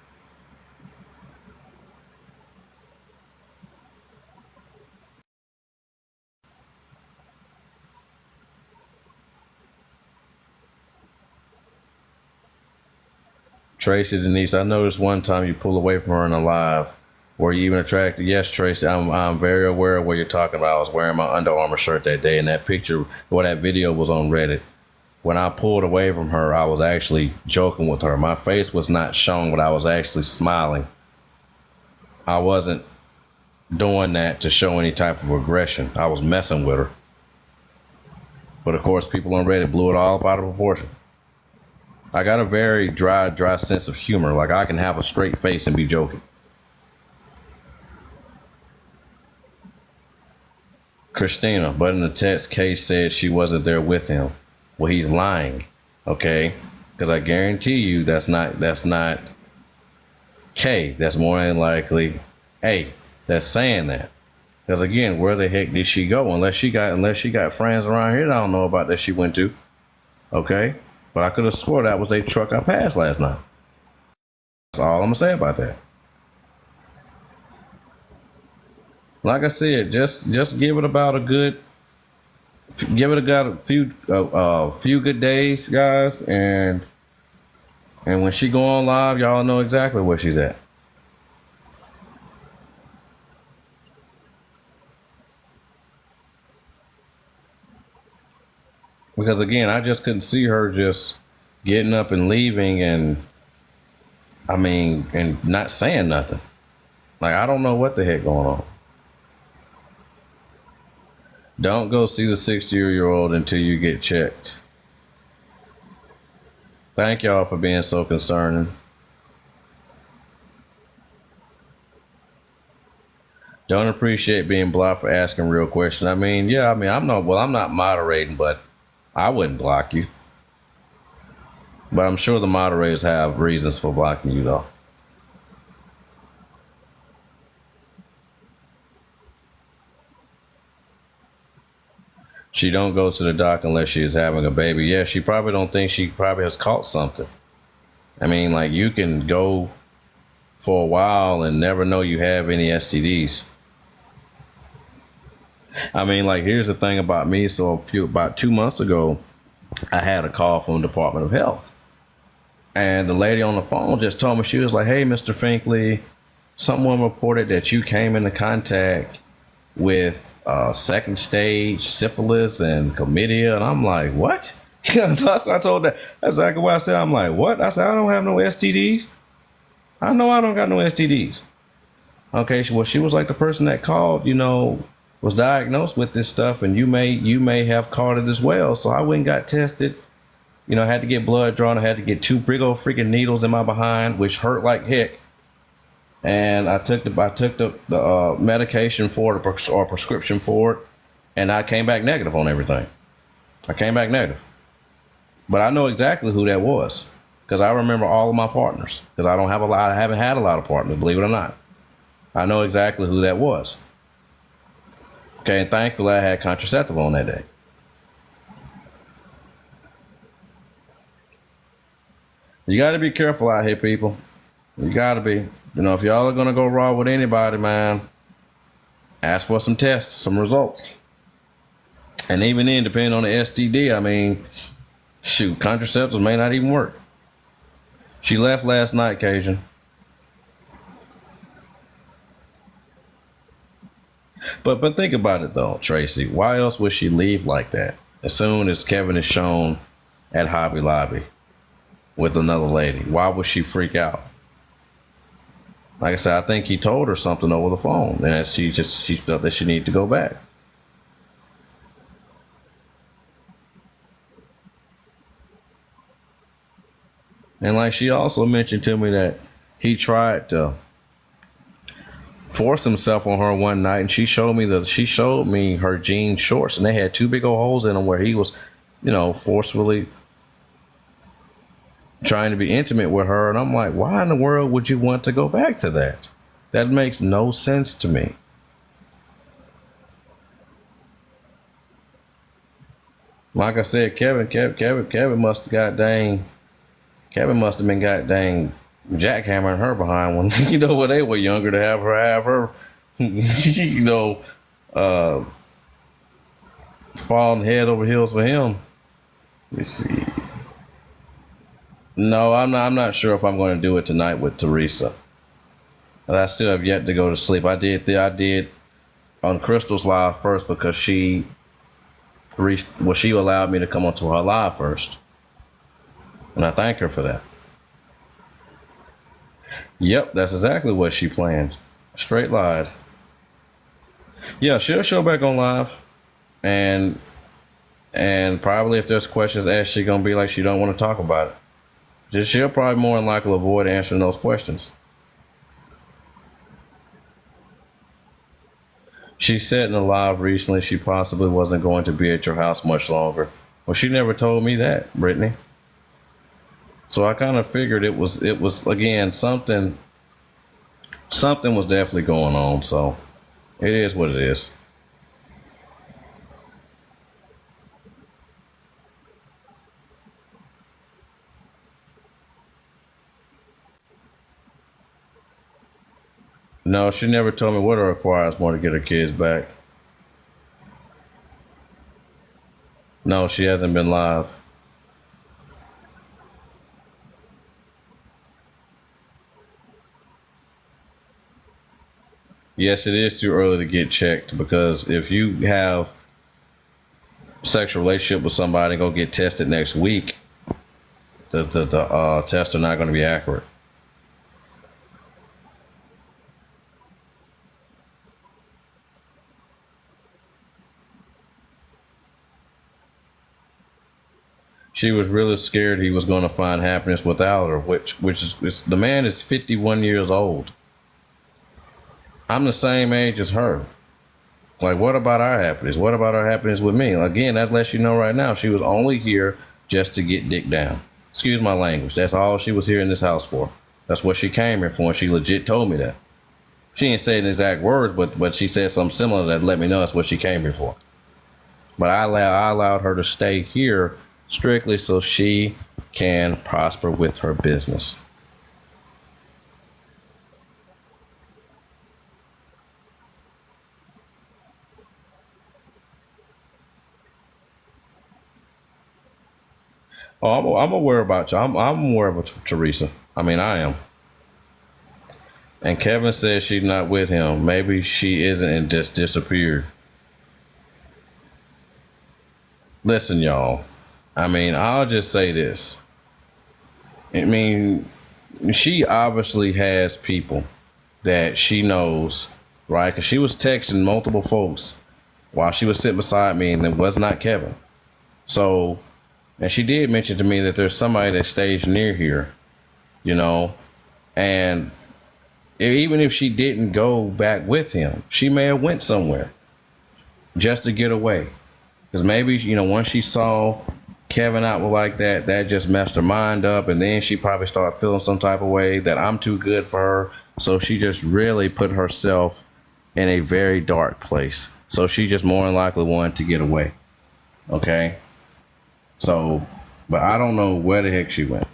Tracy Denise, I noticed one time you pull away from her in a live. Were you even attracted? Yes, Tracy, I'm very aware of what you're talking about. I was wearing my Under Armour shirt that day, and that picture or that video was on Reddit. When I pulled away from her, I was actually joking with her. My face was not showing, but I was actually smiling. I wasn't doing that to show any type of aggression. I was messing with her. But of course, people on Reddit blew it all up out of proportion. I got a very dry sense of humor. Like, I can have a straight face and be joking. Christina, but in the text, Case said she wasn't there with him. Well, he's lying, okay? Because I guarantee you that's not K. That's more than likely A that's saying that. Because again, where the heck did she go? Unless she got friends around here that I don't know about that she went to. Okay? But I could have swore that was a truck I passed last night. That's all I'm gonna say about that. Like I said, just give it about a good, few good days, guys, and when she go on live, y'all know exactly where she's at. Because again, I just couldn't see her just getting up and leaving and not saying nothing. Like, I don't know what the heck going on. Don't go see the 60-year-old until you get checked. Thank y'all for being so concerning. Don't appreciate being blocked for asking real questions. I'm not moderating, but I wouldn't block you. But I'm sure the moderators have reasons for blocking you, though. She don't go to the doc unless she is having a baby. Yeah, she probably don't think she probably has caught something. I mean, like, you can go for a while and never know you have any STDs. I mean, like, here's the thing about me. So about 2 months ago, I had a call from the Department of Health. And the lady on the phone just told me, she was like, hey, Mr. Finkley, someone reported that you came into contact with second stage syphilis and chlamydia. And I'm like, what? I told that. That's exactly what I said. I'm like, what? I said, I don't have no STDs. I know I don't got no STDs. Okay, well, she was like, the person that called, was diagnosed with this stuff, and you may have caught it as well. So I went and got tested. I had to get blood drawn. I had to get 2 big old freaking needles in my behind, which hurt like heck. And I took the medication for it, or prescription for it, and I came back negative on everything. I came back negative. But I know exactly who that was, because I remember all of my partners. Because I haven't had a lot of partners, believe it or not. I know exactly who that was. Okay, and thankfully I had contraceptive on that day. You got to be careful out here, people. You got to be. If y'all are going to go raw with anybody, man, ask for some tests, some results. And even then, depending on the STD, shoot, contraceptives may not even work. She left last night, Cajun. But think about it, though, Tracy. Why else would she leave like that as soon as Kevin is shown at Hobby Lobby with another lady? Why would she freak out? Like I said, I think he told her something over the phone, and she felt that she needed to go back. And like she also mentioned to me that he tried to force himself on her one night, and she showed me her jean shorts, and they had 2 big old holes in them where he was, forcefully trying to be intimate with her. And I'm like, why in the world would you want to go back to that? That makes no sense to me. Like I said, Kevin must have been got dang jackhammering her behind when when they were younger, to have her falling head over heels for him. Let me see. No, I'm not sure if I'm going to do it tonight with Teresa. I still have yet to go to sleep. I did on Crystal's live first because she allowed me to come onto her live first, and I thank her for that. Yep, that's exactly what she planned. Straight lied. Yeah, she'll show back on live, and probably if there's questions asked, she's gonna be like she don't want to talk about it. She'll probably more than likely avoid answering those questions. She said in a live recently she possibly wasn't going to be at your house much longer. Well, she never told me that, Brittany. So I kind of figured it was again something was definitely going on. So it is what it is. No, she never told me what it requires more to get her kids back. No, she hasn't been live. Yes, it is too early to get checked because if you have sexual relationship with somebody and go get tested next week, the tests are not going to be accurate. She was really scared he was going to find happiness without her, which is the man is 51 years old. I'm the same age as her. Like, what about our happiness? What about our happiness with me? Again, that lets you know right now she was only here just to get dick down. Excuse my language. That's all she was here in this house for. That's what she came here for, and she legit told me that. She didn't say it in exact words, but she said something similar that let me know that's what she came here for. But I allowed her to stay here strictly so she can prosper with her business. Oh, I'm aware about you. I'm aware of Teresa. I mean, I am. And Kevin says she's not with him. Maybe she isn't and just disappeared. Listen, y'all. I mean, I'll just say this. I mean, she obviously has people that she knows, right? Because she was texting multiple folks while she was sitting beside me, and it was not Kevin. So, and she did mention to me that there's somebody that stays near here, you know, and even if she didn't go back with him, she may have went somewhere just to get away. Because maybe, you know, once she saw Kevin out like that, that just messed her mind up. And then she probably started feeling some type of way that I'm too good for her. So she just really put herself in a very dark place. So she just more than likely wanted to get away. Okay? So, but I don't know where the heck she went.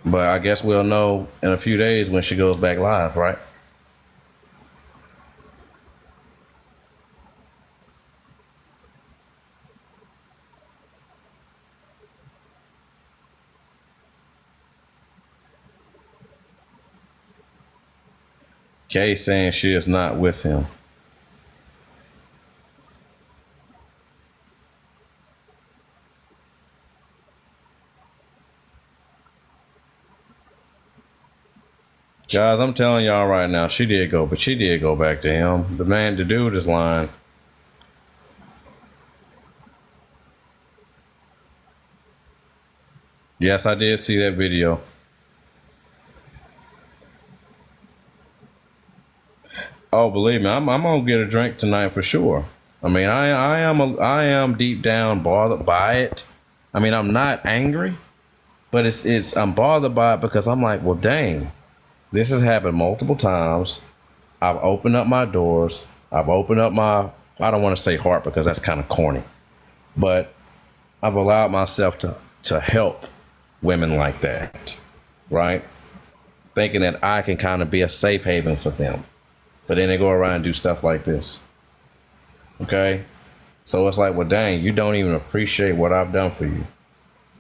But I guess we'll know in a few days when she goes back live, right? Kay saying she is not with him. Guys, I'm telling y'all right now, she did go back to him. The dude is lying. Yes, I did see that video. Oh, believe me, I'm gonna get a drink tonight for sure. I mean, I am deep down bothered by it. I mean, I'm not angry, but I'm bothered by it because I'm like, well, dang, this has happened multiple times. I've opened up my doors. I've opened up I don't want to say heart because that's kind of corny, but I've allowed myself to help women like that, right? Thinking that I can kind of be a safe haven for them. But then they go around and do stuff like this. Okay? So it's like, well, dang, you don't even appreciate what I've done for you.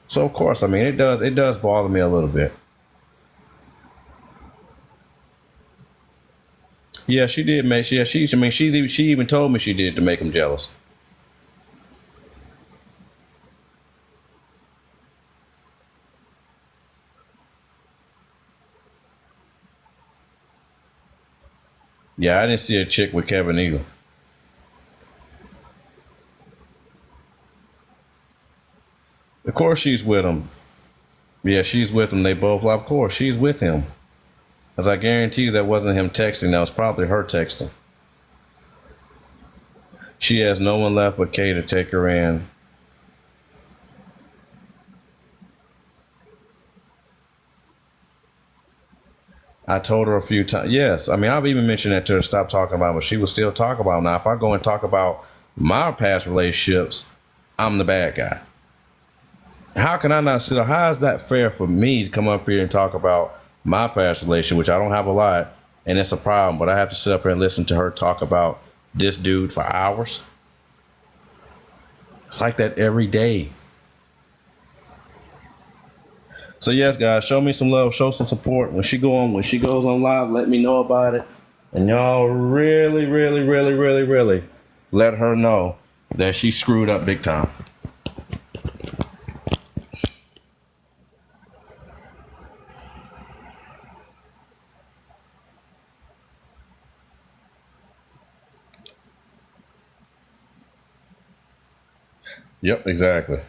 So of course, I mean, it does bother me a little bit. Yeah, she did make. Yeah, I mean, she even told me she did it to make him jealous. Yeah, I didn't see a chick with Kevin either. Of course, she's with him. Yeah, she's with him. They both. Well, of course, she's with him. As I guarantee you, that wasn't him texting. That was probably her texting. She has no one left but Kay to take her in. I told her a few times. Yes, I mean, I've even mentioned that to her. Stop talking about it, but she will still talk about it. Now, if I go and talk about my past relationships, I'm the bad guy. How can I not sit? How is that fair for me to come up here and talk about my past relationship, which I don't have a lot, and it's a problem, but I have to sit up here and listen to her talk about this dude for hours? It's like that every day. So yes, guys, show me some love, show some support. When she goes on live, let me know about it. And y'all really, really, really, really, really let her know that she screwed up big time. Yep, exactly.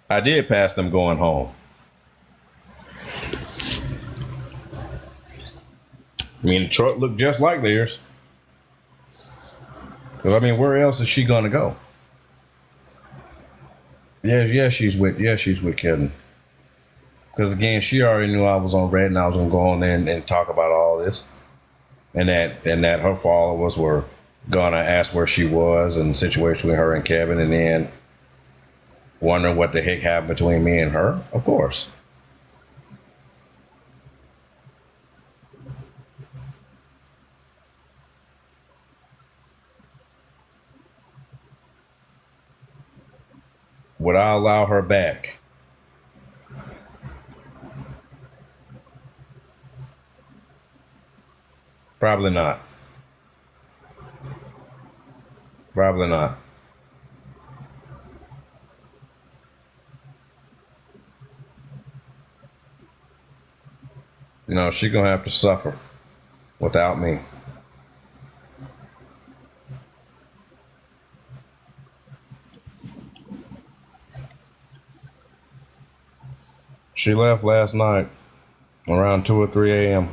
I did pass them going home. I mean, the truck looked just like theirs. Because I mean, where else is she gonna go? Yeah, she's with Kevin. Because again, she already knew I was on Red, and I was gonna go on there and talk about all this, and that her followers were gonna ask where she was and the situation with her and Kevin, and then wondering what the heck happened between me and her. Of course. Would I allow her back? Probably not. Probably not. You know, she gonna have to suffer without me. She left last night around 2 or 3 a.m.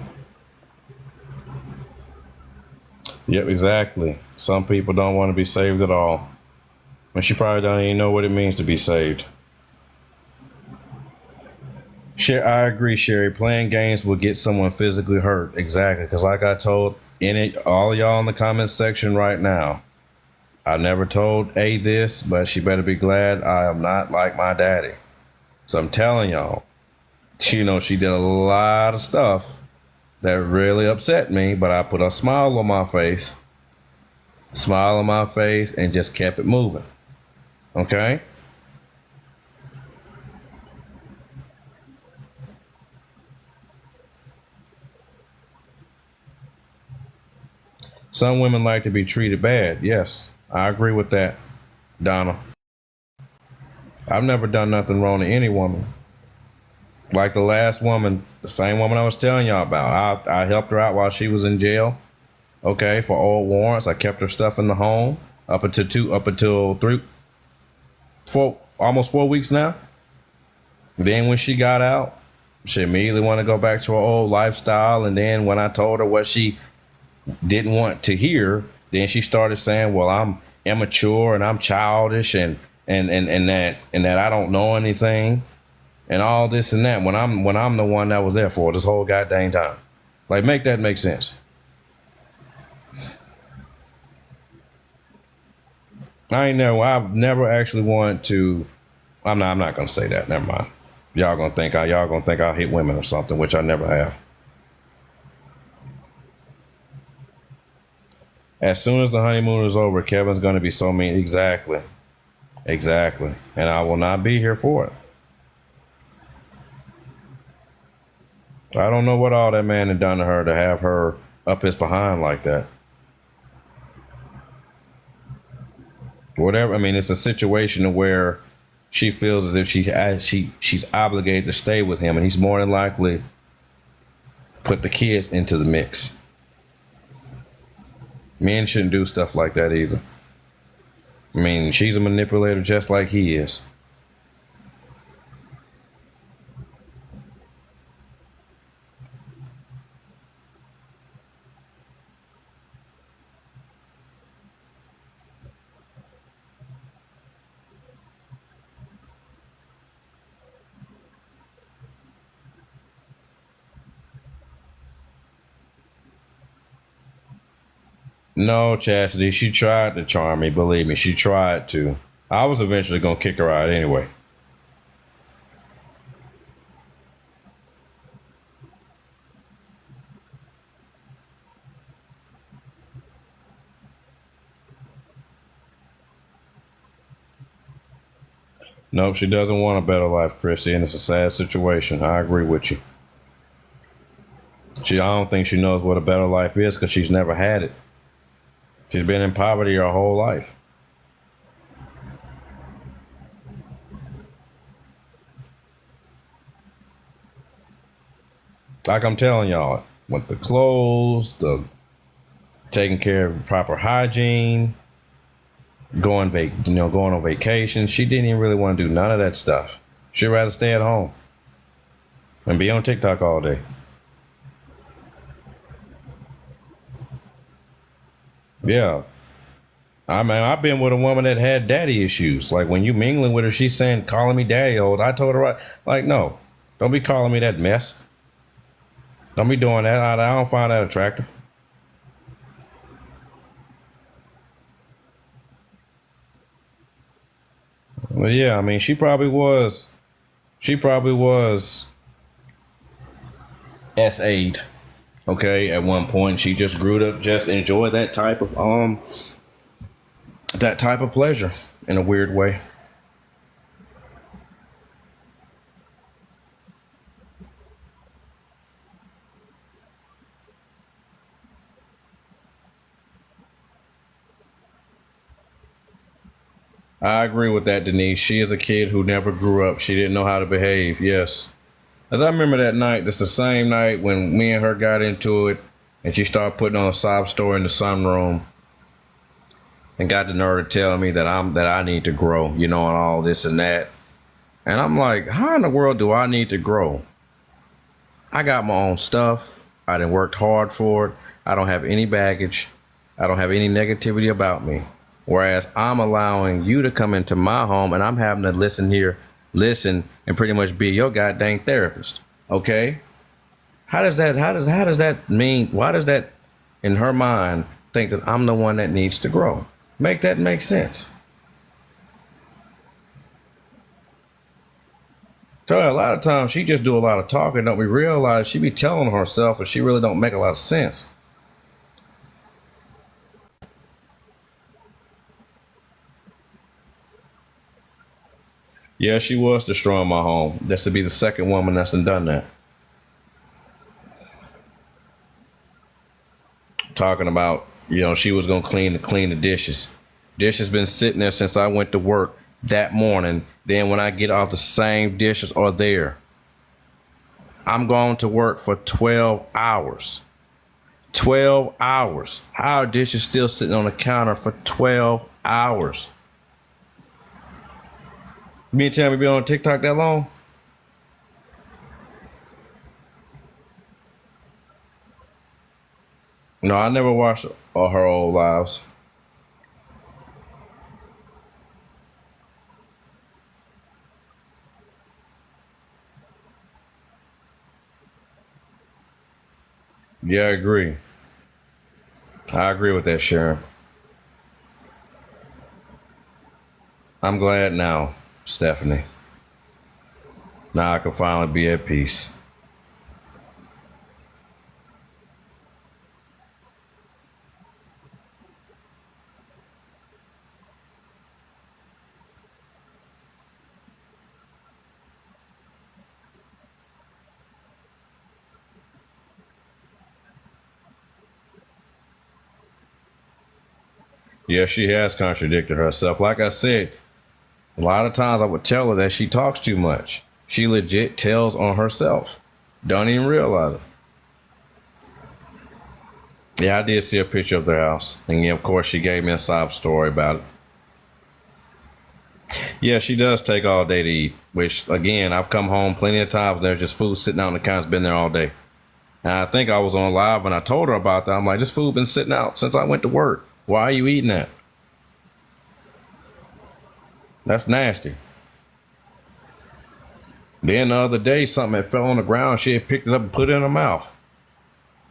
Yep, exactly. Some people don't want to be saved at all. And she probably don't even know what it means to be saved. I agree, Sherry. Playing games will get someone physically hurt. Exactly. Because like I told all y'all in the comments section right now, I never told A this, but she better be glad I am not like my daddy. So I'm telling y'all, she did a lot of stuff that really upset me, but I put a smile on my face, and just kept it moving. Okay? Some women like to be treated bad. Yes, I agree with that, Donna. I've never done nothing wrong to any woman. Like the last woman, the same woman I was telling y'all about. I helped her out while she was in jail. Okay, for old warrants. I kept her stuff in the home up until almost 4 weeks now. Then when she got out, she immediately wanted to go back to her old lifestyle. And then when I told her what she didn't want to hear, then she started saying, well, I'm immature and I'm childish and that I don't know anything and all this and that when I'm the one that was there for this whole goddamn time. Like, make that make sense. I've never actually wanted to. I'm not gonna say that. Never mind. Y'all gonna think I hate women or something, which I never have. As soon as the honeymoon is over, Kevin's going to be so mean. Exactly. Exactly. And I will not be here for it. I don't know what all that man had done to her to have her up his behind like that. Whatever. I mean, it's a situation where she feels as if she's obligated to stay with him, and he's more than likely put the kids into the mix. Men shouldn't do stuff like that either. I mean, she's a manipulator just like he is. No, Chastity, she tried to charm me. Believe me, she tried to. I was eventually going to kick her out anyway. Nope, she doesn't want a better life, Chrissy, and it's a sad situation. I agree with you. I don't think she knows what a better life is because she's never had it. She's been in poverty her whole life. Like I'm telling y'all, with the clothes, the taking care of proper hygiene, going on vacation, she didn't even really want to do none of that stuff. She'd rather stay at home and be on TikTok all day. Yeah. I mean, I've been with a woman that had daddy issues. Like when you mingling with her, she's saying, calling me daddy old. I told her, like, no, don't be calling me that mess. Don't be doing that. I don't find that attractive. Well, yeah, I mean, she probably was SA'd. Okay, at one point, she just grew to just enjoy that type of pleasure in a weird way. I agree with that, Denise. She is a kid who never grew up. She didn't know how to behave. Yes. As I remember that night, that's the same night when me and her got into it and she started putting on a sob story in the sunroom and got the nerve to tell me that I need to grow, and all this and that. And I'm like, how in the world do I need to grow? I got my own stuff. I done worked hard for it. I don't have any baggage. I don't have any negativity about me. Whereas I'm allowing you to come into my home and I'm having to listen and pretty much be your goddamn therapist. Okay? How does that mean? Why does that in her mind think that I'm the one that needs to grow? Make that make sense. So a lot of times she just do a lot of talking. Don't we realize she be telling herself and she really don't make a lot of sense. Yeah, she was destroying my home. That's to be the second woman that's done that. Talking about, she was gonna clean the dishes. Dishes been sitting there since I went to work that morning. Then when I get off, the same dishes are there. I'm going to work for 12 hours. 12 hours. How are dishes still sitting on the counter for 12 hours? Me and Tammy been on TikTok that long? No, I never watched all her old lives. Yeah, I agree. I agree with that, Sharon. I'm glad now, Stephanie. Now I can finally be at peace. Yeah, she has contradicted herself. Like I said, a lot of times I would tell her that she talks too much. She legit tells on herself. Don't even realize it. Yeah, I did see a picture of their house. And yeah, of course, she gave me a sob story about it. Yeah, she does take all day to eat, which, again, I've come home plenty of times and there's just food sitting out on the counter. It's been there all day. And I think I was on live when I told her about that. I'm like, this food been sitting out since I went to work. Why are you eating that? That's nasty. Then the other day, something had fell on the ground. She had picked it up and put it in her mouth.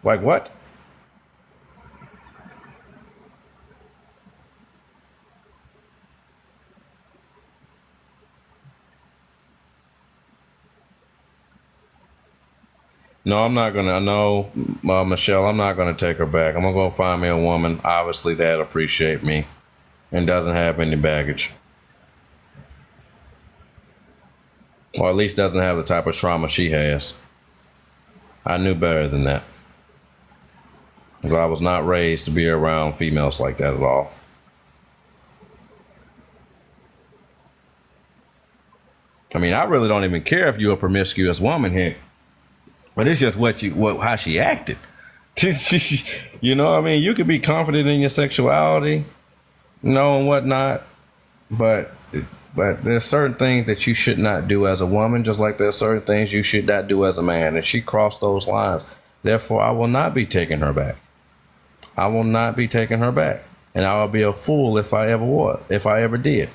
Like, what? No, I'm not gonna. No, Michelle, I'm not gonna take her back. I'm gonna go find me a woman, obviously, that appreciate me and doesn't have any baggage, or at least doesn't have the type of trauma she has. I knew better than that, because I was not raised to be around females like that at all. I mean, I really don't even care if you're a promiscuous woman here, but it's just how she acted. You know, I mean, you could be confident in your sexuality, and whatnot, but there's certain things that you should not do as a woman, just like there's certain things you should not do as a man, and she crossed those lines. Therefore, I will not be taking her back. I will not be taking her back, and I would be a fool if I ever did.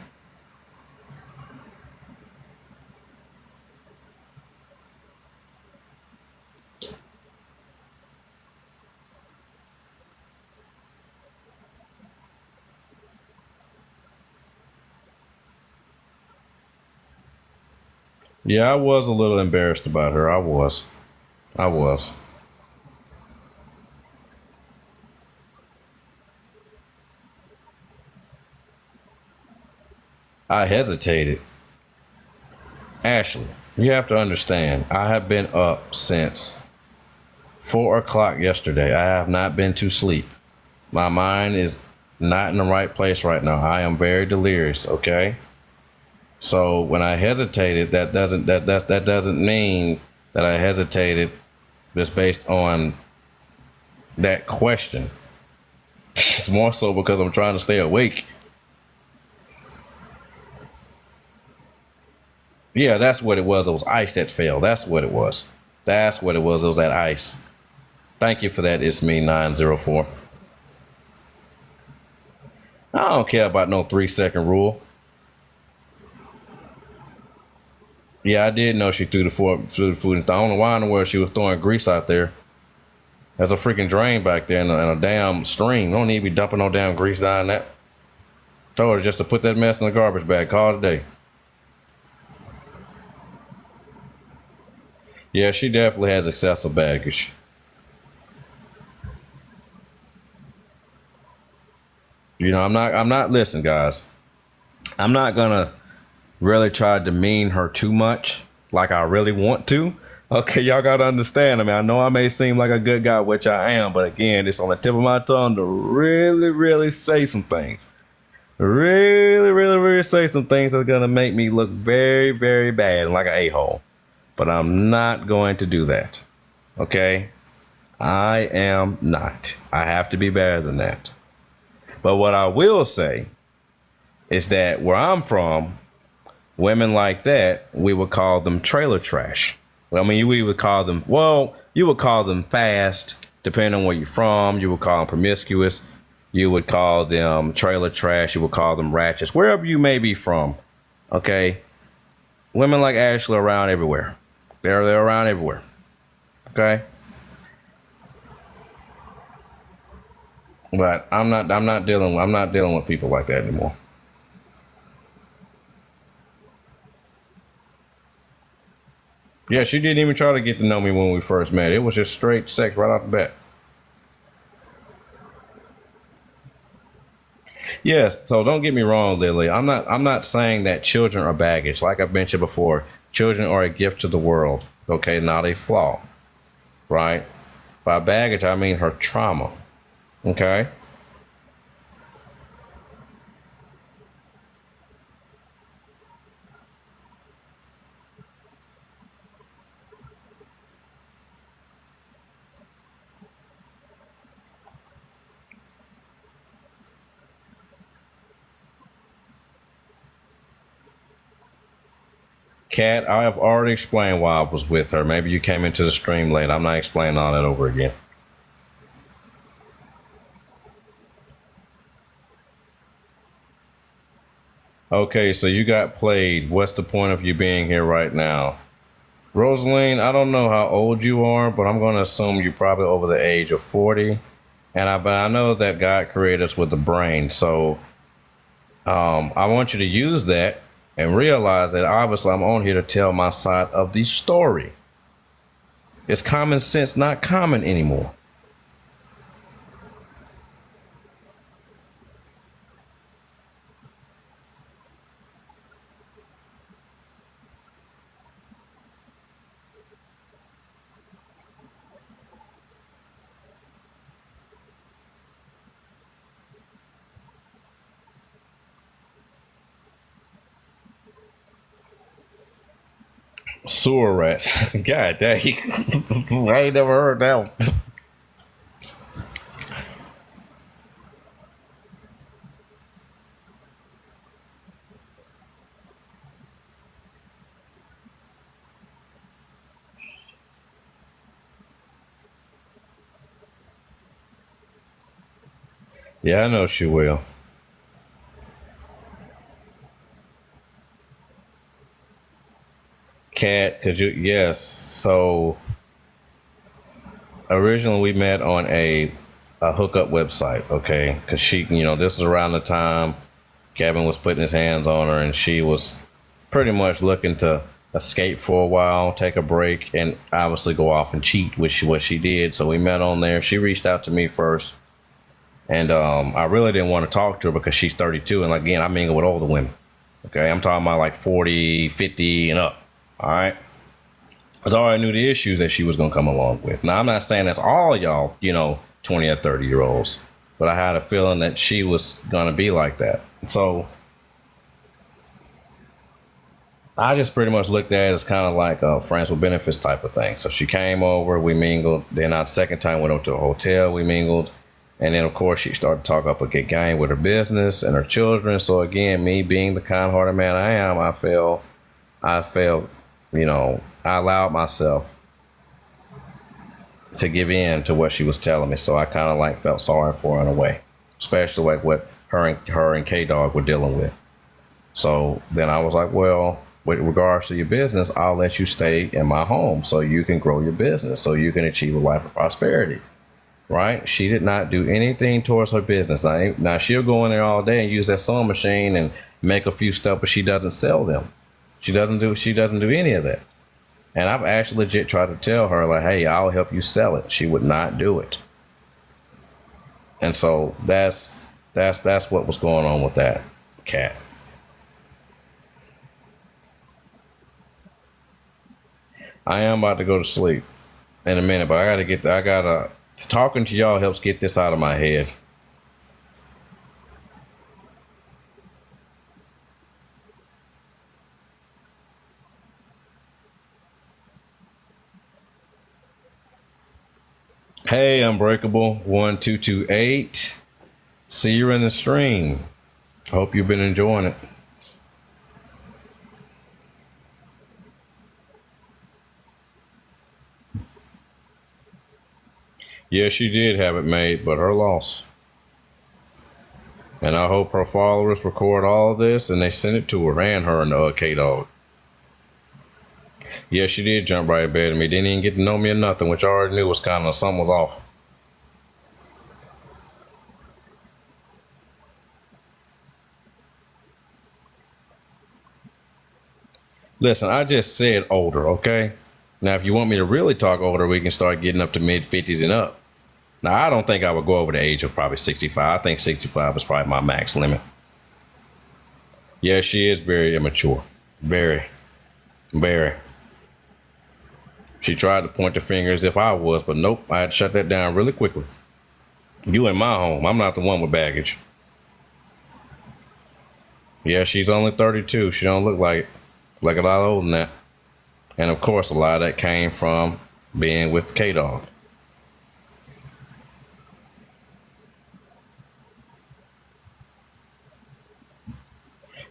Yeah, I was a little embarrassed about her. I was. I was. I hesitated. Ashley, you have to understand, I have been up since 4 o'clock yesterday. I have not been to sleep. My mind is not in the right place right now. I am very delirious, okay? So when I hesitated, that doesn't mean that I hesitated just based on that question. It's more so because I'm trying to stay awake. Yeah, that's what it was. It was ice that fell. That's what it was. That's what it was. It was that ice. Thank you for that. It's me 904. I don't care about no 3-second rule. Yeah, I did know she threw the food. I don't know why in the world she was throwing grease out there. There's a freaking drain back there and a damn stream. Don't need to be dumping no damn grease down that. Told her just to put that mess in the garbage bag. Call it a day. Yeah, she definitely has excessive baggage. Listen, guys. I'm not gonna really try to demean her too much like I really want to. Okay, y'all gotta understand. I mean, I know I may seem like a good guy, which I am, but again, it's on the tip of my tongue to really, really say some things. Really, really, really say some things that's gonna make me look very, very bad, like an a-hole. But I'm not going to do that. Okay? I am not. I have to be better than that. But what I will say is that where I'm from, women like that, we would call them trailer trash. I mean, we would call them, you would call them fast, depending on where you're from. You would call them promiscuous. You would call them trailer trash. You would call them ratchets, wherever you may be from. Okay? Women like Ashley are around everywhere. They're around everywhere. Okay? But I'm not dealing with people like that anymore. Yeah, she didn't even try to get to know me when we first met. It was just straight sex right off the bat. Yes, so don't get me wrong, Lily. I'm not saying that children are baggage. Like I've mentioned before, children are a gift to the world. Okay, not a flaw. Right? By baggage, I mean her trauma. Okay? Kat, I have already explained why I was with her. Maybe you came into the stream late. I'm not explaining all that over again. Okay, so you got played. What's the point of you being here right now? Rosaline, I don't know how old you are, but I'm going to assume you're probably over the age of 40. But I know that God created us with a brain. So I want you to use that and realize that obviously I'm on here to tell my side of the story. It's common sense, not common anymore. Sewer rats. God dang. I ain't never heard that one. Yeah, I know she will. Cat, could you? Yes. So originally we met on a hookup website, okay? Because she, this was around the time Kevin was putting his hands on her, and she was pretty much looking to escape for a while, take a break, and obviously go off and cheat, which what she did. So we met on there. She reached out to me first, and I really didn't want to talk to her because she's 32, and again, I mingle with older women. Okay, I'm talking about like 40, 50, and up. All right. Because I already knew the issues that she was going to come along with. Now, I'm not saying that's all y'all, 20 or 30 year olds, but I had a feeling that she was going to be like that. So I just pretty much looked at it as kind of like a friends with benefits type of thing. So she came over, we mingled. Then our second time went up to a hotel, we mingled. And then, of course, she started to talk up a good game with her business and her children. So again, me being the kind-hearted man I am, I felt, I allowed myself to give in to what she was telling me. So I kind of like felt sorry for her in a way, especially like what her and K-Dog were dealing with. So then I was like, well, with regards to your business, I'll let you stay in my home so you can grow your business, so you can achieve a life of prosperity. Right? She did not do anything towards her business. Now she'll go in there all day and use that sewing machine and make a few stuff, but she doesn't sell them. She doesn't do any of that. And I've actually legit tried to tell her, like, hey, I'll help you sell it. She would not do it. And so that's what was going on with that cat. I am about to go to sleep in a minute, but I gotta talking to y'all helps get this out of my head. Hey, Unbreakable 1228. See you in the stream. Hope you've been enjoying it. Yeah, she did have it made, but her loss. And I hope her followers record all of this and they send it to her and the K-Dog. Yeah, she did jump right in bed with me. Didn't even get to know me or nothing, which I already knew was kind of something was off. Listen, I just said older, okay? Now, if you want me to really talk older, we can start getting up to mid-50s and up. Now, I don't think I would go over the age of probably 65. I think 65 is probably my max limit. Yeah, she is very immature. Very. Very. She tried to point the finger as if I was, but nope, I had to shut that down really quickly. You in my home. I'm not the one with baggage. Yeah, she's only 32. She don't look like a lot older than that. And of course, a lot of that came from being with K-Dog.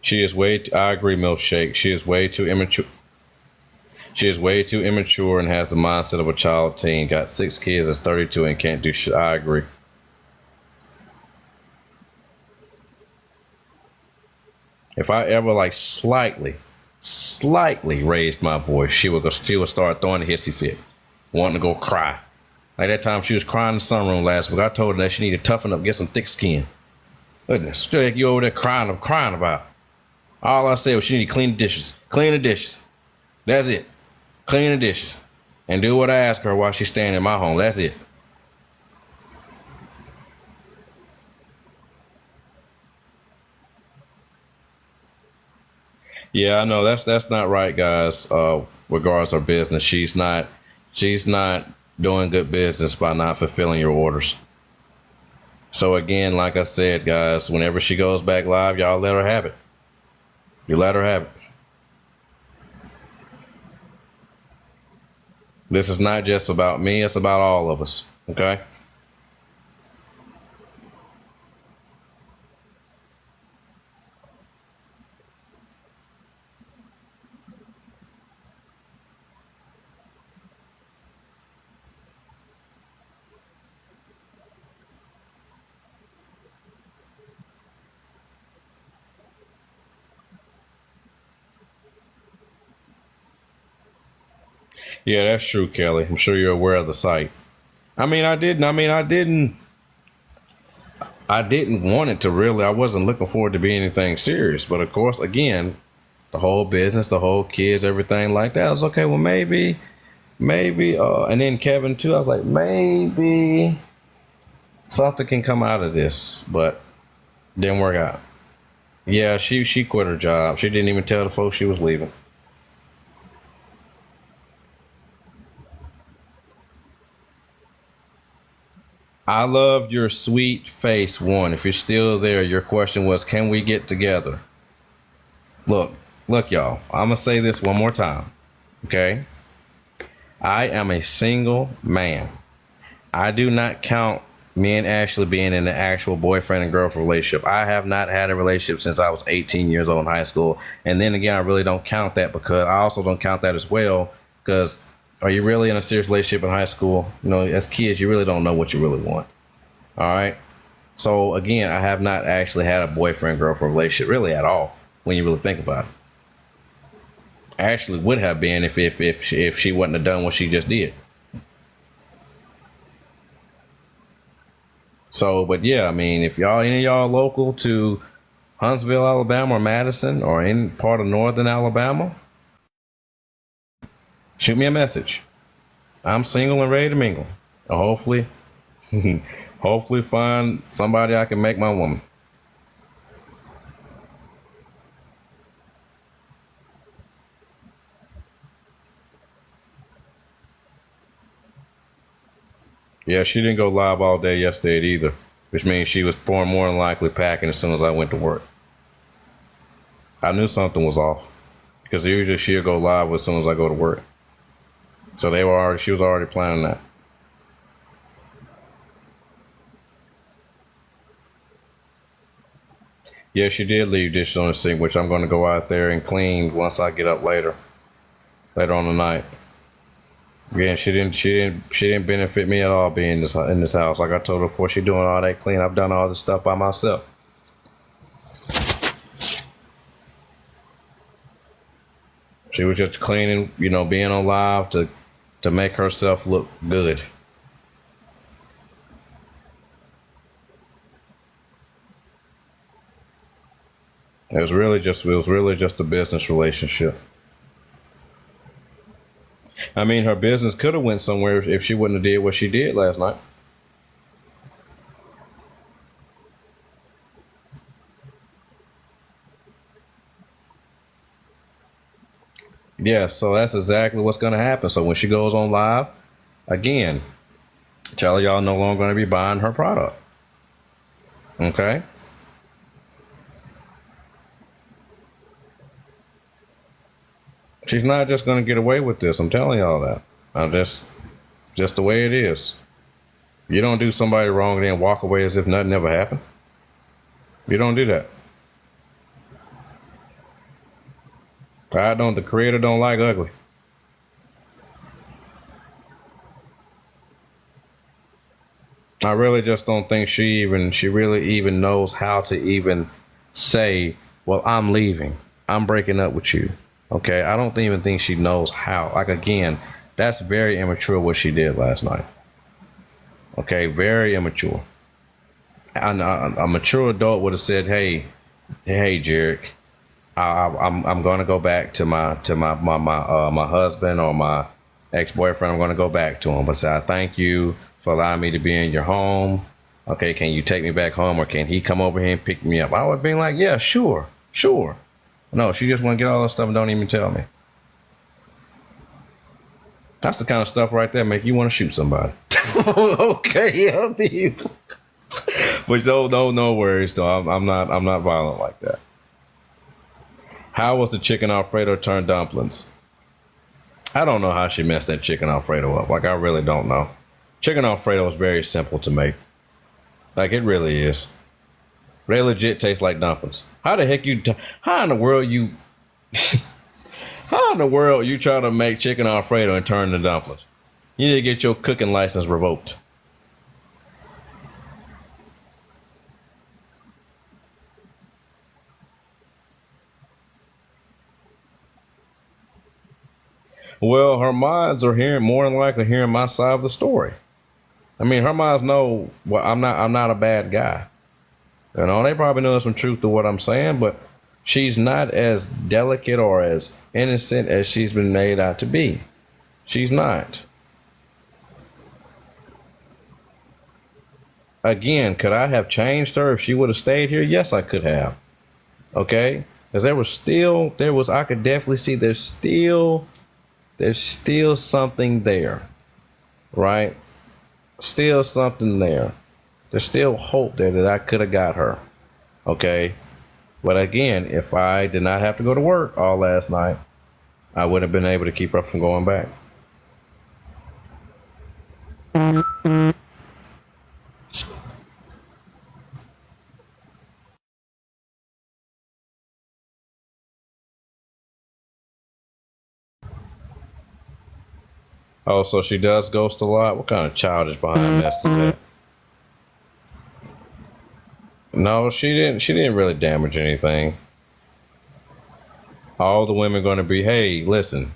She is I agree, Milkshake. She is way too immature. She is way too immature and has the mindset of a child teen. Got 6 kids, is 32 and can't do shit. I agree. If I ever like slightly raised my voice, she would start throwing a hissy fit, wanting to go cry. Like that time she was crying in the sunroom last week. I told her that she needed to toughen up, get some thick skin. Goodness, still like you over there crying about. All I said was she need to clean the dishes. Clean the dishes. That's it. Clean the dishes. And do what I ask her while she's staying in my home. That's it. Yeah, I know that's not right, guys. Regards her business, she's not doing good business by not fulfilling your orders. So again, like I said, guys, whenever she goes back live, y'all let her have it. You let her have it. This is not just about me, it's about all of us. Okay? Yeah, that's true, Kelly. I'm sure you're aware of the site. I didn't want it to really. I wasn't looking for it to be anything serious. But of course, again, the whole business, the whole kids, everything like that. I was okay. Well, maybe, and then Kevin too. I was like, maybe something can come out of this, but didn't work out. Yeah, she quit her job. She didn't even tell the folks she was leaving. I loved your sweet face one. If you're still there, your question was, can we get together? Look, y'all. I'm gonna say this one more time. Okay? I am a single man. I do not count me and Ashley being in an actual boyfriend and girlfriend relationship. I have not had a relationship since I was 18 years old in high school. And then again, I really don't count that because I also don't count that as well because are you really in a serious relationship in high school? You know, as kids, you really don't know what you really want. All right. So again, I have not actually had a boyfriend girlfriend relationship really at all when you really think about it. Ashley would have been if she wouldn't have done what she just did. So, but yeah, I mean, if any of y'all local to Huntsville, Alabama, or Madison, or any part of northern Alabama, shoot me a message. I'm single and ready to mingle. Hopefully, hopefully find somebody I can make my woman. Yeah, she didn't go live all day yesterday either, which means she was more than likely packing as soon as I went to work. I knew something was off because usually she'll go live as soon as I go to work. So she was already planning that. Yeah, she did leave dishes on the sink, which I'm going to go out there and clean once I get up later on the night. Again, she didn't benefit me at all being in this house. Like I told her before, she doing all that clean. I've done all this stuff by myself. She was just cleaning, being on live to make herself look good. It was really just a business relationship. I mean, her business could have went somewhere if she wouldn't have did what she did last night. Yeah, so that's exactly what's going to happen. So when she goes on live, again, tell y'all no longer going to be buying her product. Okay? She's not just going to get away with this. I'm telling y'all that. Just the way it is. You don't do somebody wrong and then walk away as if nothing ever happened. You don't do that. The creator don't like ugly. I really just don't think she really even knows how to even say, well, I'm leaving. I'm breaking up with you. Okay. I don't even think she knows how. Like, again, that's very immature what she did last night. Okay. Very immature. A mature adult would have said, hey, Jarek, I'm going to go back to my husband or my ex-boyfriend. I'm going to go back to him, but say, I thank you for allowing me to be in your home. Okay, can you take me back home, or can he come over here and pick me up? I would be like, yeah, sure. No, she just want to get all that stuff and don't even tell me. That's the kind of stuff right there make you want to shoot somebody. Okay, I mean, but no worries though. I'm not violent like that. How was the chicken Alfredo turned dumplings? I don't know how she messed that chicken Alfredo up. Like, I really don't know. Chicken Alfredo is very simple to make. Like, it really is. They legit taste like dumplings. How the heck how in the world you try to make chicken Alfredo and turn to dumplings? You need to get your cooking license revoked. Well, her minds are more than likely hearing my side of the story. I mean, her minds know, well, I'm not a bad guy. You know, they probably know some truth to what I'm saying, but she's not as delicate or as innocent as she's been made out to be. She's not. Again, could I have changed her if she would have stayed here? Yes, I could have. Okay? Because I could definitely see there's still something there. Right? Still something there. There's still hope there that I could have got her. Okay? But again, if I did not have to go to work all last night, I would have been able to keep her from going back. Oh, so she does ghost a lot? What kind of childish behind mess is that? No, she didn't really damage anything. All the women going to be, hey, listen,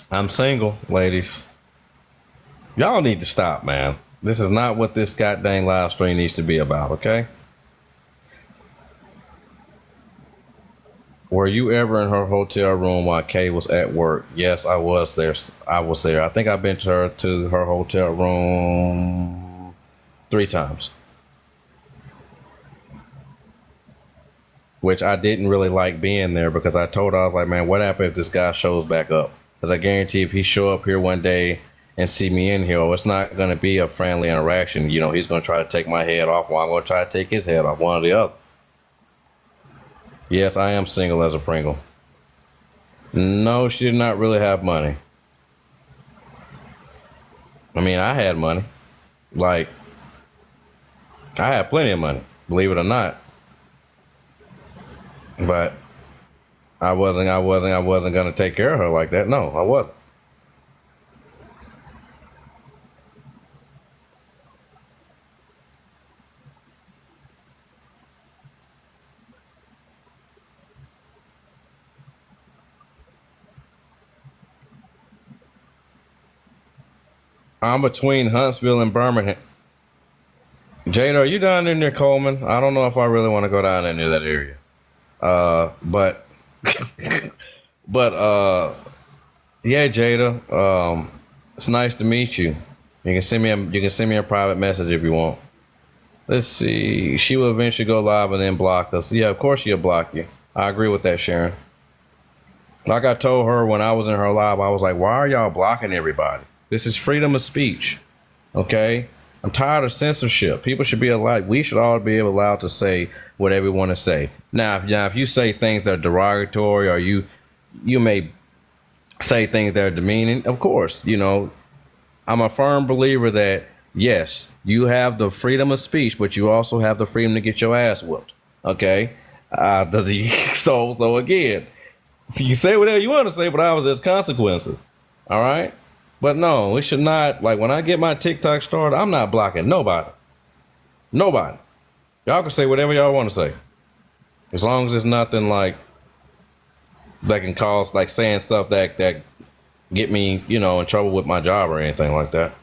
I'm single, ladies. Y'all need to stop, man. This is not what this goddamn live stream needs to be about, okay? Were you ever in her hotel room while Kay was at work? Yes, I was there. I think I've been to her hotel room 3 times. Which I didn't really like being there because I told her, I was like, man, what happened if this guy shows back up? Because I guarantee if he show up here one day and see me in here, it's not going to be a friendly interaction. You know, he's going to try to take my head off, or I'm going to try to take his head off, one or the other. Yes, I am single as a Pringle. No, she did not really have money. I mean, I had money. Like, I had plenty of money, believe it or not. But I wasn't gonna take care of her like that. No, I wasn't. I'm between Huntsville and Birmingham. Jada, are you down in there, Coleman? I don't know if I really want to go down into that area. But yeah, Jada. It's nice to meet you. You can send me a private message if you want. Let's see. She will eventually go live and then block us. Yeah, of course she'll block you. I agree with that, Sharon. Like I told her when I was in her live, I was like, why are y'all blocking everybody? This is freedom of speech. Okay? I'm tired of censorship. People should be allowed, we should all be allowed to say whatever we want to say. Now, if you say things that are derogatory, or you may say things that are demeaning, of course, you know, I'm a firm believer that, yes, you have the freedom of speech, but you also have the freedom to get your ass whooped. Okay? So again, you say whatever you want to say, but there's consequences. All right? But no, we should not, like, when I get my TikTok started, I'm not blocking nobody. Nobody. Y'all can say whatever y'all want to say. As long as it's nothing like that can cause, like saying stuff that get me, you know, in trouble with my job or anything like that.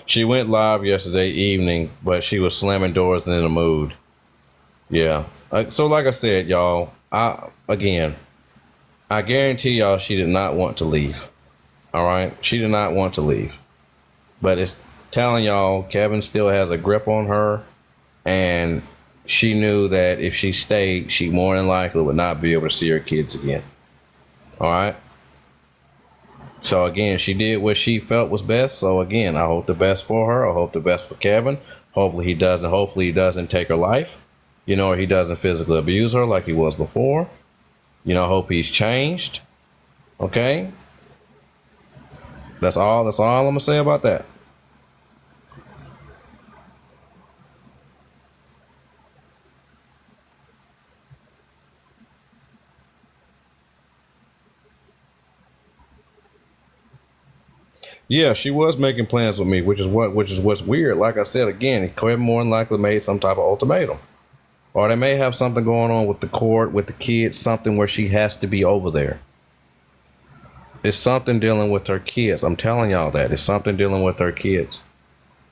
She went live yesterday evening, but she was slamming doors and in a mood. Yeah. So like I said, y'all, I guarantee y'all she did not want to leave. All right? She did not want to leave. But it's telling y'all Kevin still has a grip on her, and she knew that if she stayed, she more than likely would not be able to see her kids again. All right? So again, she did what she felt was best. So again, I hope the best for her. I hope the best for Kevin. Hopefully he doesn't take her life, you know, or he doesn't physically abuse her like he was before. You know, I hope he's changed. Okay? That's all I'm gonna say about that. Yeah, she was making plans with me, which is what's weird. Like I said again, Kevin more than likely made some type of ultimatum. Or they may have something going on with the court, with the kids, something where she has to be over there. It's something dealing with her kids. I'm telling y'all that. It's something dealing with her kids.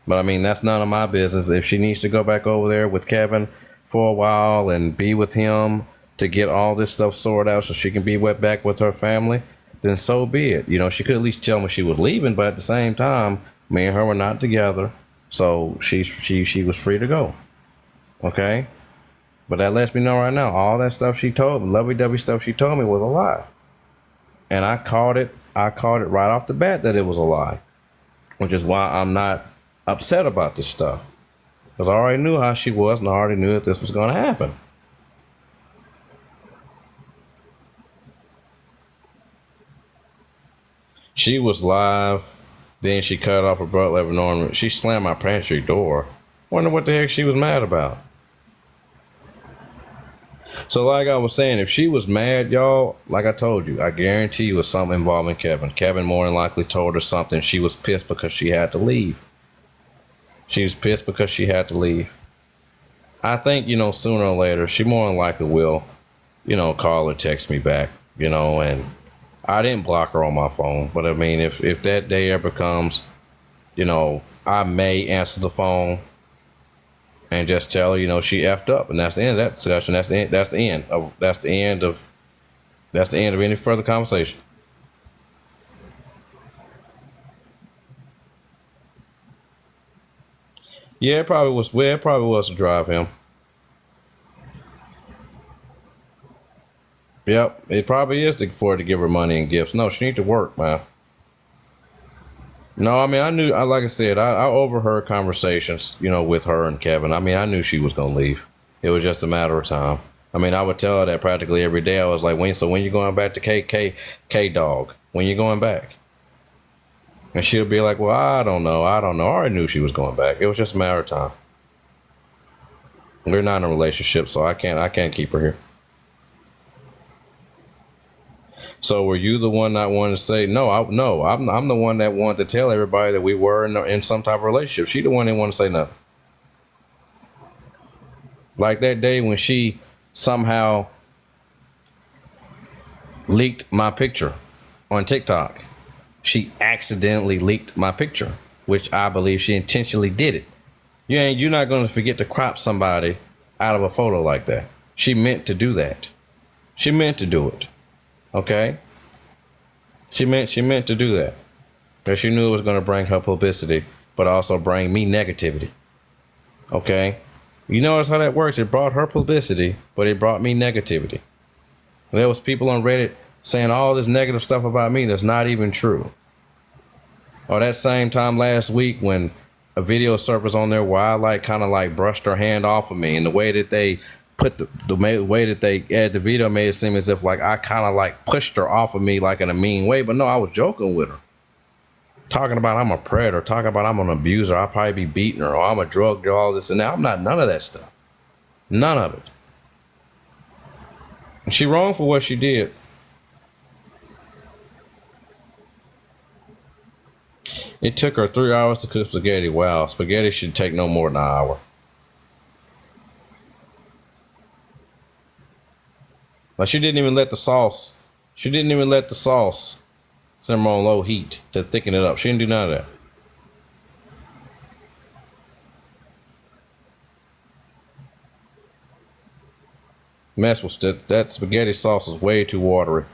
But I mean, that's none of my business. If she needs to go back over there with Kevin for a while and be with him to get all this stuff sorted out so she can be back with her family, then so be it. You know, she could at least tell me she was leaving, but at the same time, me and her were not together. So she was free to go. Okay? But that lets me know right now, all that stuff she told me, lovey-dovey stuff she told me was a lie. And I called it right off the bat that it was a lie. Which is why I'm not upset about this stuff. Because I already knew how she was and I already knew that this was going to happen. She was live, then she cut off her butt leather ornament. She slammed my pantry door. Wonder what the heck she was mad about. So like I was saying, if she was mad, y'all, like I told you, I guarantee you it was something involving Kevin. Kevin more than likely told her something. She was pissed because she had to leave. She was pissed because she had to leave. I think, you know, sooner or later, she more than likely will, you know, call or text me back, you know, and I didn't block her on my phone. But I mean, if that day ever comes, you know, I may answer the phone and just tell her, you know, she effed up, and that's the end of that discussion. That's the end of any further conversation. Yeah, it probably was. Well, it probably was to drive him. Yep, it probably is for her to give her money and gifts. No, she need to work, man. No, I mean, like I said, I overheard conversations, you know, with her and Kevin. I mean, I knew she was going to leave. It was just a matter of time. I mean, I would tell her that practically every day. I was like, when you going back to K Dog? When you going back? And she'll be like, well, I don't know. I already knew she was going back. It was just a matter of time. We're not in a relationship, so I can't keep her here. So were you the one not wanting to say no? I'm the one that wanted to tell everybody that we were in some type of relationship. She the one that wanted to say nothing. Like that day when she somehow leaked my picture on TikTok. She accidentally leaked my picture, which I believe she intentionally did it. You're not going to forget to crop somebody out of a photo like that. She meant to do that. She meant to do it. Okay? She meant to do that. Because she knew it was going to bring her publicity, but also bring me negativity. Okay? You notice how that works. It brought her publicity, but it brought me negativity. There was people on Reddit saying all this negative stuff about me that's not even true. Or that same time last week when a video surfaced on there where I like kind of like brushed her hand off of me, and the way that they put the way that they edited the video made it seem as if like I kind of like pushed her off of me like in a mean way, but no, I was joking with her. Talking about I'm a predator, talking about I'm an abuser, I'll probably be beating her, or I'm a drug dealer, all this and that. I'm not none of that stuff. None of it. And she wrong for what she did. It took her 3 hours to cook spaghetti. Wow, spaghetti should take no more than an hour. Like she didn't even let the sauce. She didn't even let the sauce simmer on low heat to thicken it up. She didn't do none of that. Mess was that spaghetti sauce is way too watery.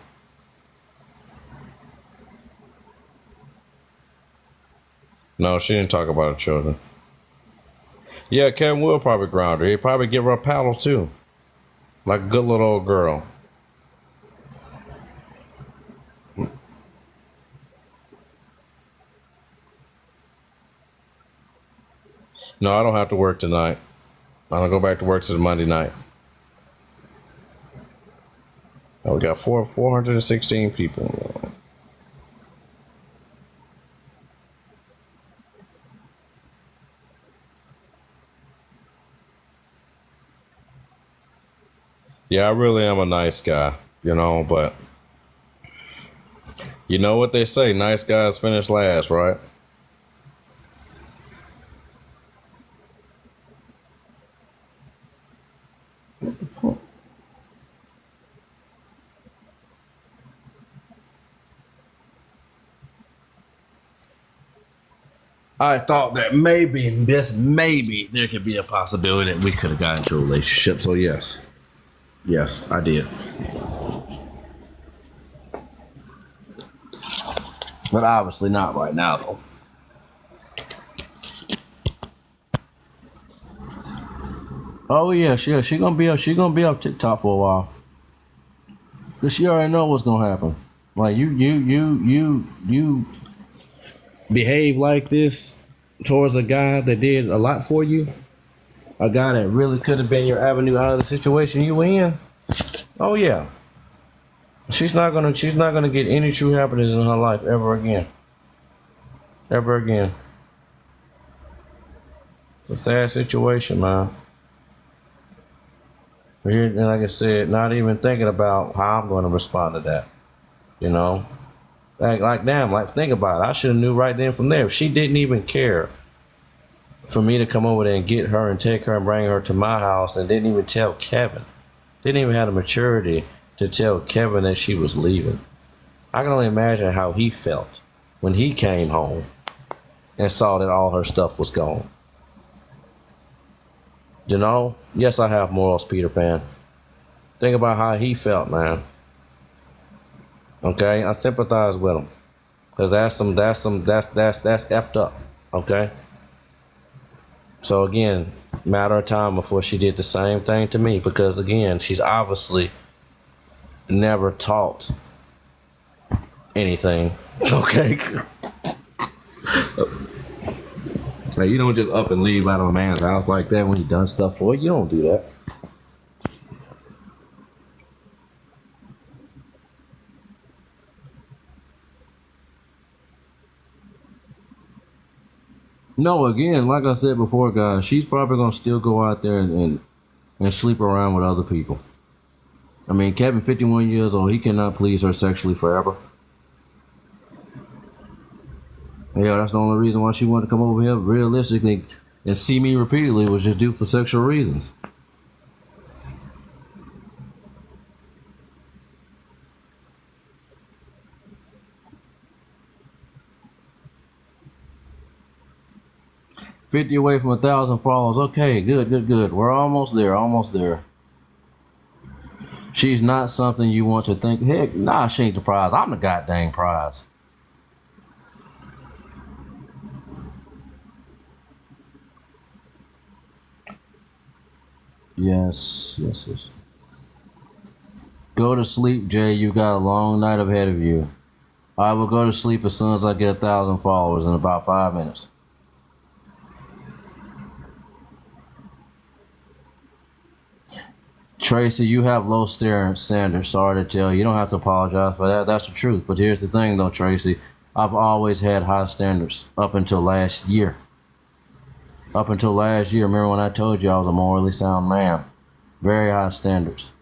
No, she didn't talk about her children. Yeah, Kevin will probably ground her. He'd probably give her a paddle too. Like a good little old girl. No, I don't have to work tonight. I don't go back to work till Monday night. Oh, we got 416 people. Yeah, I really am a nice guy, but you know what they say, nice guys finish last, right? I thought that maybe there could be a possibility that we could have got into a relationship. So yes, I did. But obviously not right now, though. Oh yeah, she gonna be up TikTok for a while. Cause she already know what's gonna happen. Like you behave like this towards a guy that did a lot for you, a guy that really could have been your avenue out of the situation you were in. Oh yeah, she's not gonna get any true happiness in her life ever again. It's a sad situation, man. And like I said, not even thinking about how I'm going to respond to that. Like think about it. I should have knew right then from there. If she didn't even care for me to come over there and get her and take her and bring her to my house and didn't even tell Kevin, didn't even have the maturity to tell Kevin that she was leaving. I can only imagine how he felt when he came home and saw that all her stuff was gone. Yes, I have morals, Peter Pan. Think about how he felt, man. Okay, I sympathize with him, cause that's effed up. Okay. So again, matter of time before she did the same thing to me, because again, she's obviously never taught anything. Okay. Like, you don't just up and leave out of a man's house like that when he done stuff for you. You don't do that. No, again, like I said before, guys, she's probably gonna still go out there and sleep around with other people. I mean, Kevin, 51 years old, he cannot please her sexually forever. Yeah, that's the only reason why she wanted to come over here realistically and see me repeatedly was just due for sexual reasons. $50 away from 1,000 followers. Okay, good. We're almost there. She's not something you want to think, heck, nah, she ain't the prize. I'm the goddamn prize. Yes. Go to sleep, Jay. You got a long night ahead of you. I will go to sleep as soon as I get 1,000 followers in about 5 minutes. Tracy, you have low standards. Sorry to tell you. You don't have to apologize for that. That's the truth. But here's the thing, though, Tracy. I've always had high standards up until last year. Remember when I told you I was a morally sound man? Very high standards.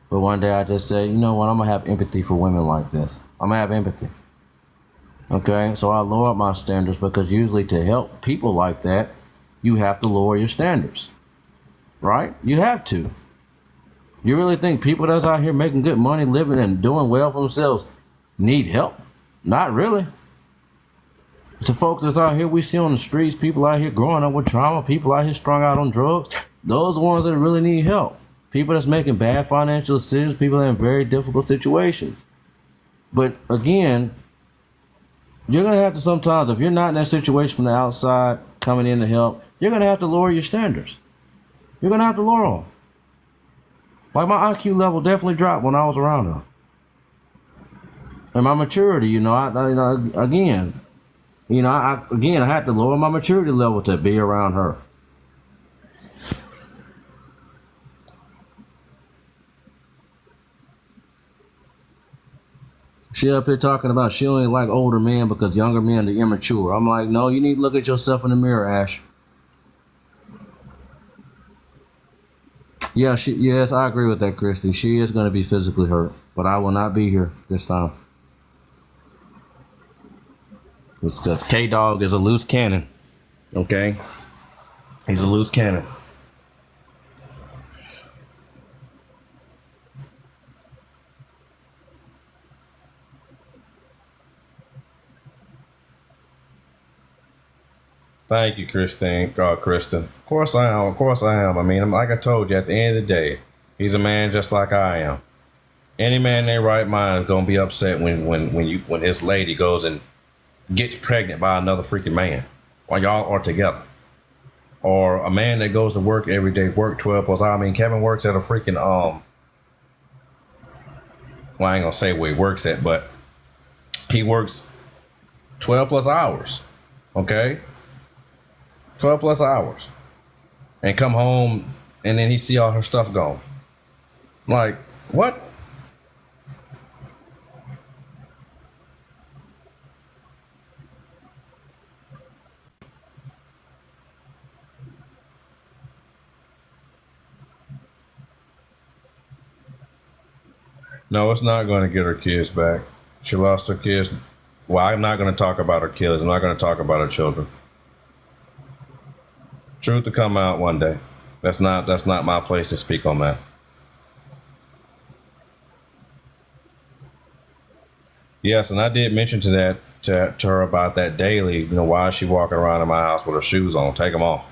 But one day I just said, you know what? I'm going to have empathy for women like this. I'm going to have empathy. Okay, so I lowered my standards because usually to help people like that, you have to lower your standards, right? You have to. You really think people that's out here making good money, living and doing well for themselves need help? Not really. It's the folks that's out here we see on the streets, people out here growing up with trauma, people out here strung out on drugs. Those are the ones that really need help. People that's making bad financial decisions, people that are in very difficult situations. But again, you're going to have to sometimes, if you're not in that situation from the outside coming in to help, you're going to have to lower your standards. You're going to have to lower them. Like my IQ level definitely dropped when I was around her. And my maturity, I had to lower my maturity level to be around her. She up here talking about she only like older men because younger men are immature. I'm like, no, you need to look at yourself in the mirror, Ash. Yeah, yes, I agree with that, Christy. She is going to be physically hurt, but I will not be here this time. It's because K-Dog is a loose cannon, okay? He's a loose cannon. Thank you, Kristen. Of course I am. I mean, like I told you, at the end of the day, he's a man just like I am. Any man in their right mind is gonna be upset when his lady goes and gets pregnant by another freaking man while y'all are together. Or a man that goes to work every day, work 12 plus hours. I mean, Kevin works at a freaking well, I ain't gonna say where he works at, but he works 12 plus hours. Okay? 12 plus hours, and come home and then he see all her stuff gone. Like, what? No, it's not going to get her kids back. She lost her kids. Well, I'm not going to talk about her kids. I'm not going to talk about her children. Truth to come out one day. That's not my place to speak on that. Yes, and I did mention to her about that daily. Why is she walking around in my house with her shoes on? Take them off.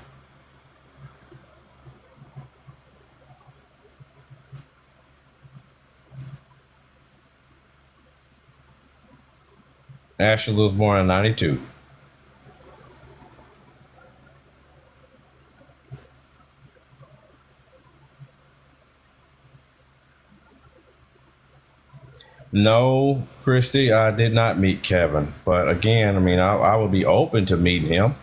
Ashley was born in 92. No, Christy, I did not meet Kevin. But again, I mean, I would be open to meeting him,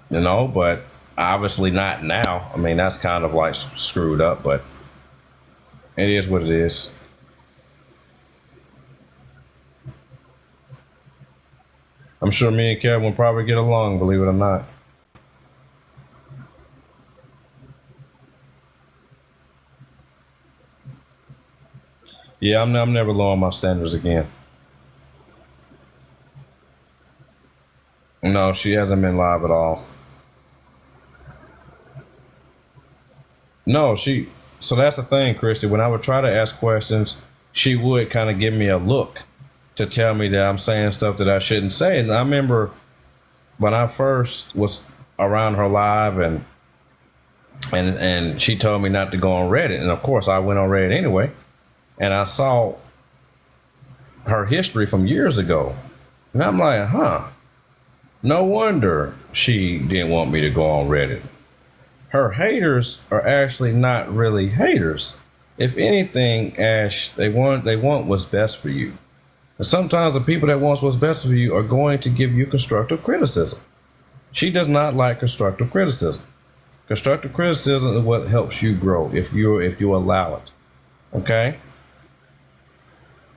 but obviously not now. I mean, that's kind of like screwed up, but it is what it is. I'm sure me and Kevin will probably get along, believe it or not. Yeah, I'm never lowering my standards again. No, she hasn't been live at all. No, so that's the thing, Christy. When I would try to ask questions, she would kind of give me a look to tell me that I'm saying stuff that I shouldn't say. And I remember when I first was around her live and she told me not to go on Reddit. And of course I went on Reddit anyway. And I saw her history from years ago. And I'm like, no wonder she didn't want me to go on Reddit. Her haters are actually not really haters. If anything, Ash, they want what's best for you. And sometimes the people that want what's best for you are going to give you constructive criticism. She does not like constructive criticism. Constructive criticism is what helps you grow if you allow it. Okay?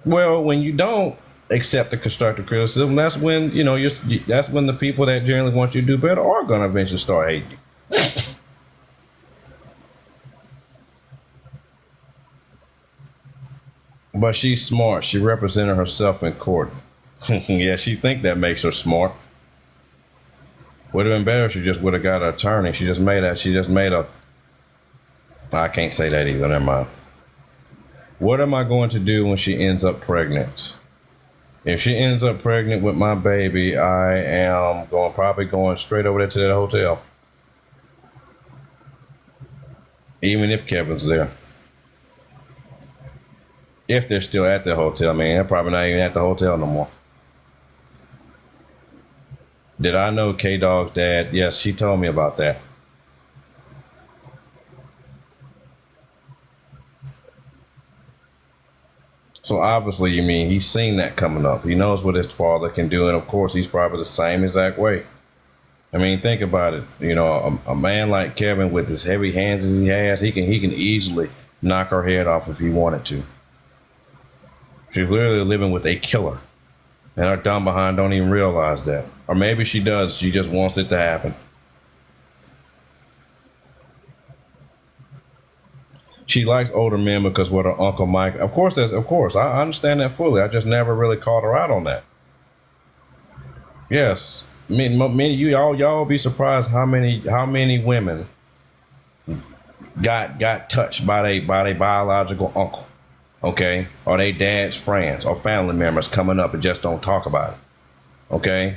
Well, when you don't accept the constructive criticism, that's when that's when the people that generally want you to do better are going to eventually start hating you. But she's smart. She represented herself in court. Yeah, she think that makes her smart. Would have been better if she just would have got an attorney. She just made a. I can't say that either. Never mind. What am I going to do when she ends up pregnant? If she ends up pregnant with my baby, I am probably going straight over there to that hotel. Even if Kevin's there. If they're still at the hotel, man, they're probably not even at the hotel no more. Did I know K-Dog's dad? Yes, she told me about that. So obviously, you mean he's seen that coming up. He knows what his father can do, and of course, he's probably the same exact way. I mean, think about it. You know, a man like Kevin with as heavy hands as he has, he can easily knock her head off if he wanted to. She's literally living with a killer, and her dumb behind don't even realize that. Or maybe she does. She just wants it to happen. She likes older men because what her Uncle Mike. Of course, I understand that fully. I just never really called her out on that. Yes, many y'all be surprised how many women got touched by their biological uncle, okay, or their dad's friends or family members coming up and just don't talk about it, okay.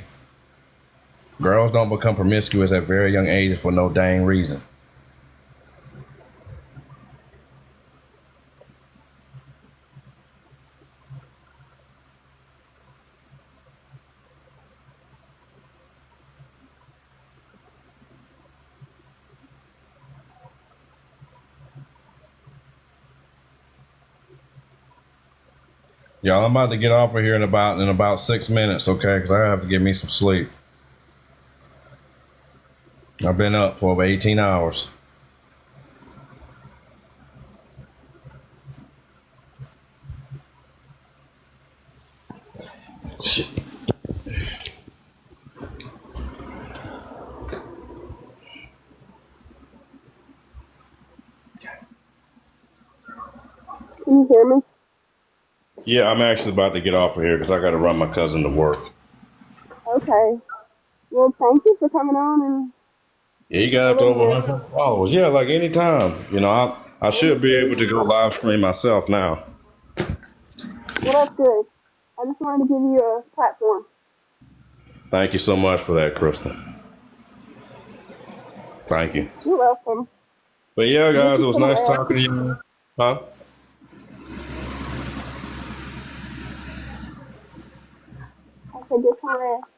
Girls don't become promiscuous at very young ages for no dang reason. Y'all, I'm about to get off of here in about 6 minutes, okay? Because I have to get me some sleep. I've been up for over 18 hours. Shit. Can you hear me? Yeah, I'm actually about to get off of here because I got to run my cousin to work. Okay. Well, thank you for coming on and. Yeah, you got up to over 100 followers. Yeah, like anytime. You know, I should be able to go live stream myself now. Well, that's good. I just wanted to give you a platform. Thank you so much for that, Kristen. Thank you. You're welcome. But yeah, guys, it was nice talking to you. Huh? I said get some rest.